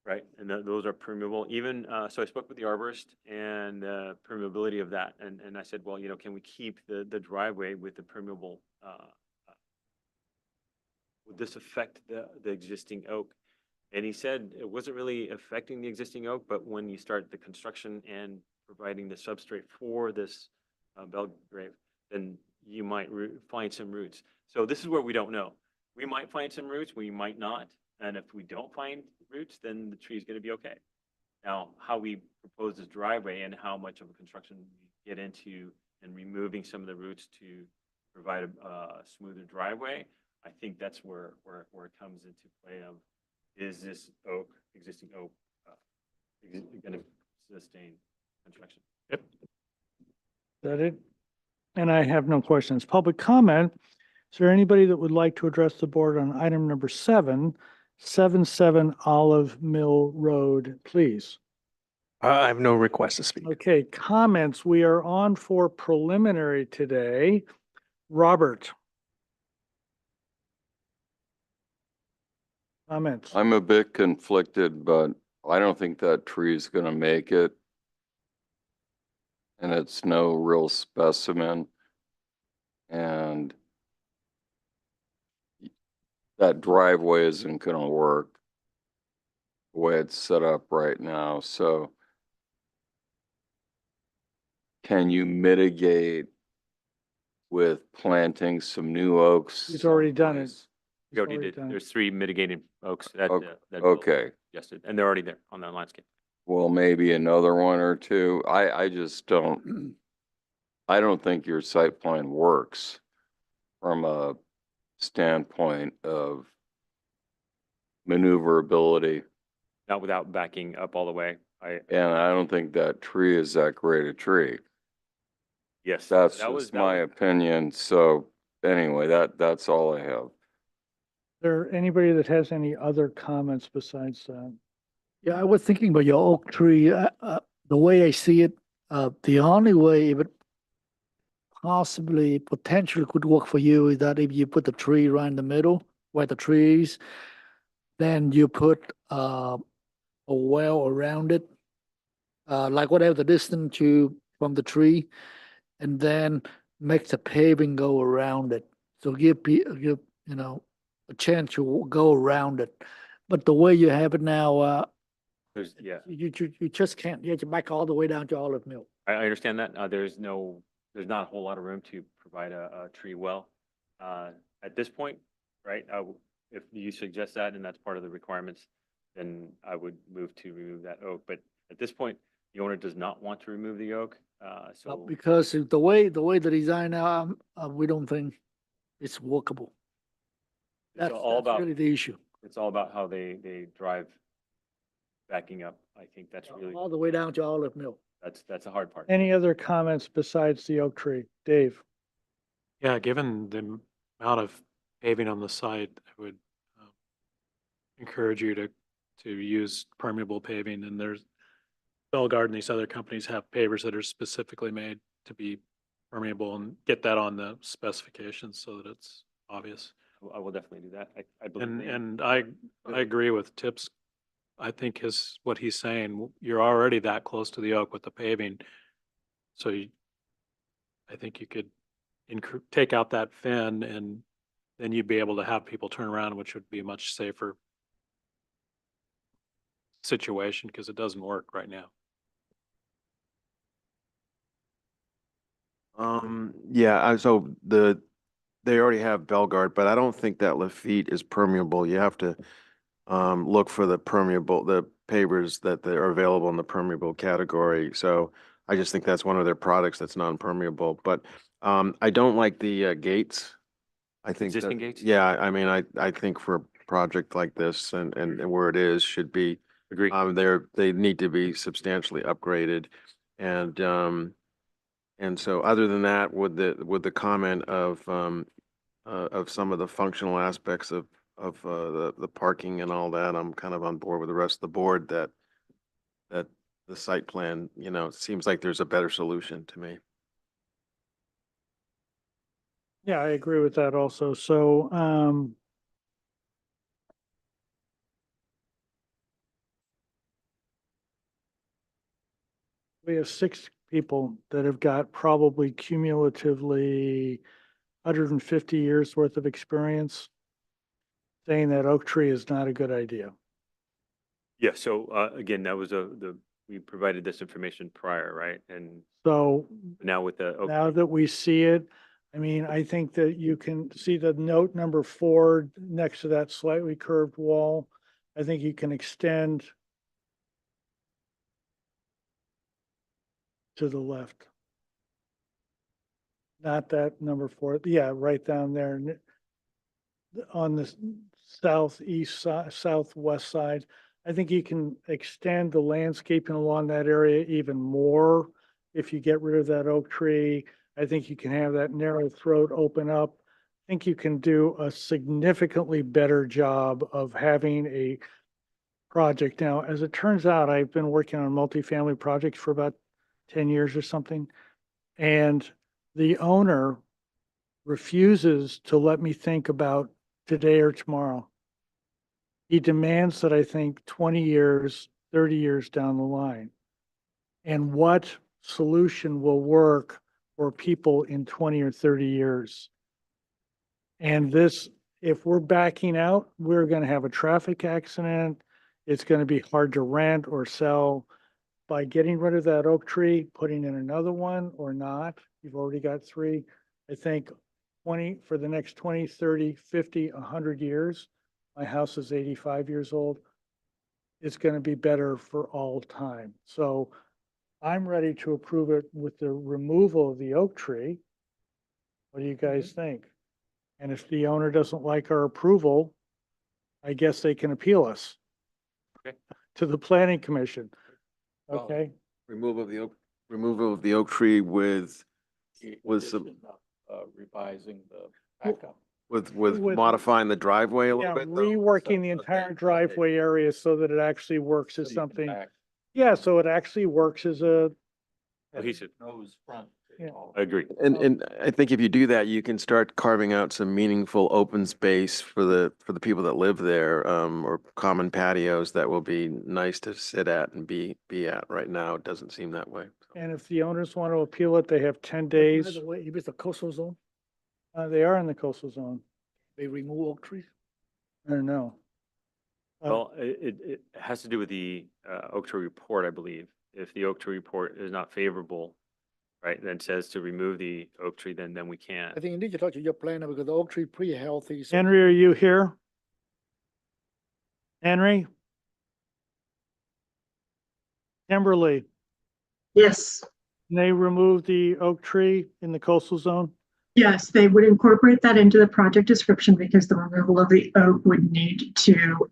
right? And those are permeable. Even, so I spoke with the arborist and permeability of that. And I said, well, can we keep the driveway with the permeable? Would this affect the existing oak? And he said it wasn't really affecting the existing oak, but when you start the construction and providing the substrate for this Belgrave, then you might find some roots. So this is where we don't know. We might find some roots, we might not. And if we don't find roots, then the tree is going to be okay. Now, how we propose this driveway and how much of a construction we get into and removing some of the roots to provide a smoother driveway, I think that's where it comes into play of, is this existing oak going to sustain construction? Yep. Is that it? And I have no questions. Public comment. Is there anybody that would like to address the board on item number 7, 77 Olive Mill Road, please? I have no request to speak. Okay, comments. We are on for preliminary today. Robert. Comments. I'm a bit conflicted, but I don't think that tree is gonna make it. And it's no real specimen. And that driveway isn't gonna work the way it's set up right now, so can you mitigate with planting some new oaks? He's already done it. someplace? We already did. There's 3 mitigating oaks that, that Bill Okay, suggested, and they're already there on the landscape. well, maybe another one or two. I just don't, I don't think your site plan works from a standpoint of maneuverability. not without backing up all the way. And I don't think that tree is that great a tree. Yes. That's that was- just that my was- opinion. So anyway, that's all I have. There anybody that has any other comments besides that? Yeah, I was thinking about your oak tree. The way I see it, the only way it would possibly potentially could work for you is that if you put the tree right in the middle where the trees, then you put a well around it, like whatever the distance you from the tree, and then make the paving go around it. So give a chance to go around it. But the way you have it now, There's, yeah, you just can't. You have to back all the way down to Olive Mill. I understand that. There's not a whole lot of room to provide a tree well. At this point, right? If you suggest that and that's part of the requirements, then I would move to remove that oak. But at this point, the owner does not want to remove the oak. So Because the way the design now, we don't think it's workable. it's all about, really the issue. it's all about how they drive backing up. I think that's really, All the way down to Olive Mill. that's a hard part. Any other comments besides the oak tree? Dave? Yeah, given the amount of paving on the site, I would encourage you to use permeable paving. And there's Belgard and these other companies have pavers that are specifically made to be permeable, and get that on the specifications so that it's obvious. I will definitely do that. I believe. And I agree with Tip's. I think what he's saying, you're already that close to the oak with the paving. So I think you could take out that fin, and then you'd be able to have people turn around, which would be a much safer situation because it doesn't work right now. Yeah, so they already have Belgard, but I don't think that Lafitte is permeable. You have to look for the pavers that are available in the permeable category. So I just think that's one of their products that's non-permeable. But I don't like the gates. I think Existing that, gates? yeah, I mean, I think for a project like this and where it is should be, Agree. they need to be substantially upgraded. And so other than that, with the comment of some of the functional aspects of the parking and all that, I'm kind of on board with the rest of the board that the site plan, seems like there's a better solution to me. Yeah, I agree with that also. So, we have 6 people that have got probably cumulatively 150 years worth of experience saying that oak tree is not a good idea. Yeah. So again, that was we provided this information prior, right? And So now with the oak now that we see it, I mean, I think that you can see the note number 4 next to that slightly curved wall. I think you can extend to the left. Not that number 4. Yeah, right down there on the southeast side, southwest side. I think you can extend the landscaping along that area even more if you get rid of that oak tree. I think you can have that narrow throat open up. I think you can do a significantly better job of having a project. Now, as it turns out, I've been working on multifamily projects for about 10 years or something. And the owner refuses to let me think about today or tomorrow. He demands that I think 20 years, 30 years down the line. And what solution will work for people in 20 or 30 years? And this, if we're backing out, we're going to have a traffic accident. It's going to be hard to rent or sell. By getting rid of that oak tree, putting in another one or not, you've already got 3. I think 20 for the next 20, 30, 50, 100 years. My house is 85 years old. It's going to be better for all time. So I'm ready to approve it with the removal of the oak tree. What do you guys think? And if the owner doesn't like our approval, I guess they can appeal us. Okay. to the planning commission. Well, Okay, Removal of the oak tree with some, Revising the backup. with With- modifying the driveway a yeah, little bit though? reworking the entire driveway area so that it actually works as something. Yeah, so it actually works as a, Cohesive. Nose front. Yeah. I agree. And I think if you do that, you can start carving out some meaningful open space for the people that live there, or common patios that will be nice to sit at and be at. Right now, it doesn't seem that way. and if the owners want to appeal it, they have 10 By days. the way, if it's a coastal zone, They are in the coastal zone. they remove oak trees. I don't know. Well, it has to do with the oak tree report, I believe. If the oak tree report is not favorable, right, then says to remove the oak tree, then we can't. I think you need to talk to your planner because the oak tree pretty healthy. So Henry, are you here? Henry? Kimberly, Yes, can they remove the oak tree in the coastal zone? yes, they would incorporate that into the project description because the removal of the oak would need to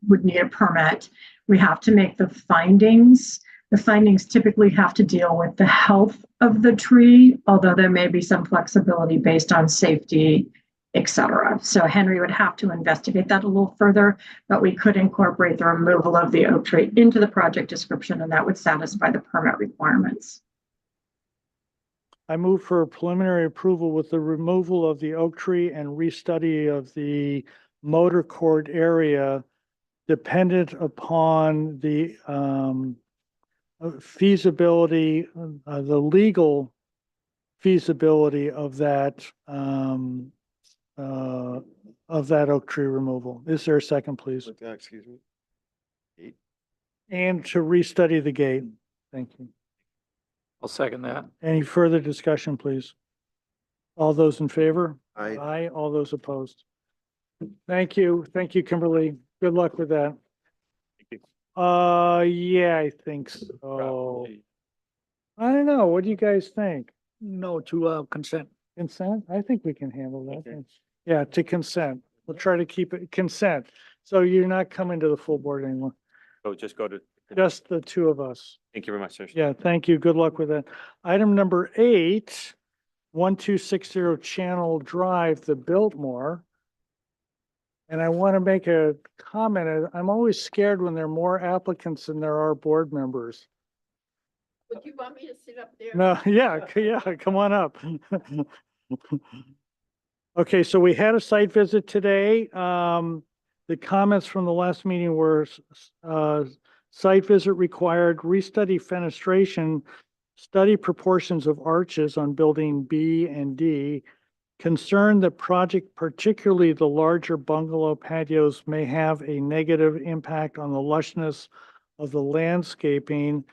would need a permit. We have to make the findings. The findings typically have to deal with the health of the tree, although there may be some flexibility based on safety, et cetera. So Henry would have to investigate that a little further, but we could incorporate the removal of the oak tree into the project description, and that would satisfy the permit requirements. I move for preliminary approval with the removal of the oak tree and restudy of the motor court area dependent upon the feasibility, the legal feasibility of that oak tree removal. Is there a second, please? Excuse me. And to restudy the gate. Thank you. I'll second that. Any further discussion, please? All those in favor? Aye. Aye. All those opposed? Thank you. Thank you, Kimberly. Good luck with that. Yeah, I think so. Probably. I don't know. What do you guys think? no to consent. Consent? I think we can handle that. Okay. Yeah, to consent. We'll try to keep it consent. So you're not coming to the full board anymore, So just go to, just the two of us. thank you very much, sir. Yeah, thank you. Good luck with that. Item number 8, 1260 Channel Drive, the Biltmore. And I want to make a comment. I'm always scared when there are more applicants than there are board members. Would you want me to sit up there? No, yeah, come on up. Okay, so we had a site visit today. The comments from the last meeting were, site visit required, restudy fenestration, study proportions of arches on building B and D, concern that project, particularly the larger bungalow patios, may have a negative impact on the lushness of the landscaping.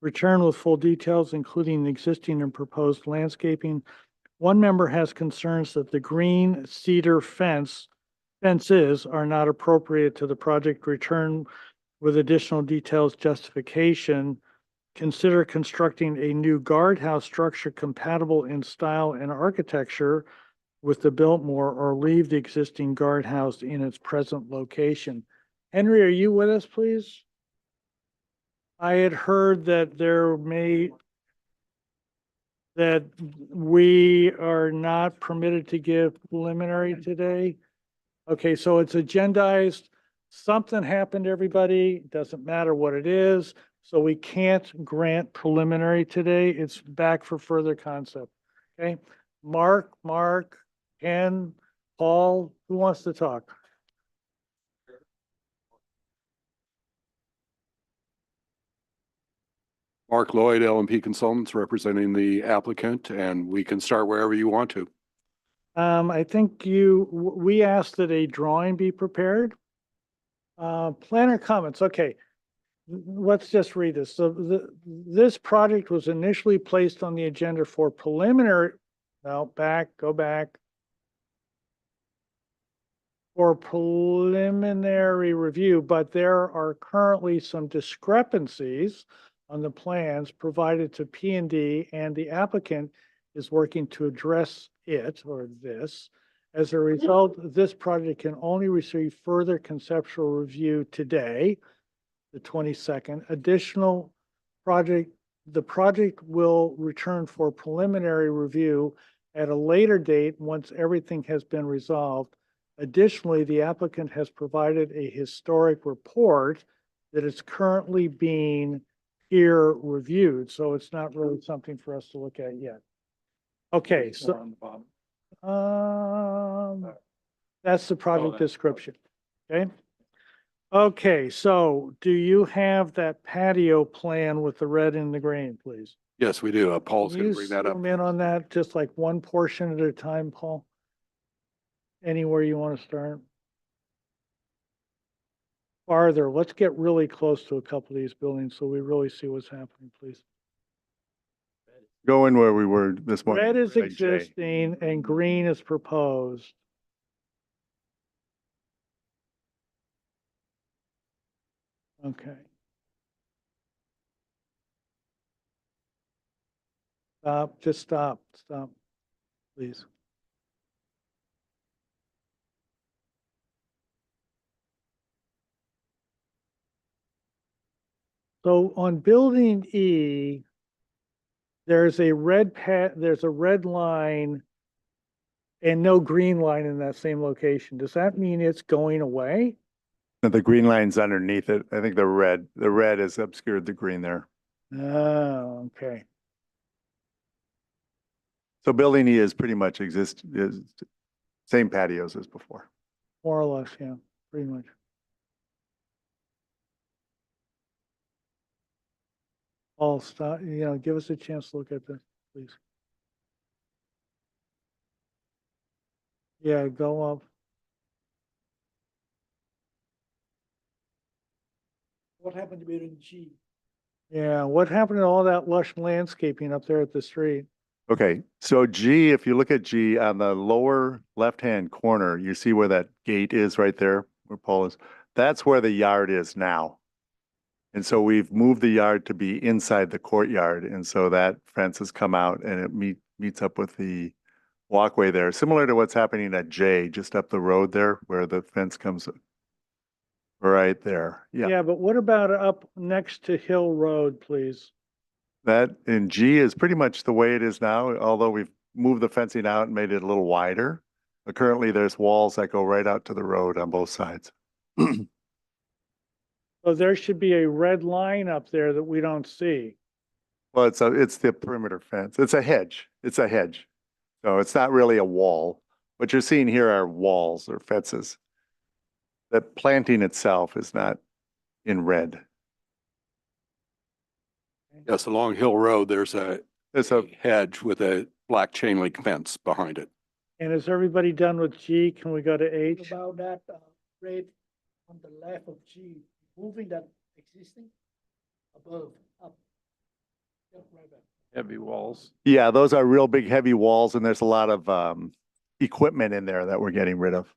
Return with full details, including the existing and proposed landscaping. One member has concerns that the green cedar fences are not appropriate to the project. Return with additional details justification. Consider constructing a new guardhouse structure compatible in style and architecture with the Biltmore, or leave the existing guardhouse in its present location. Henry, are you with us, please? I had heard that that we are not permitted to give preliminary today. Okay, so it's agendized. Something happened, everybody. Doesn't matter what it is. So we can't grant preliminary today. It's back for further concept. Okay, Mark, Ken, Paul, who wants to talk? Mark Lloyd, L&P Consultants, representing the applicant, and we can start wherever you want to. I think we asked that a drawing be prepared. Planner comments, okay. Let's just read this. So this project was initially placed on the agenda for preliminary, go back. For preliminary review, but there are currently some discrepancies on the plans provided to P&D, and the applicant is working to address it, or this. As a result, this project can only receive further conceptual review today. the 22nd. Additional project, the project will return for preliminary review at a later date once everything has been resolved. Additionally, the applicant has provided a historic report that is currently being peer reviewed, so it's not really something for us to look at yet. Okay, so that's the project description. Okay. Okay, so do you have that patio plan with the red and the green, please? Yes, we do. Paul's Can going you to bring that up. zoom in on that, just like one portion at a time, Paul? Anywhere you want to start? Farther, let's get really close to a couple of these buildings so we really see what's happening, please. Going where we were this morning. Red is Red J. existing and green is proposed. Okay. Stop, just stop, please. So on building E, there's a red line and no green line in that same location. Does that mean it's going away? The green line's underneath it. I think the red has obscured the green there. Oh, okay. So building E is pretty much is same patios as before. More or less, yeah, pretty much. Paul, stop, give us a chance to look at this, please. Yeah, go up. What happened to building G? Yeah, what happened to all that lush landscaping up there at the street? Okay, so G, if you look at G on the lower left-hand corner, you see where that gate is right there, where Paul is. That's where the yard is now. And so we've moved the yard to be inside the courtyard. And so that fence has come out and it meets up with the walkway there, similar to what's happening at J, just up the road there where the fence comes right there. Yeah. Yeah, but what about up next to Hill Road, please? That in G is pretty much the way it is now, although we've moved the fencing out and made it a little wider. But currently there's walls that go right out to the road on both sides. So there should be a red line up there that we don't see. Well, it's the perimeter fence. It's a hedge. It's a hedge. So it's not really a wall. What you're seeing here are walls or fences. The planting itself is not in red. Yes, along Hill Road, there's a hedge with a black chain link fence behind it. And is everybody done with G? Can we go to H? About that red on the left of G, moving that existing above, up. Yep, right back. Heavy walls. Yeah, those are real big heavy walls and there's a lot of equipment in there that we're getting rid of.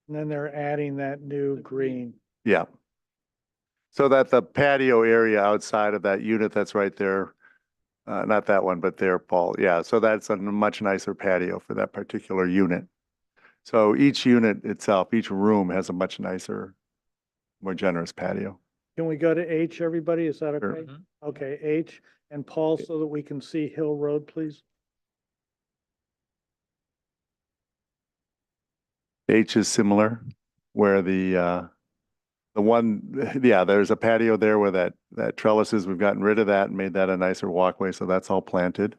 And then they're adding that new green. Yeah. So that the patio area outside of that unit that's right there, not that one, but there, Paul. Yeah, so that's a much nicer patio for that particular unit. So each unit itself, each room has a much nicer, more generous patio. Can we go to H, everybody? Is that Sure. okay? Okay, H and Paul, so that we can see Hill Road, please. H is similar, where the one, yeah, there's a patio there where that trellises, we've gotten rid of that and made that a nicer walkway, so that's all planted.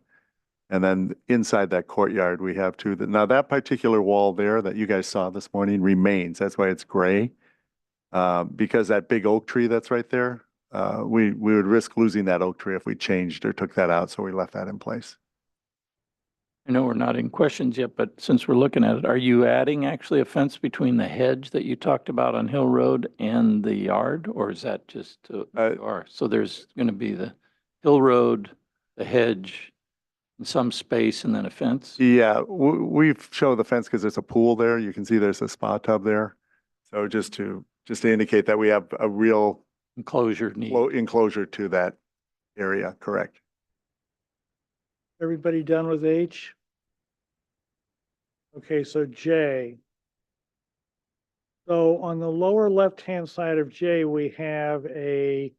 And then inside that courtyard, we have two. Now that particular wall there that you guys saw this morning remains. That's why it's gray. Because that big oak tree that's right there, we would risk losing that oak tree if we changed or took that out, so we left that in place. I know we're not in questions yet, but since we're looking at it, are you adding actually a fence between the hedge that you talked about on Hill Road and the yard? Or is that just, so there's going to be the Hill Road, the hedge, and some space and then a fence? Yeah, we've shown the fence because there's a pool there. You can see there's a spa tub there. So just to indicate that we have a real enclosure enclosure to that area, correct? Everybody done with H? Okay, so J. So on the lower left-hand side of J, we have a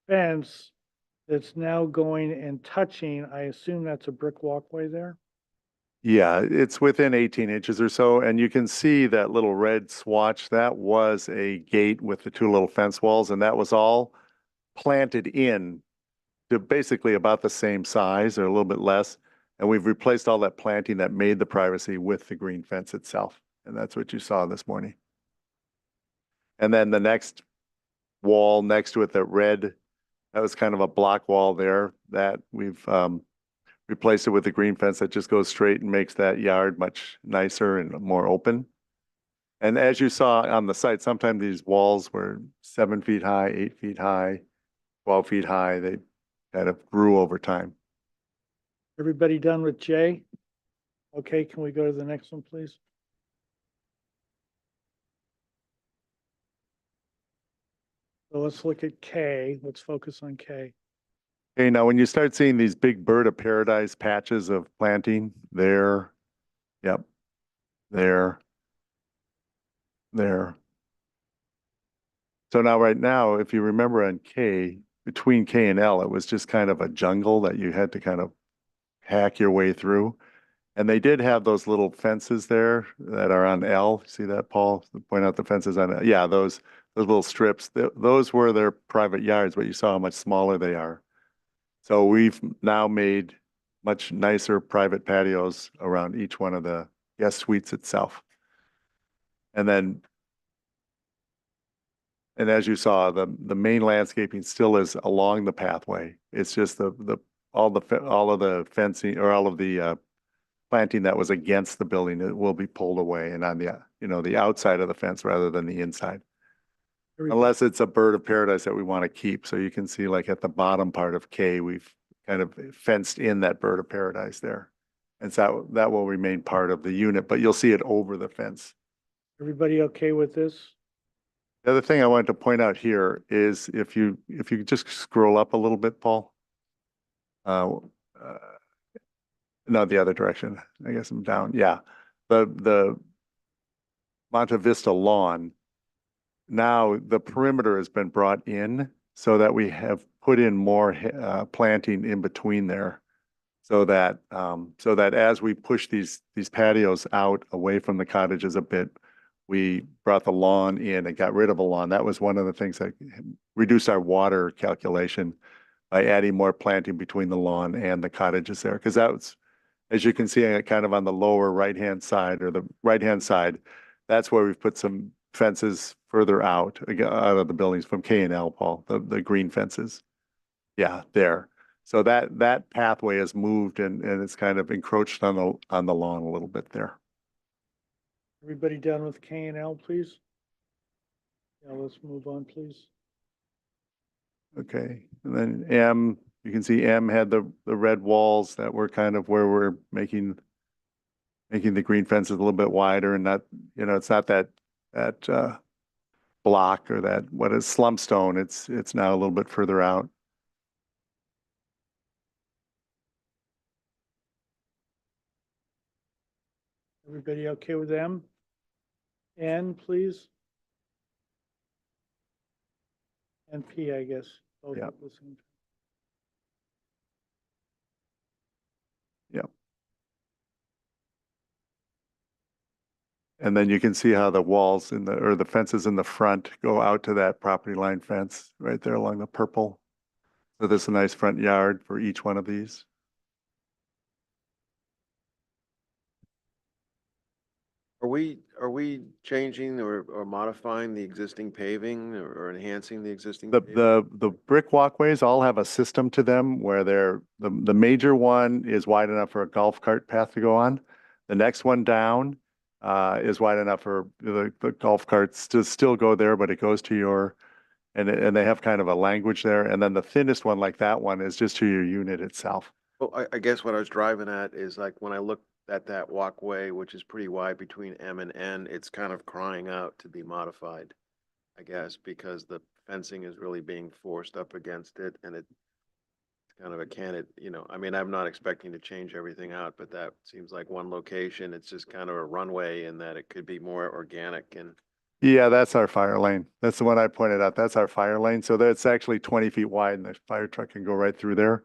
fence that's now going and touching, I assume that's a brick walkway there? Yeah, it's within 18 inches or so, and you can see that little red swatch. That was a gate with the two little fence walls, and that was all planted in to basically about the same size or a little bit less. And we've replaced all that planting that made the privacy with the green fence itself. And that's what you saw this morning. And then the next wall next to it, the red, that was kind of a block wall there that we've replaced it with a green fence that just goes straight and makes that yard much nicer and more open. And as you saw on the site, sometimes these walls were 7 feet high, 8 feet high, 12 feet high. They kind of grew over time. Everybody done with J? Okay, can we go to the next one, please? So let's look at K. Let's focus on K. Okay, now when you start seeing these big bird of paradise patches of planting there, yep, there. So now right now, if you remember on K, between K and L, it was just kind of a jungle that you had to kind of hack your way through. And they did have those little fences there that are on L. See that, Paul? Point out the fences on L. Yeah, those little strips. Those were their private yards, but you saw how much smaller they are. So we've now made much nicer private patios around each one of the guest suites itself. And as you saw, the main landscaping still is along the pathway. It's just all of the fencing or all of the planting that was against the building, it will be pulled away and on the, the outside of the fence rather than the inside. Unless it's a bird of paradise that we want to keep. So you can see like at the bottom part of K, we've kind of fenced in that bird of paradise there. And so that will remain part of the unit, but you'll see it over the fence. Everybody okay with this? The other thing I wanted to point out here is if you just scroll up a little bit, Paul. No, the other direction. I guess I'm down. Yeah. The Monte Vista lawn, now the perimeter has been brought in so that we have put in more planting in between there. So that as we push these patios out away from the cottages a bit, we brought the lawn in and got rid of a lawn. That was one of the things that reduced our water calculation by adding more planting between the lawn and the cottages there. Because that was, as you can see, kind of on the lower right-hand side or the right-hand side, that's where we've put some fences further out of the buildings from K and L, Paul, the green fences. Yeah, there. So that pathway has moved and it's kind of encroached on the lawn a little bit there. Everybody done with K and L, please? Yeah, let's move on, please. Okay, and then M, you can see M had the red walls that were kind of where we're making the green fences a little bit wider and not, it's not that block or that what is slump stone. It's now a little bit further out. Everybody okay with M? N, please? And P, I guess. Both Yeah. at the same time. Yep. And then you can see how the walls or the fences in the front go out to that property line fence right there along the purple. So there's a nice front yard for each one of these. Are we changing or modifying the existing paving or enhancing the existing paving? The brick walkways all have a system to them where the major one is wide enough for a golf cart path to go on. The next one down is wide enough for the golf carts to still go there, but it goes to your, and they have kind of a language there. And then the thinnest one like that one is just to your unit itself. Well, I guess what I was driving at is like when I look at that walkway, which is pretty wide between M and N, it's kind of crying out to be modified, I guess, because the fencing is really being forced up against it and it's kind of a candid, I mean, I'm not expecting to change everything out, but that seems like one location. It's just kind of a runway in that it could be more organic and Yeah, that's our fire lane. That's the one I pointed out. That's our fire lane. So that's actually 20 feet wide and the fire truck can go right through there.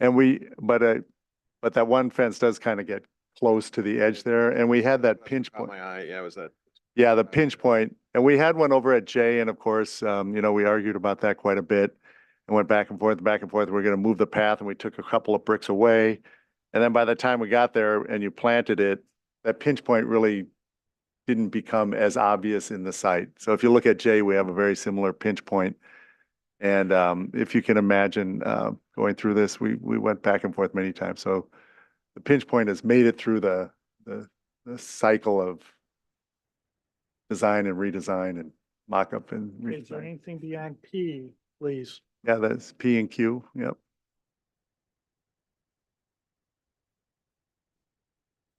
And but that one fence does kind of get close to the edge there. And we had that pinch Caught point. my eye, yeah, was that? Yeah, the pinch point. And we had one over at Jay, and of course, we argued about that quite a bit and went back and forth, back and forth. We're going to move the path, and we took a couple of bricks away. And then by the time we got there and you planted it, that pinch point really didn't become as obvious in the site. So if you look at Jay, we have a very similar pinch point. And if you can imagine going through this, we went back and forth many times. So the pinch point has made it through the cycle of design and redesign and mock-up and Is there redesign. anything beyond P, please? Yeah, that's P and Q. Yep.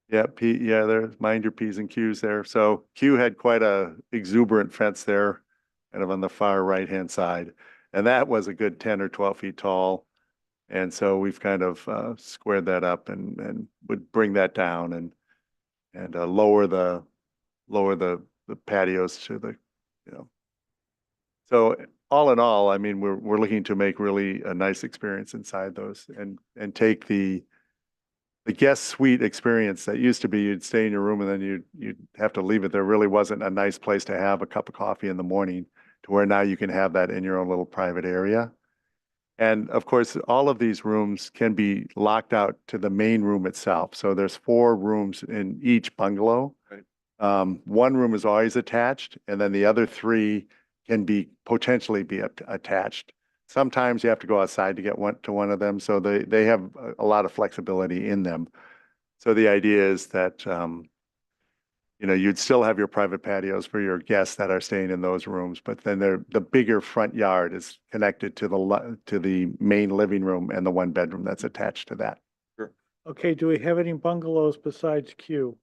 Yeah, P, yeah, there's mind your P's and Q's there. So Q had quite a exuberant fence there, kind of on the far right-hand side. And that was a good 10 or 12 feet tall. And so we've kind of squared that up and would bring that down and lower the patios to the, So all in all, I mean, we're looking to make really a nice experience inside those and take the guest suite experience that used to be you'd stay in your room and then you'd have to leave it. There really wasn't a nice place to have a cup of coffee in the morning to where now you can have that in your own little private area. And of course, all of these rooms can be locked out to the main room itself. So there's 4 rooms in each bungalow. Right. One room is always attached, and then the other 3 can potentially be attached. Sometimes you have to go outside to get one of them. So they have a lot of flexibility in them. So the idea is that, you'd still have your private patios for your guests that are staying in those rooms, but then the bigger front yard is connected to the main living room and the 1 bedroom that's attached to that. Okay, do we have any bungalows besides Q?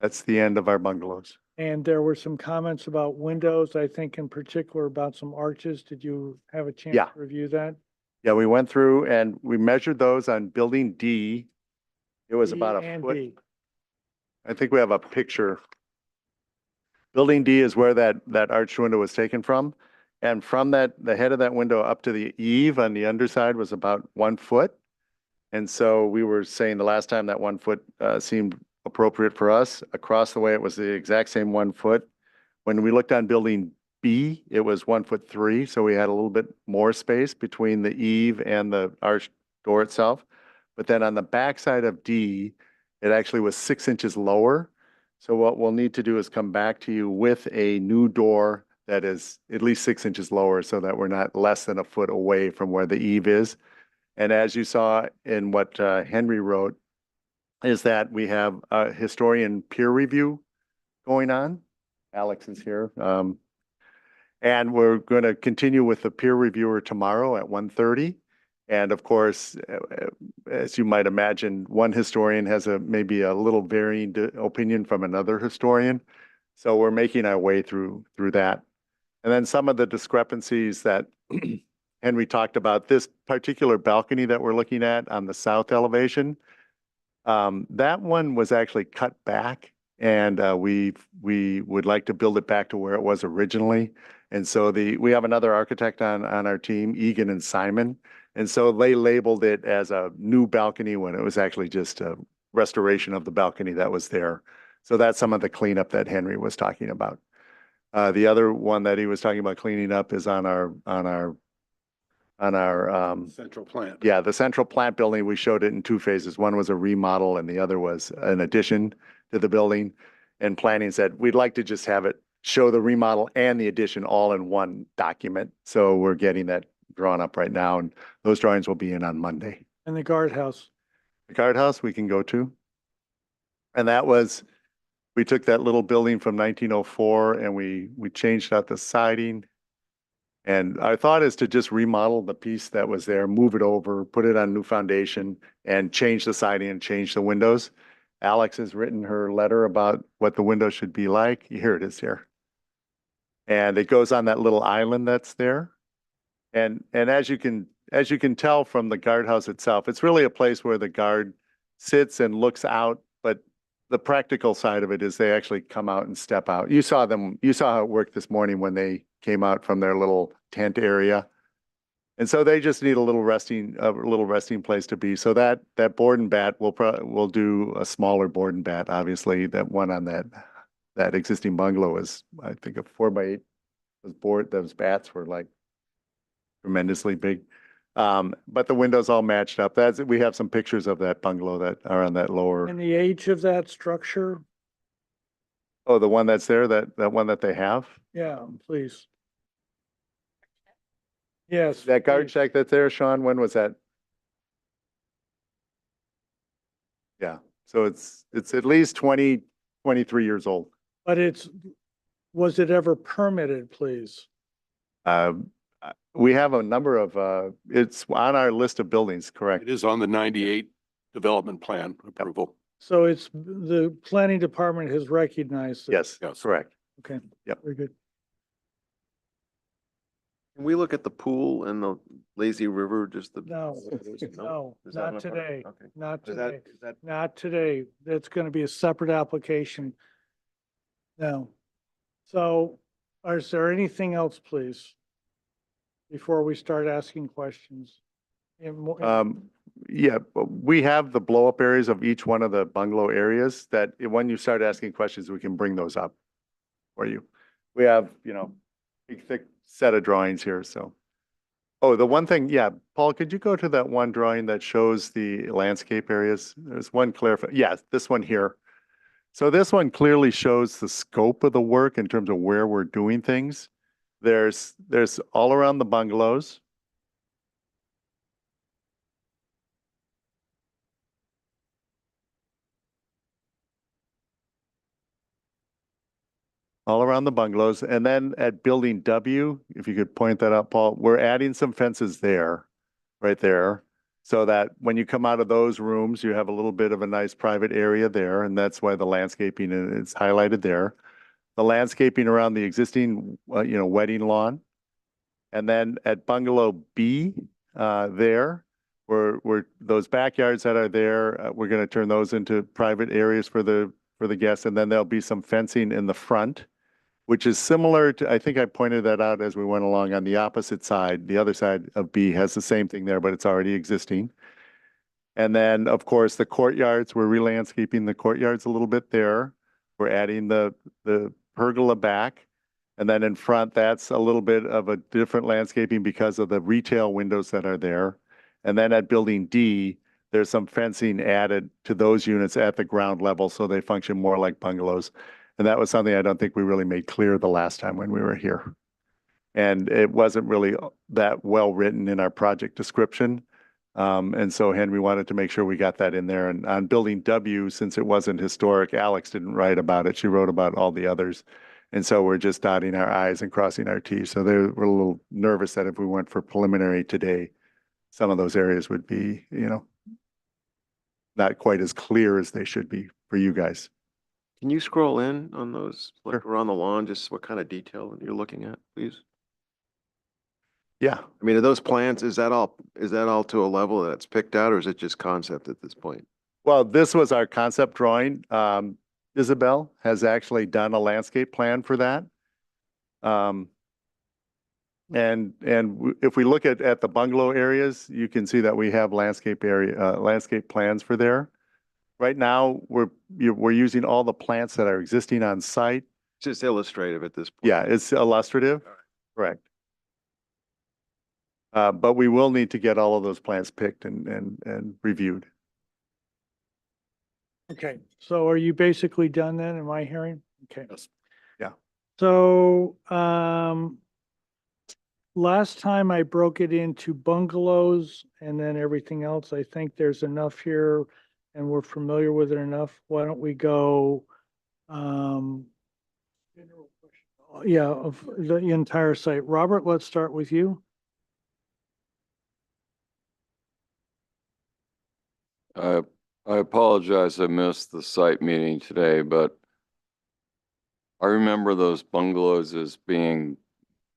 That's the end of our bungalows. And there were some comments about windows, I think in particular about some arches. Did you have a chance Yeah. to review that? Yeah, we went through and we measured those on building D. It was E about a and foot. B. I think we have a picture. Building D is where that arched window was taken from. And from the head of that window up to the eave on the underside was about 1 foot. And so we were saying the last time that 1 foot seemed appropriate for us. Across the way, it was the exact same 1 foot. When we looked on building B, it was 1'3". So we had a little bit more space between the eave and the arched door itself. But then on the back side of D, it actually was 6 inches lower. So what we'll need to do is come back to you with a new door that is at least 6 inches lower so that we're not less than a foot away from where the eave is. And as you saw in what Henry wrote, is that we have a historian peer review going on. Alex is here. And we're going to continue with the peer reviewer tomorrow at 1:30. And of course, as you might imagine, one historian has maybe a little varying opinion from another historian. So we're making our way through that. And then some of the discrepancies that Henry talked about, this particular balcony that we're looking at on the south elevation, that one was actually cut back and we would like to build it back to where it was originally. And so we have another architect on our team, Egan and Simon. And so they labeled it as a new balcony when it was actually just a restoration of the balcony that was there. So that's some of the cleanup that Henry was talking about. The other one that he was talking about cleaning up is on our Central plant. yeah, the central plant building. We showed it in 2 phases. One was a remodel and the other was an addition to the building. And planning said, we'd like to just have it show the remodel and the addition all in one document. So we're getting that drawn up right now and those drawings will be in on Monday. And the guardhouse. The guardhouse we can go to. And we took that little building from 1904 and we changed out the siding. And our thought is to just remodel the piece that was there, move it over, put it on new foundation and change the siding and change the windows. Alex has written her letter about what the windows should be like. Here it is here. And it goes on that little island that's there. And as you can tell from the guardhouse itself, it's really a place where the guard sits and looks out, but the practical side of it is they actually come out and step out. You saw how it worked this morning when they came out from their little tent area. And so they just need a little resting place to be. So that board and bat, we'll do a smaller board and bat. Obviously, that one on that existing bungalow is, I think, a 4x8. Those bats were like tremendously big. But the windows all matched up. We have some pictures of that bungalow that are on that lower. And the age of that structure? Oh, the one that's there, that one that they have? Yeah, please. Yes. That guard please. shack that's there, Sean, when was that? Yeah, so it's at least 20, 23 years old. But was it ever permitted, please? We have a number of, it's on our list of buildings, correct? It is on the 98 development plan approval. So the planning department has recognized it? Yes, correct. Okay. Yep. Very good. Can we look at the pool and the lazy river, just the? No, no, Is that not a part- today, okay. not Is that, today, is that? not today. That's going to be a separate application. No. So is there anything else, please? Before we start asking questions? Yeah, but we have the blow up areas of each one of the bungalow areas that when you start asking questions, we can bring those up for you. We have, big thick set of drawings here, so. Oh, the one thing, yeah, Paul, could you go to that one drawing that shows the landscape areas? There's one yes, this one here. So this one clearly shows the scope of the work in terms of where we're doing things. There's all around the bungalows. All around the bungalows. And then at building W, if you could point that out, Paul, we're adding some fences there, right there. So that when you come out of those rooms, you have a little bit of a nice private area there. And that's why the landscaping is highlighted there. The landscaping around the existing, wedding lawn. And then at bungalow B, there, we're those backyards that are there, we're going to turn those into private areas for the guests. And then there'll be some fencing in the front, which is similar to, I think I pointed that out as we went along on the opposite side. The other side of B has the same thing there, but it's already existing. And then, of course, the courtyards, we're re-landscaping the courtyards a little bit there. We're adding the pergola back. And then in front, that's a little bit of a different landscaping because of the retail windows that are there. And then at building D, there's some fencing added to those units at the ground level, so they function more like bungalows. And that was something I don't think we really made clear the last time when we were here. And it wasn't really that well written in our project description. And so Henry wanted to make sure we got that in there. And on building W, since it wasn't historic, Alex didn't write about it. She wrote about all the others. And so we're just dotting our I's and crossing our T's. So they were a little nervous that if we went for preliminary today, some of those areas would be, not quite as clear as they should be for you guys. Can you scroll in on those, like around the lawn, just what kind of detail you're looking at, please? Yeah. I mean, are those plans, is that all to a level that it's picked out, or is it just concept at this point? Well, this was our concept drawing. Isabel has actually done a landscape plan for that. And if we look at the bungalow areas, you can see that we have landscape plans for there. Right now, we're using all the plants that are existing on site. It's just illustrative at this point. Yeah, it's illustrative, correct. But we will need to get all of those plants picked and reviewed. Okay, so are you basically done then? Am I hearing? Okay. Yes. Yeah. So, last time I broke it into bungalows and then everything else. I think there's enough here and we're familiar with it enough. Why don't we go, of the entire site. Robert, let's start with you. I apologize, I missed the site meeting today, but I remember those bungalows as being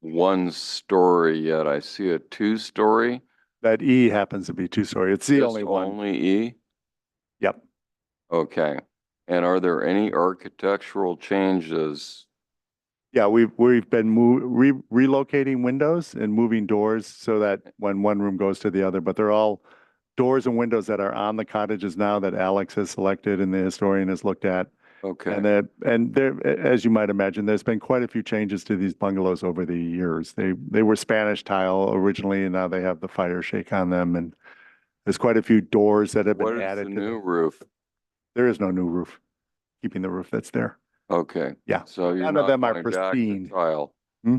one story, yet I see a two-story. That E happens to be two-story. It's the only one. Only E? Yep. Okay. And are there any architectural changes? Yeah, we've been relocating windows and moving doors so that when one room goes to the other, but they're all doors and windows that are on the cottages now that Alex has selected and the historian has looked at. Okay. And there, as you might imagine, there's been quite a few changes to these bungalows over the years. They were Spanish tile originally, and now they have the fire shake on them. And there's quite a few doors that have What been is added the to new them. roof? There is no new roof, keeping the roof that's there. Okay. Yeah. So you're None of not them are going back to pristine. tile. Yeah,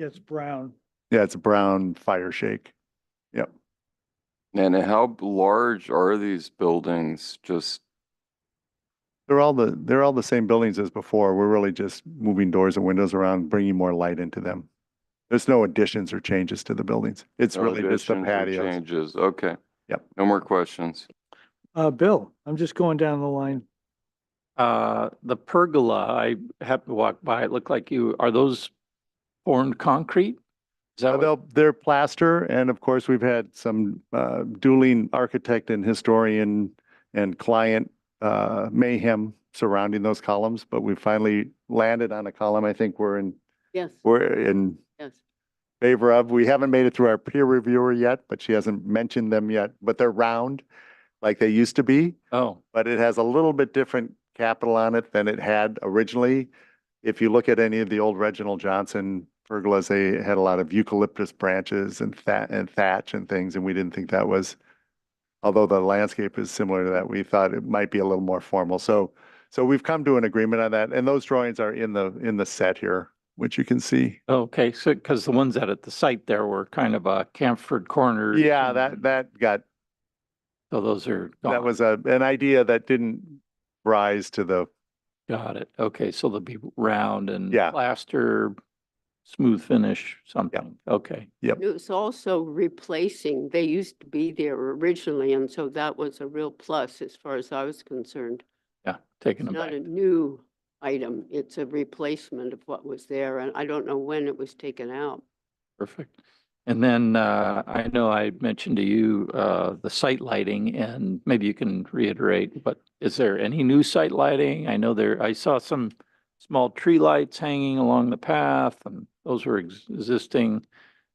it's brown. Yeah, it's a brown fire shake. Yep. And how large are these buildings? Just They're all the same buildings as before. We're really just moving doors and windows around, bringing more light into them. There's no additions or changes to the buildings. It's no really just the additions or patios. changes. Okay. Yep. No more questions. Bill, I'm just going down the line. The pergola, I happened to walk by, it looked like are those formed concrete? Is that what? They're plaster, and of course, we've had some dueling architect and historian and client mayhem surrounding those columns, but we finally landed on a column I think we're in Yes, yes. favor of. We haven't made it through our peer reviewer yet, but she hasn't mentioned them yet, but they're round like they used to be. Oh, But it has a little bit different capital on it than it had originally. If you look at any of the old Reginald Johnson pergolas, they had a lot of eucalyptus branches and thatch and things, and we didn't think that was, although the landscape is similar to that, we thought it might be a little more formal. So we've come to an agreement on that, and those drawings are in the set here, which you can see. okay. So, because the ones at the site there were kind of Camford corners. Yeah, that got, So those are that gone. was an idea that didn't rise to the, Got it. Okay, so they'll be round and Yeah. plaster, smooth finish, something. Okay. Yep. It was also replacing, they used to be there originally, and so that was a real plus as far as I was concerned. Yeah, taking It's them not back. a new item, it's a replacement of what was there, and I don't know when it was taken out. Perfect. And then I know I mentioned to you the site lighting, and maybe you can reiterate, but is there any new site lighting? I know I saw some small tree lights hanging along the path, and those were existing.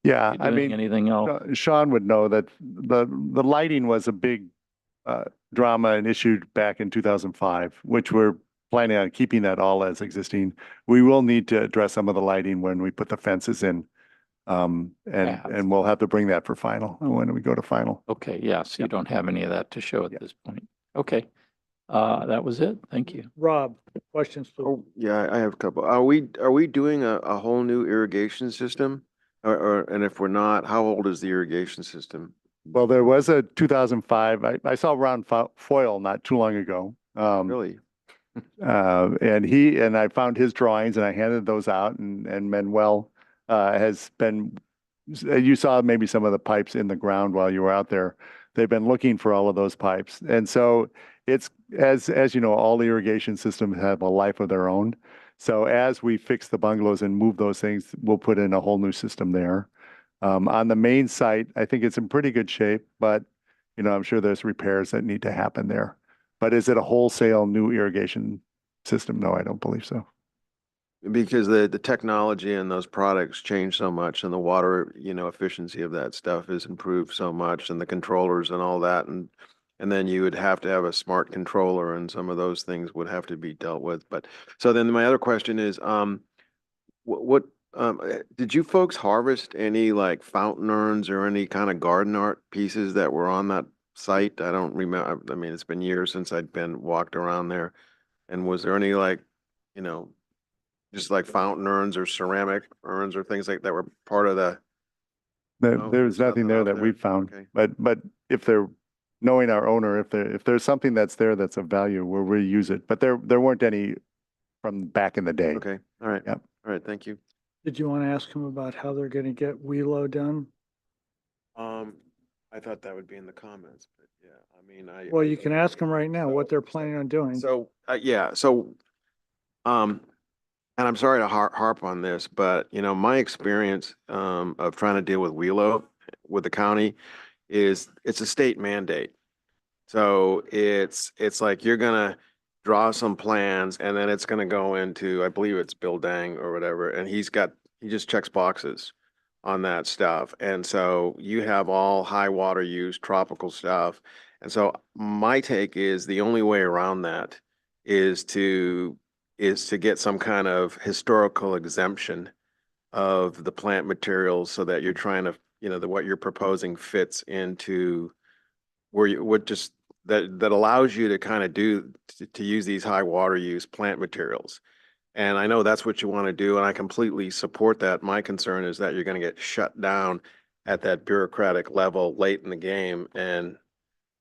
yeah, You I doing mean, anything else? Sean would know that the lighting was a big drama and issued back in 2005, which we're planning on keeping that all as existing. We will need to address some of the lighting when we put the fences in. Paths. And we'll have to bring that for final when we go to final. Okay, yeah, so you don't have any of that to show at this point. Okay, that was it. Thank you. Rob, questions, please. Oh, yeah, I have a couple. Are we doing a whole new irrigation system? And if we're not, how old is the irrigation system? Well, there was a 2005, I saw Ron Foyle not too long ago. Really? And I found his drawings and I handed those out, and Manuel has been, you saw maybe some of the pipes in the ground while you were out there. They've been looking for all of those pipes. And so it's, as you know, all the irrigation systems have a life of their own. So as we fix the bungalows and move those things, we'll put in a whole new system there. On the main site, I think it's in pretty good shape, but I'm sure there's repairs that need to happen there. But is it a wholesale new irrigation system? No, I don't believe so. Because the technology and those products change so much, and the water, efficiency of that stuff is improved so much, and the controllers and all that, and then you would have to have a smart controller, and some of those things would have to be dealt with. But so then my other question is, what did you folks harvest any like fountain urns or any kind of garden art pieces that were on that site? I don't remember. I mean, it's been years since I'd been walked around there. And was there any like, just like fountain urns or ceramic urns or things like that were part of the? No, There's there's nothing nothing there out that there? we found, Okay. but if they're, knowing our owner, if there's something that's there that's of value, we'll reuse it. But there weren't any from back in the day. Okay, all right. Yep. All right, thank you. Did you want to ask him about how they're going to get Wheelo done? I thought that would be in the comments, but yeah, I mean, Well, you can ask him right now what they're planning on doing. So, yeah, so, and I'm sorry to harp on this, but my experience of trying to deal with Wheelo with the county is it's a state mandate. So it's like you're gonna draw some plans and then it's gonna go into, I believe it's Bill Dang or whatever, and he just checks boxes on that stuff. And so you have all high water use, tropical stuff. And so my take is the only way around that is to get some kind of historical exemption of the plant materials so that you're trying to, what you're proposing fits into where you would just that allows you to kind of to use these high water use plant materials. And I know that's what you want to do, and I completely support that. My concern is that you're going to get shut down at that bureaucratic level late in the game, and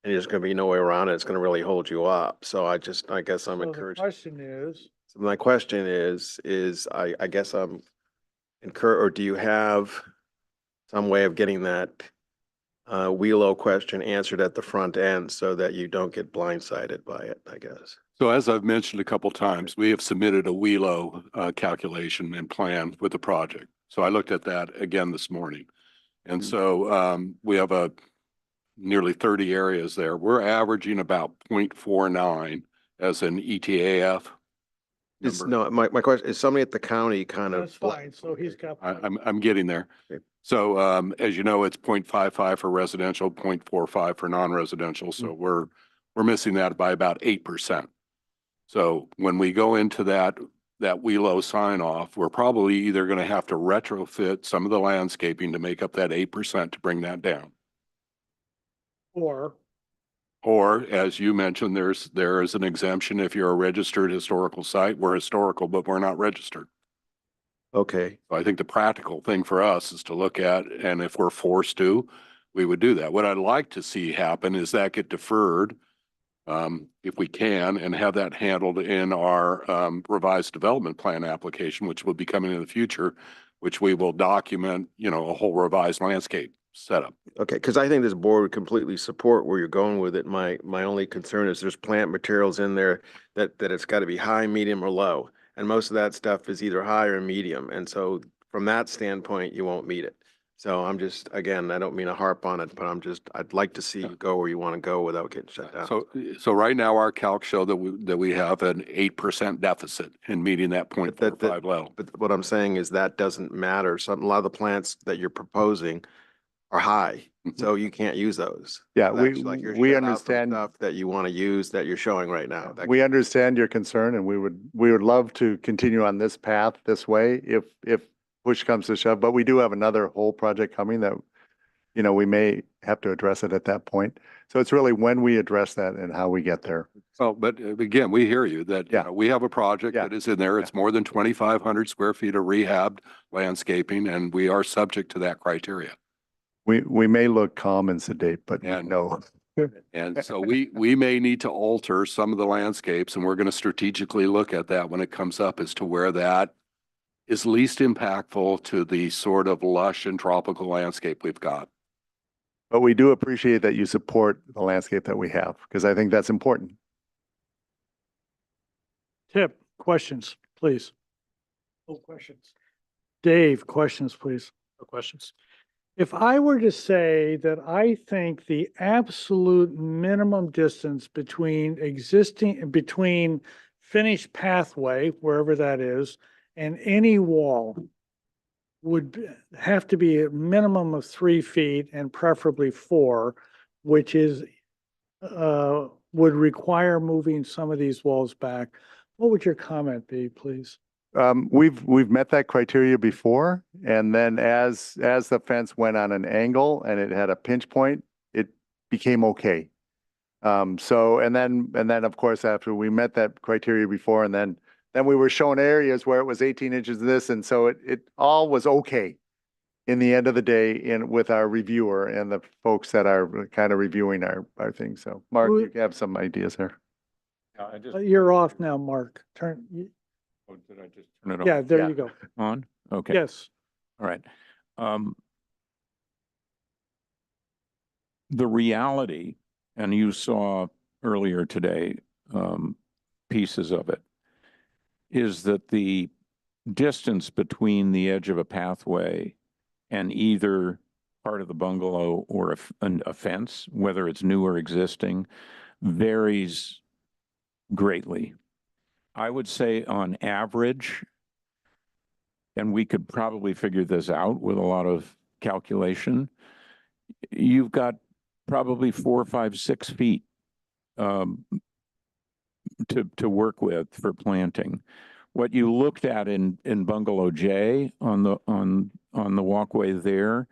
there's going to be no way around it. It's going to really hold you up. So I guess I'm So the encouraged. question is, So my question is I guess I'm or do you have some way of getting that WELO question answered at the front end so that you don't get blindsided by it, I guess? So as I've mentioned a couple times, we have submitted a WELO calculation and plan with the project. So I looked at that again this morning. And so we have nearly 30 areas there. We're averaging about 0.49 as an ETAF number. No, my question is somebody at the county kind of. that's fine, so he's got. I'm getting there. Okay. So as you know, it's 0.55 for residential, 0.45 for non-residential. So we're missing that by about 8%. So when we go into that WELO sign off, we're probably either going to have to retrofit some of the landscaping to make up that 8% to bring that down. Or as you mentioned, there is an exemption if you're a registered historical site. We're historical, but we're not registered. Okay. So I think the practical thing for us is to look at, and if we're forced to, we would do that. What I'd like to see happen is that get deferred if we can, and have that handled in our revised development plan application, which will be coming in the future, which we will document, a whole revised landscape setup. Okay, because I think this board would completely support where you're going with it. My only concern is there's plant materials in there that it's got to be high, medium, or low. And most of that stuff is either high or medium. And so from that standpoint, you won't meet it. So I'm just, again, I don't mean to harp on it, but I'd like to see you go where you want to go without getting shut down. So right now our calcs show that we have an 8% deficit in meeting that 0.45 level. But what I'm saying is that doesn't matter. A lot of the plants that you're proposing are high, so you can't use those. Yeah, So that's like you're we shut out from understand. stuff that you want to use that you're showing right now. We understand your concern, and we would love to continue on this path this way if push comes to shove. But we do have another whole project coming that, we may have to address it at that point. So it's really when we address that and how we get there. Well, but again, we hear you that we have a project that is in there. It's more than 2,500 square feet of rehabbed landscaping, and we are subject to that criteria. We may look calm and sedate, but no. And so we may need to alter some of the landscapes, and we're going to strategically look at that when it comes up as to where that is least impactful to the sort of lush and tropical landscape we've got. But we do appreciate that you support the landscape that we have, because I think that's important. Tip, questions, please. No questions. Dave, questions, please. No questions. If I were to say that I think the absolute minimum distance between finished pathway, wherever that is, and any wall would have to be a minimum of 3 feet and preferably 4, which is, would require moving some of these walls back. What would your comment be, please? We've met that criteria before, and then as the fence went on an angle and it had a pinch point, it became okay. So and then of course after we met that criteria before, and then we were shown areas where it was 18 inches of this, and so it all was okay in the end of the day with our reviewer and the folks that are kind of reviewing our things. So Mark, you have some ideas here. You're off now, Mark. Oh, did I just turn it on? Yeah, there you go. On? Okay. Yes. All right. The reality, and you saw earlier today, pieces of it, is that the distance between the edge of a pathway and either part of the bungalow or a fence, whether it's new or existing, varies greatly. I would say on average, and we could probably figure this out with a lot of calculation, you've got probably 4, 5, 6 feet to work with for planting. What you looked at in Bungalow J on the walkway there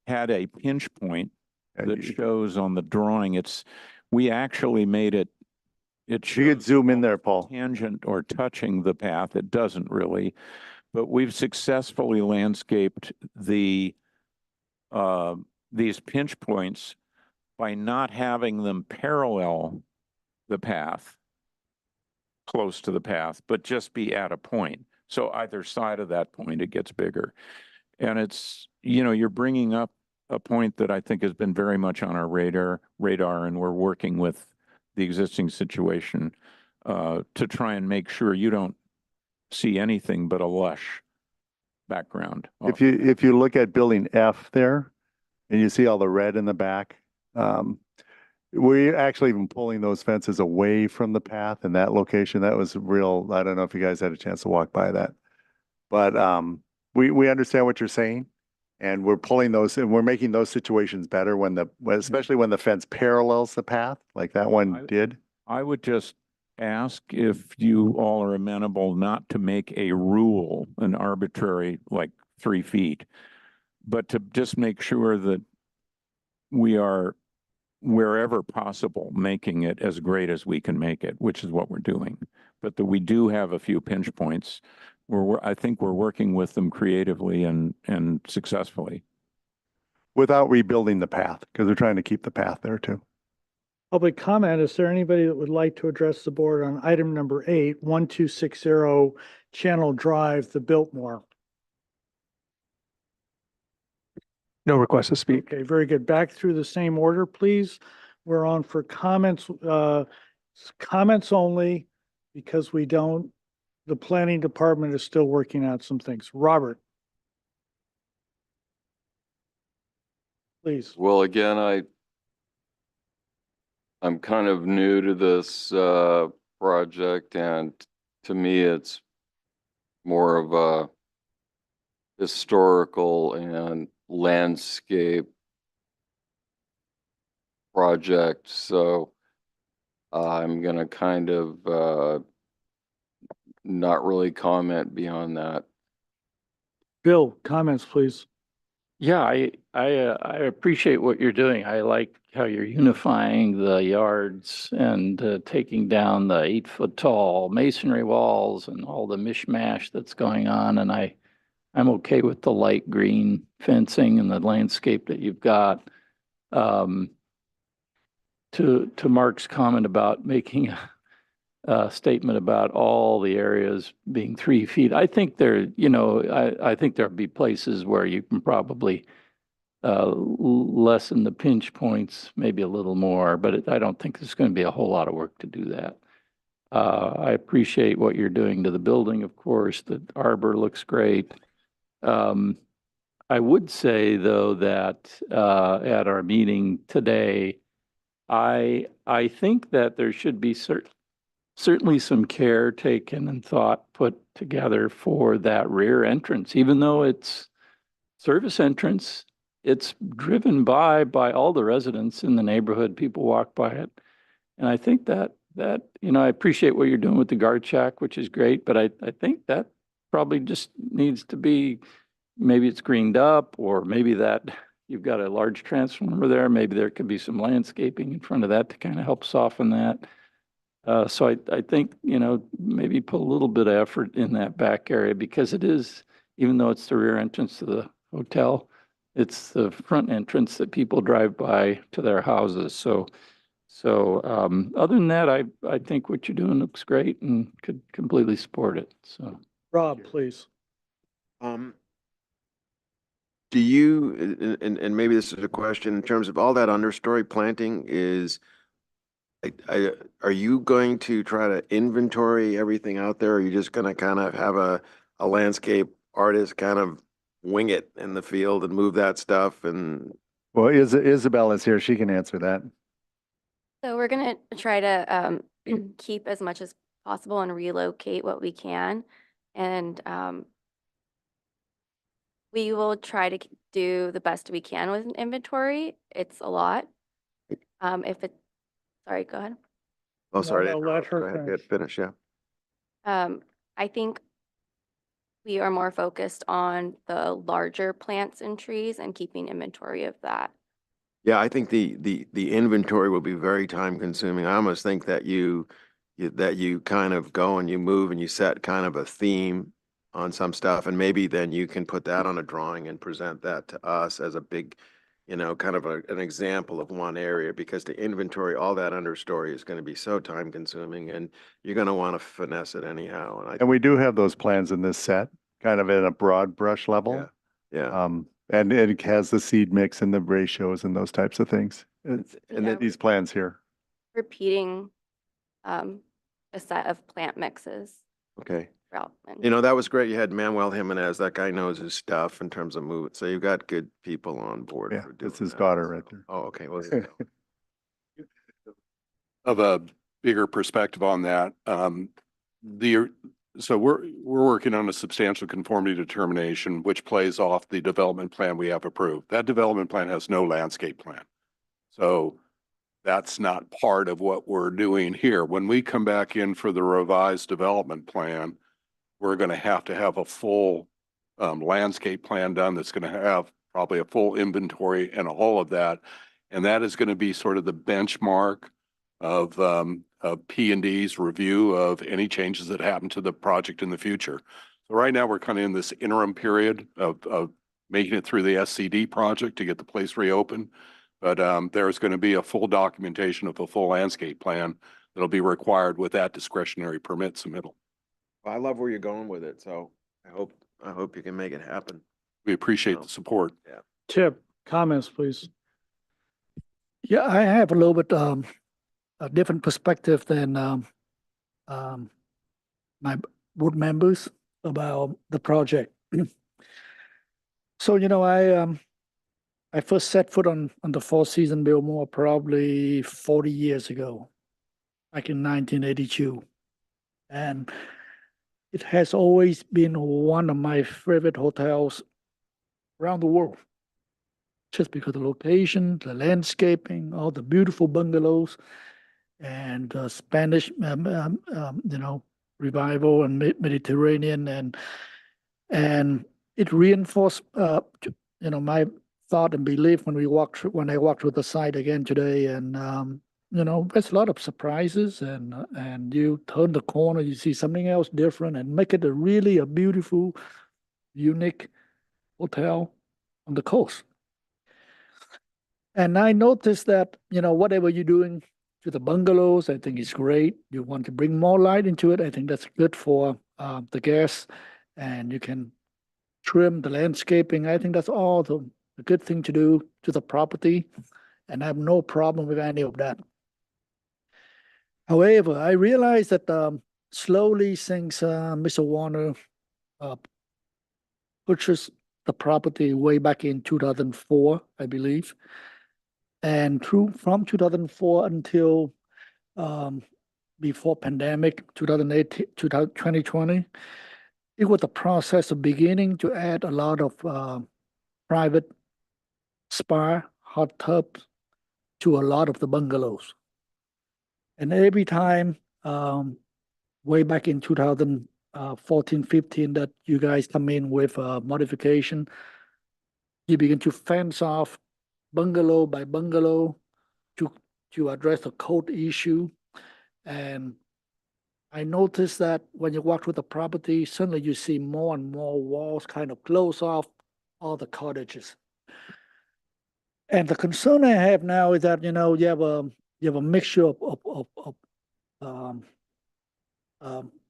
had a pinch point that shows on the drawing. We actually made it. It shows You could zoom in there, Paul. tangent or touching the path. It doesn't really, but we've successfully landscaped these pinch points by not having them parallel the path, close to the path, but just be at a point. So either side of that point, it gets bigger. And it's, you're bringing up a point that I think has been very much on our radar, and we're working with the existing situation to try and make sure you don't see anything but a lush background. If you look at building F there, and you see all the red in the back, we're actually even pulling those fences away from the path in that location. That was real. I don't know if you guys had a chance to walk by that, but we understand what you're saying, and we're pulling those, and we're making those situations better especially when the fence parallels the path, like that one did. I would just ask if you all are amenable not to make a rule, an arbitrary, like 3 feet, but to just make sure that we are, wherever possible, making it as great as we can make it, which is what we're doing. But that we do have a few pinch points where I think we're working with them creatively and successfully. Without rebuilding the path, because they're trying to keep the path there too. Public comment, is there anybody that would like to address the board on item number 8, 1260 Channel Drive, the Biltmore? No request to speak. Okay, very good. Back through the same order, please. We're on for comments, comments only, because the planning department is still working out some things. Robert. Please. Well, again, I'm kind of new to this project, and to me, it's more of a historical and landscape project. So I'm going to kind of not really comment beyond that. Bill, comments, please. Yeah, I appreciate what you're doing. I like how you're unifying the yards and taking down the 8-foot tall masonry walls and all the mishmash that's going on. And I'm okay with the light green fencing and the landscape that you've got. To Mark's comment about making a statement about all the areas being 3 feet, I think I think there'll be places where you can probably lessen the pinch points maybe a little more, but I don't think there's going to be a whole lot of work to do that. I appreciate what you're doing to the building, of course. The arbor looks great. I would say, though, that at our meeting today, I think that there should be certainly some care taken and thought put together for that rear entrance, even though it's service entrance. It's driven by all the residents in the neighborhood. People walk by it. And I think that I appreciate what you're doing with the guard shack, which is great, but I think that probably just needs to be, maybe it's greened up, or maybe that you've got a large transformer there. Maybe there could be some landscaping in front of that to kind of help soften that. So I think, maybe put a little bit of effort in that back area, because it is, even though it's the rear entrance to the hotel, it's the front entrance that people drive by to their houses. So other than that, I think what you're doing looks great and could completely support it. So Rob, please. Do you, and maybe this is a question, in terms of all that understory planting are you going to try to inventory everything out there? Or are you just going to kind of have a landscape artist kind of wing it in the field and move that stuff and Well, Isabel is here. She can answer that. So we're gonna try to keep as much as possible and relocate what we can. And we will try to do the best we can with inventory. It's a lot. If it, sorry, go ahead. oh, sorry. to No, let interrupt. her Go ahead, finish. finish, yeah. I think we are more focused on the larger plants and trees and keeping inventory of that. Yeah, I think the inventory will be very time consuming. I almost think that you kind of go and you move and you set kind of a theme on some stuff, and maybe then you can put that on a drawing and present that to us as a big, kind of an example of one area, because the inventory, all that understory is going to be so time consuming, and you're going to want to finesse it anyhow. And we do have those plans in this set, kind of in a broad brush level. Yeah. And it has the seed mix and the ratios and those types of things. And then These plans here. repeating a set of plant mixes Okay. throughout. That was great. You had Manuel Jimenez. That guy knows his stuff in terms of moving. So you've got good people on board. Yeah, for doing that's his that. daughter right there. Oh, okay. Well, there you go. Of a bigger perspective on that, so we're working on a substantial conformity determination, which plays off the development plan we have approved. That development plan has no landscape plan. So that's not part of what we're doing here. When we come back in for the revised development plan, we're going to have a full landscape plan done that's going to have probably a full inventory and all of that. And that is going to be sort of the benchmark of P&D's review of any changes that happen to the project in the future. So right now we're kind of in this interim period of making it through the SCD project to get the place reopened. But there's going to be a full documentation of a full landscape plan that'll be required with that discretionary permit submittal. Well, I love where you're going with it. So I hope you can make it happen. We appreciate the support. Yeah. Chip, comments, please. Yeah, I have a little bit a different perspective than my board members about the project. So, I first set foot on the Four Seasons Biltmore probably 40 years ago, back in 1982. And it has always been one of my favorite hotels around the world, just because of the location, the landscaping, all the beautiful bungalows, and Spanish, revival and Mediterranean, and it reinforced, my thought and belief when I walked through the site again today, and there's a lot of surprises, and you turn the corner, you see something else different, and make it a beautiful, unique hotel on the coast. And I noticed that, whatever you're doing to the bungalows, I think it's great. You want to bring more light into it. I think that's good for the guests, and you can trim the landscaping. I think that's all the good thing to do to the property, and I have no problem with any of that. However, I realize that slowly since Mr. Warner purchased the property way back in 2004, I believe, and from 2004 until before pandemic, 2020, it was a process of beginning to add a lot of private spa, hot tubs to a lot of the bungalows. And every time, way back in 2014, 15, that you guys come in with a modification, you begin to fence off bungalow by bungalow to address the code issue. And I noticed that when you walk through the property, suddenly you see more and more walls kind of close off all the cottages. And the concern I have now is that, you have a mixture of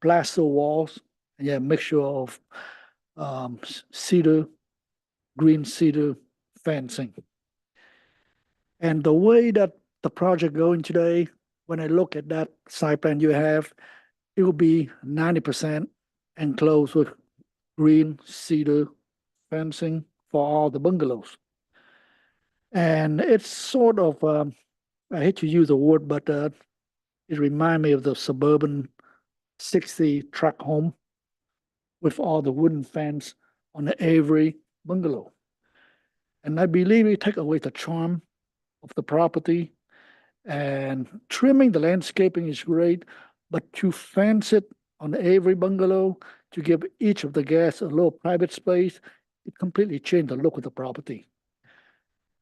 plaster walls, and you have a mixture of green cedar fencing. And the way that the project going today, when I look at that site plan you have, it will be 90% enclosed with green cedar fencing for all the bungalows. And it's sort of, I hate to use the word, but it reminds me of the suburban 60 truck home with all the wooden fence on every bungalow. And I believe it take away the charm of the property. And trimming the landscaping is great, but to fence it on every bungalow to give each of the guests a little private space, it completely changed the look of the property.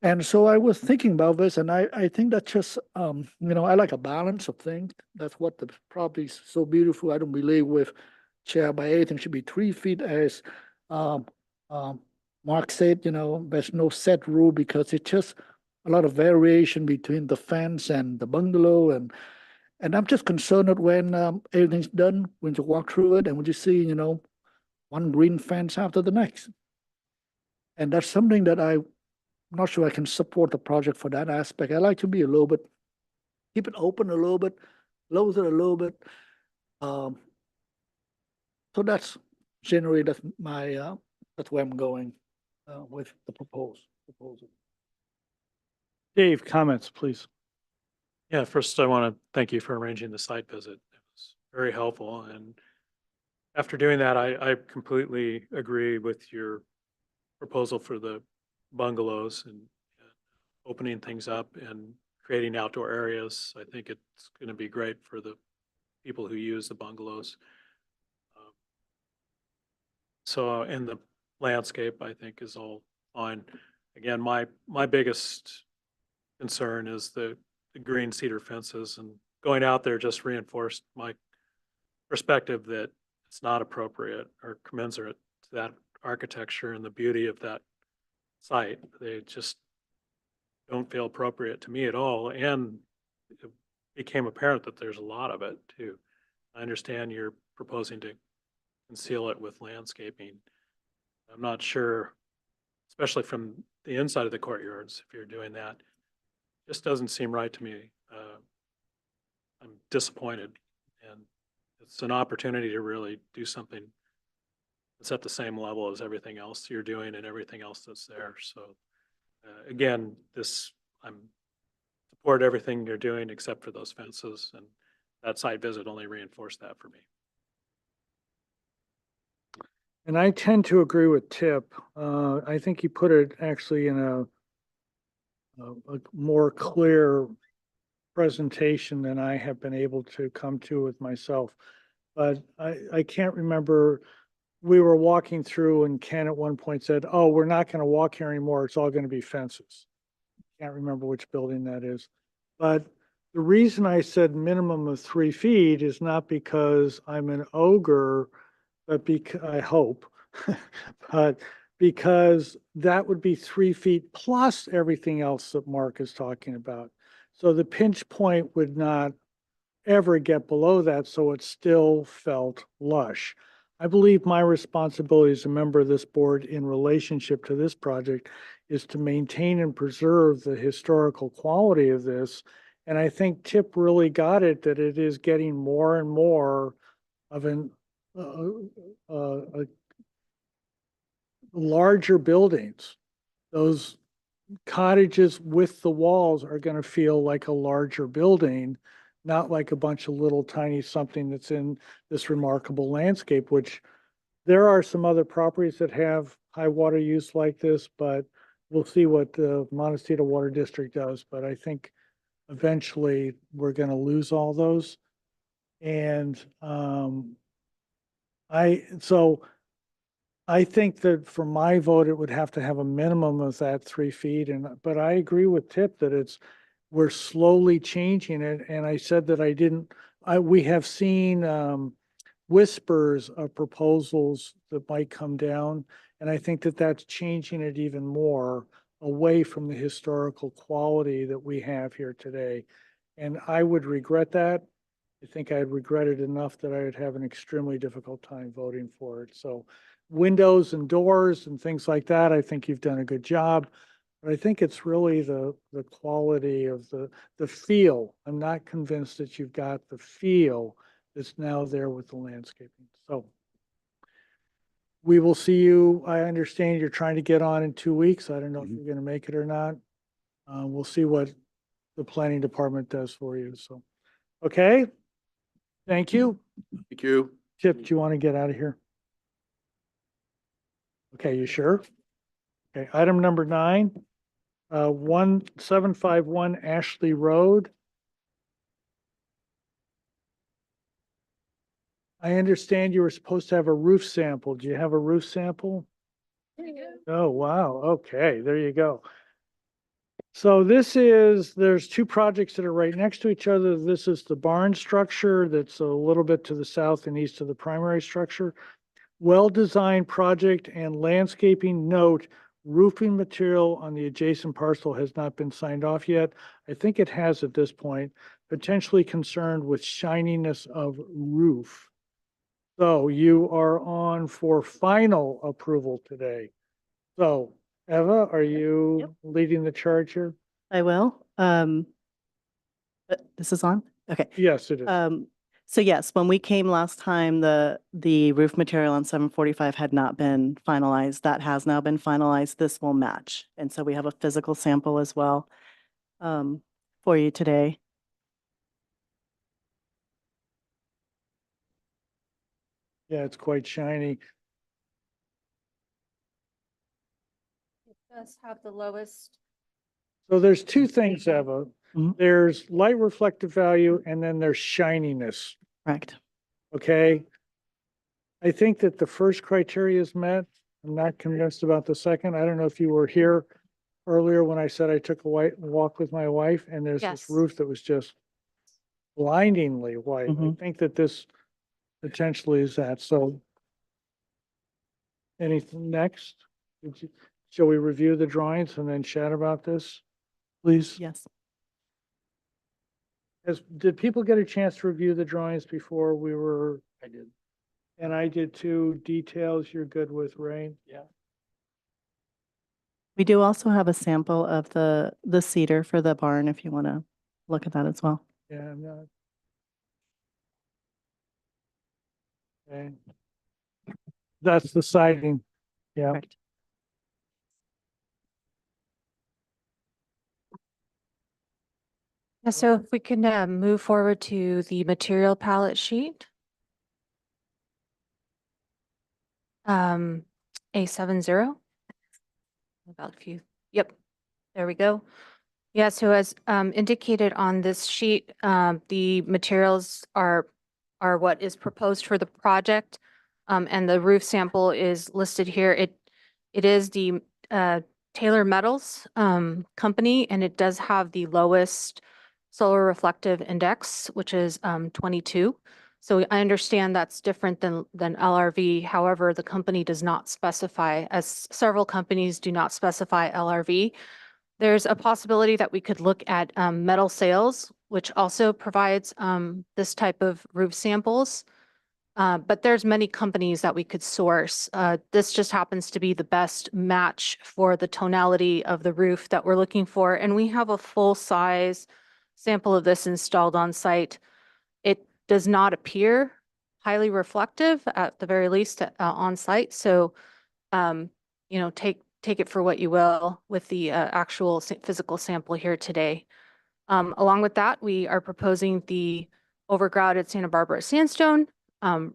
And so I was thinking about this, and I think that's just, I like a balance of things. That's what the property is so beautiful. I don't believe with chair by anything should be 3 feet as um, Mark said, there's no set rule because it's just a lot of variation between the fence and the bungalow. And I'm just concerned that when everything's done, when you walk through it and when you see, one green fence after the next. And that's something that I'm not sure I can support the project for that aspect. I like to be a little bit, keep it open a little bit, close it a little bit. So that's generally that's my that's where I'm going with the proposal. Dave, comments, please. Yeah, first I want to thank you for arranging the site visit. It was very helpful. And after doing that, I completely agree with your proposal for the bungalows and opening things up and creating outdoor areas. I think it's going to be great for the people who use the bungalows. And the landscape, I think, is all fine. Again, my biggest concern is the green cedar fences, and going out there just reinforced my perspective that it's not appropriate or commensurate to that architecture and the beauty of that site. They just don't feel appropriate to me at all. And it became apparent that there's a lot of it too. I understand you're proposing to conceal it with landscaping. I'm not sure, especially from the inside of the courtyards, if you're doing that, just doesn't seem right to me. I'm disappointed, and it's an opportunity to really do something that's at the same level as everything else you're doing and everything else that's there. So again, I'm support everything you're doing except for those fences, and that site visit only reinforced that for me. And I tend to agree with Tip. I think he put it actually in a more clear presentation than I have been able to come to with myself. But I can't remember, we were walking through and Ken at one point said, oh, we're not going to walk here anymore. It's all going to be fences. Can't remember which building that is. But the reason I said minimum of 3 feet is not because I'm an ogre, but because I hope, but because that would be 3 feet plus everything else that Mark is talking about. So the pinch point would not ever get below that, so it still felt lush. I believe my responsibility as a member of this board in relationship to this project is to maintain and preserve the historical quality of this. And I think Tip really got it, that it is getting more and more of larger buildings. Those cottages with the walls are going to feel like a larger building, not like a bunch of little tiny something that's in this remarkable landscape, which there are some other properties that have high water use like this, but we'll see what the Montecito Water District does. But I think eventually we're going to lose all those. And I think that for my vote, it would have to have a minimum of that 3 feet. But I agree with Tip that we're slowly changing it. And I said that we have seen whispers of proposals that might come down. And I think that that's changing it even more away from the historical quality that we have here today. And I would regret that. I think I'd regret it enough that I would have an extremely difficult time voting for it. So windows and doors and things like that, I think you've done a good job. But I think it's really the quality of the feel. I'm not convinced that you've got the feel that's now there with the landscaping. So We will see you. I understand you're trying to get on in 2 weeks. I don't know if you're going to make it or not. We'll see what the planning department does for you. So, okay. Thank you. Thank you. Chip, do you want to get out of here? Okay, you sure? Okay, item number 9, 1751 Ashley Road. I understand you were supposed to have a roof sample. Do you have a roof sample? Oh, wow. Okay, there you go. So there's 2 projects that are right next to each other. This is the barn structure that's a little bit to the south and east of the primary structure. Well-designed project and landscaping. Note, roofing material on the adjacent parcel has not been signed off yet. I think it has at this point. Potentially concerned with shininess of roof. So you are on for final approval today. So Eva, are you leading the charge here? I will. This is on? Okay. Yes, it is. So yes, when we came last time, the roof material on 745 had not been finalized. That has now been finalized. This will match. And so we have a physical sample as well for you today. Yeah, it's quite shiny. It does have the lowest. So there's 2 things, Eva. There's light reflective value and then there's shininess. Correct. Okay. I think that the first criteria is met. I'm not convinced about the second. I don't know if you were here earlier when I said I took a walk with my wife and there's Yes. this roof that was just blindingly white. I think that this potentially is that. So anything next? Shall we review the drawings and then chat about this, please? Yes. Did people get a chance to review the drawings before we were? I did. And I did too. Details you're good with, Ray? Yeah. We do also have a sample of the cedar for the barn if you want to look at that as well. Yeah, I'm not. Okay. That's the siding. Yeah. Correct. Yeah, so if we can move forward to the material palette sheet. A70. About a few. Yep, there we go. Yeah, so as indicated on this sheet, the materials are what is proposed for the project. And the roof sample is listed here. It is the Taylor Metals company, and it does have the lowest solar reflective index, which is 22. So I understand that's different than LRV. However, the company does not specify, as several companies do not specify LRV. There's a possibility that we could look at Metal Sales, which also provides this type of roof samples. But there's many companies that we could source. This just happens to be the best match for the tonality of the roof that we're looking for. And we have a full size sample of this installed on site. It does not appear highly reflective at the very least on site. So, you know, take it for what you will with the actual physical sample here today. Along with that, we are proposing the overgrouted Santa Barbara sandstone,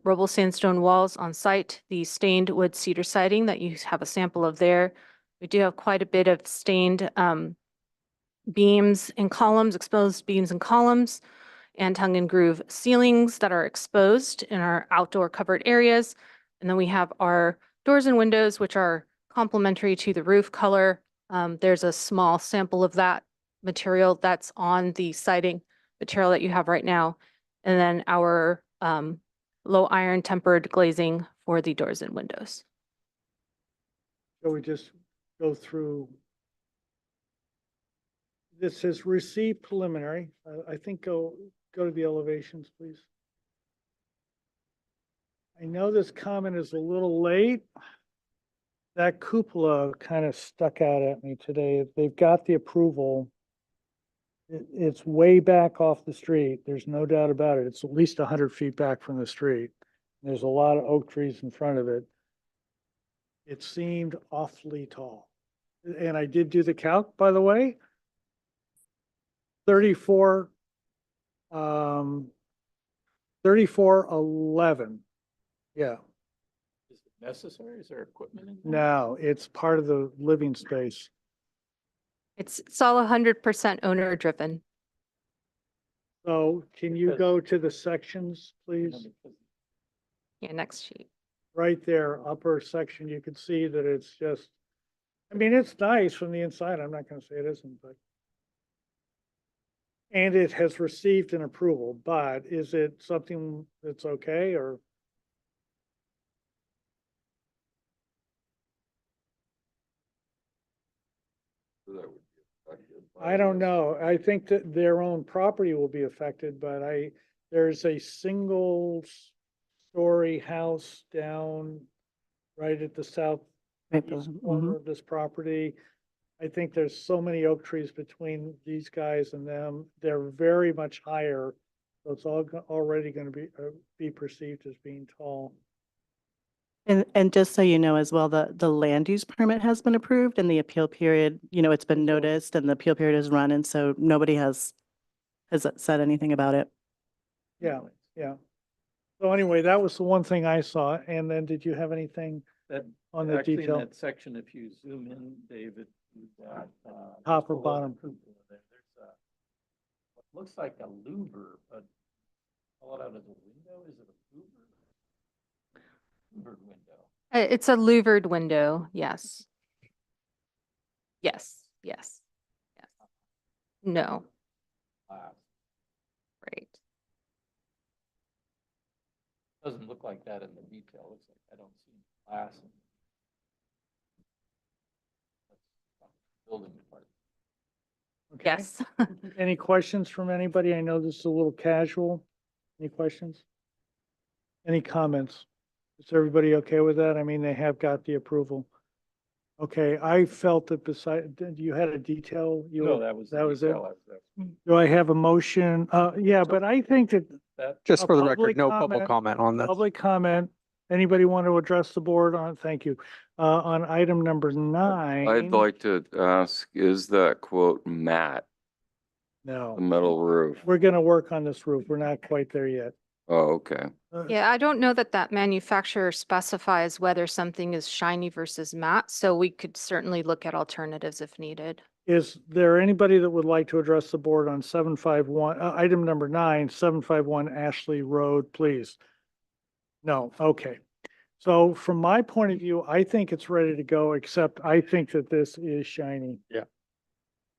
rubble sandstone walls on site, the stained wood cedar siding that you have a sample of there. We do have quite a bit of stained beams and columns, exposed beams and columns, and tongue and groove ceilings that are exposed in our outdoor covered areas. And then we have our doors and windows, which are complementary to the roof color. There's a small sample of that material that's on the siding material that you have right now. And then our low iron tempered glazing for the doors and windows. Shall we just go through? This says receive preliminary. I think go to the elevations, please. I know this comment is a little late. That cupola kind of stuck out at me today. They've got the approval. It's way back off the street. There's no doubt about it. It's at least 100 feet back from the street. There's a lot of oak trees in front of it. it seemed awfully tall. And I did do the calc, by the way. 34, 3411. Yeah, Is it necessary? Is there equipment in there? no, it's part of the living space. It's all 100% owner driven. So can you Because- go to the sections, please? Yeah, next sheet. Right there, upper section, you can see that it's just, I mean, it's nice from the inside. I'm not gonna say it isn't, but. And it has received an approval, but is it something that's okay or? that would be affected by I don't this. know. I think that their own property will be affected, but there's a single story house down right at the southeast Right below. corner of this property. I think there's so many oak trees between these guys and them. They're very much higher. So it's already going to be perceived as being tall. And just so you know as well, the land use permit has been approved and the appeal period, it's been noticed and the appeal period is run. And so nobody has said anything about it. Yeah, yeah. So anyway, that was the one thing I saw. And then did you have anything That, on the actually in detail? that section, if you zoom in, David, you've got, Top or below the bottom? cupola there, there's a, what looks like a louver, but call it out as a window, is it a louver? Louvered window. It's a louvered window. Yes. Yes. Yes. Yes. No. Glass. Right. Doesn't look like that in the detail, looks like I don't see glass. Building department. Okay. Yes. Any questions from anybody? I know this is a little casual. Any questions? Any comments? Is everybody okay with that? I mean, they have got the approval. Okay, I felt that you had a detail? No, that was. That was it? detail. Do I have a motion? Yeah, but I think that That, Just A for the public record, no public comment. comment on this. public comment, anybody want to address the board on, thank you, on item number 9? I'd like to ask, is that quote matte, the No, metal roof? we're gonna work on this roof. We're not quite there yet. Oh, okay. Yeah, I don't know that manufacturer specifies whether something is shiny versus matte, so we could certainly look at alternatives if needed. Is there anybody that would like to address the board on 751, item number 9, 751 Ashley Road, please? No, okay. So from my point of view, I think it's ready to go, except I think that this is shiny.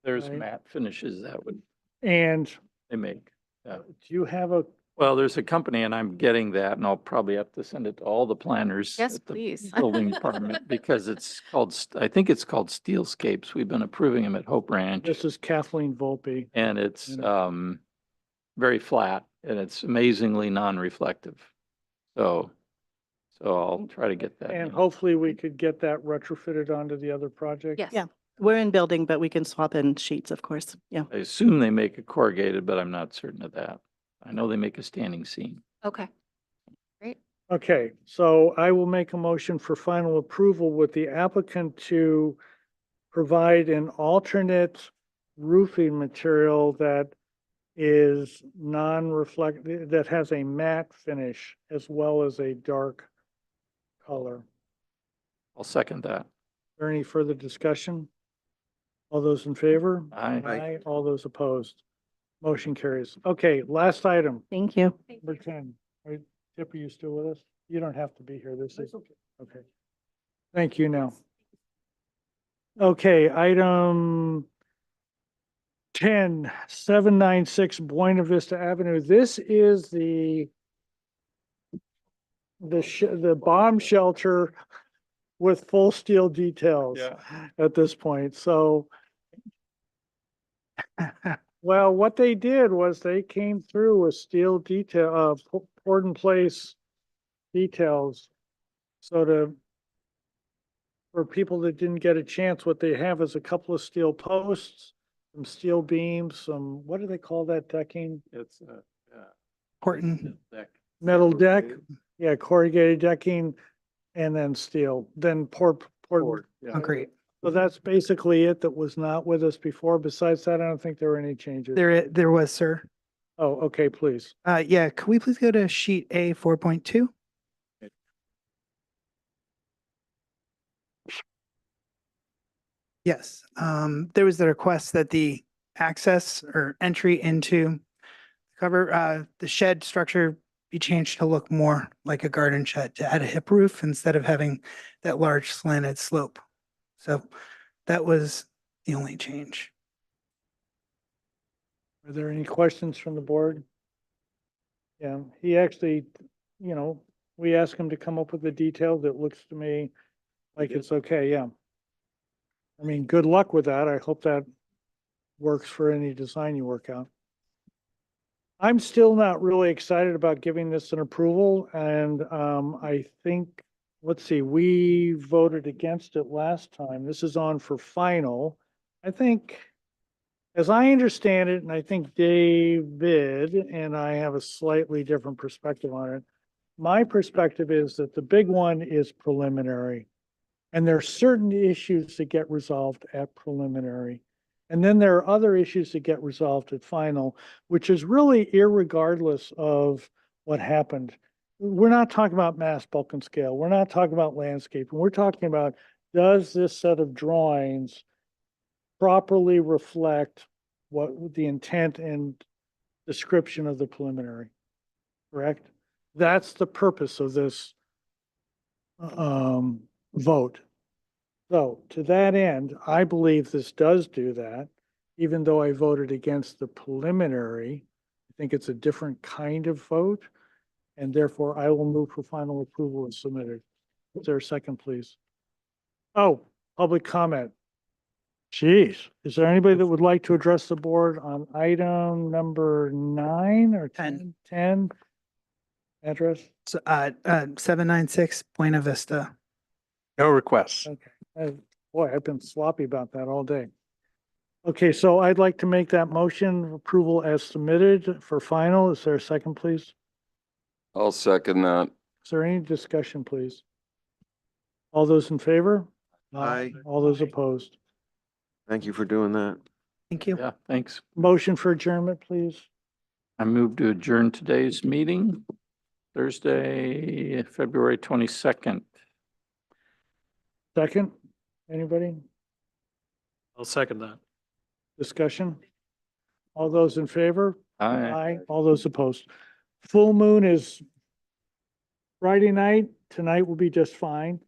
there's Right. matte finishes that And they make. Yeah. do you have a, Well, there's a company and I'm getting that and I'll probably have to send it to all the planners. Yes, at the please. Building department because it's called, I think it's called Steelscapes. We've been approving them at Hope Ranch. this is Kathleen Volpe. And it's Yeah. very flat and it's amazingly non-reflective. So I'll try to get that. And hopefully we could get that retrofitted onto the other project. Yes. Yeah. We're in building, but we can swap in sheets, of course. Yeah. I assume they make a corrugated, but I'm not certain of that. I know they make a standing seam. Okay. Great. Okay, so I will make a motion for final approval with the applicant to provide an alternate roofing material that is non-reflect, that has a matte finish as well as a dark color. I'll second that. Is there any further discussion? All those in favor? Aye. All those opposed? Motion carries. Okay, last item, Thank you. number 10. Are you- Tip, are you still with us? You don't have to be here. This is, okay. Thank you now. Okay, item 10, 796 Buena Vista Avenue. This is the bomb shelter with full steel details at this point. So, well, what they did was they came through with steel detail, poured in place details. So for people that didn't get a chance, what they have is a couple of steel posts, some steel beams, some, what do they call that decking? It's a Horton. deck. Metal deck, yeah, corrugated decking, and then steel, then poured. Yeah. Concrete. So that's basically it that was not with us before. Besides that, I don't think there were any changes. There was, sir. Oh, okay, please. Yeah, could we please go to sheet A 4.2? Yes, there was the request that the access or entry into the shed structure be changed to look more like a garden shed, to add a hip roof instead of having that large slanted slope. So that was the only change. Are there any questions from the board? Yeah, he actually, we asked him to come up with the details. It looks to me like it's okay, yeah. I mean, good luck with that. I hope that works for any design you work out. I'm still not really excited about giving this an approval, and I think, let's see, we voted against it last time. This is on for final. I think, as I understand it, and I think David and I have a slightly different perspective on it. My perspective is that the big one is preliminary. And there are certain issues that get resolved at preliminary. And then there are other issues that get resolved at final, which is really irregardless of what happened. We're not talking about mass, bulk, and scale. We're not talking about landscape. We're talking about, does this set of drawings properly reflect what the intent and description of the preliminary? Correct? That's the purpose of this vote. So to that end, I believe this does do that, even though I voted against the preliminary. I think it's a different kind of vote, and therefore I will move for final approval and submitted. Is there a second, please? Oh, public comment. Geez, is there anybody that would like to address the board on item number 9 or 10? 10? Address? 796 Buena Vista. No requests. Okay. Boy, I've been sloppy about that all day. Okay, so I'd like to make that motion approval as submitted for final. Is there a second, please? I'll second that. Is there any discussion, please? All those in favor? Aye. All those opposed? Thank you for doing that. Thank you. Yeah, thanks. Motion for adjournment, please. I move to adjourn today's meeting, Thursday, February 22nd. Second, anybody? I'll second that. Discussion? All those in favor? Aye. All those opposed? Full moon is Friday night. Tonight will be just fine.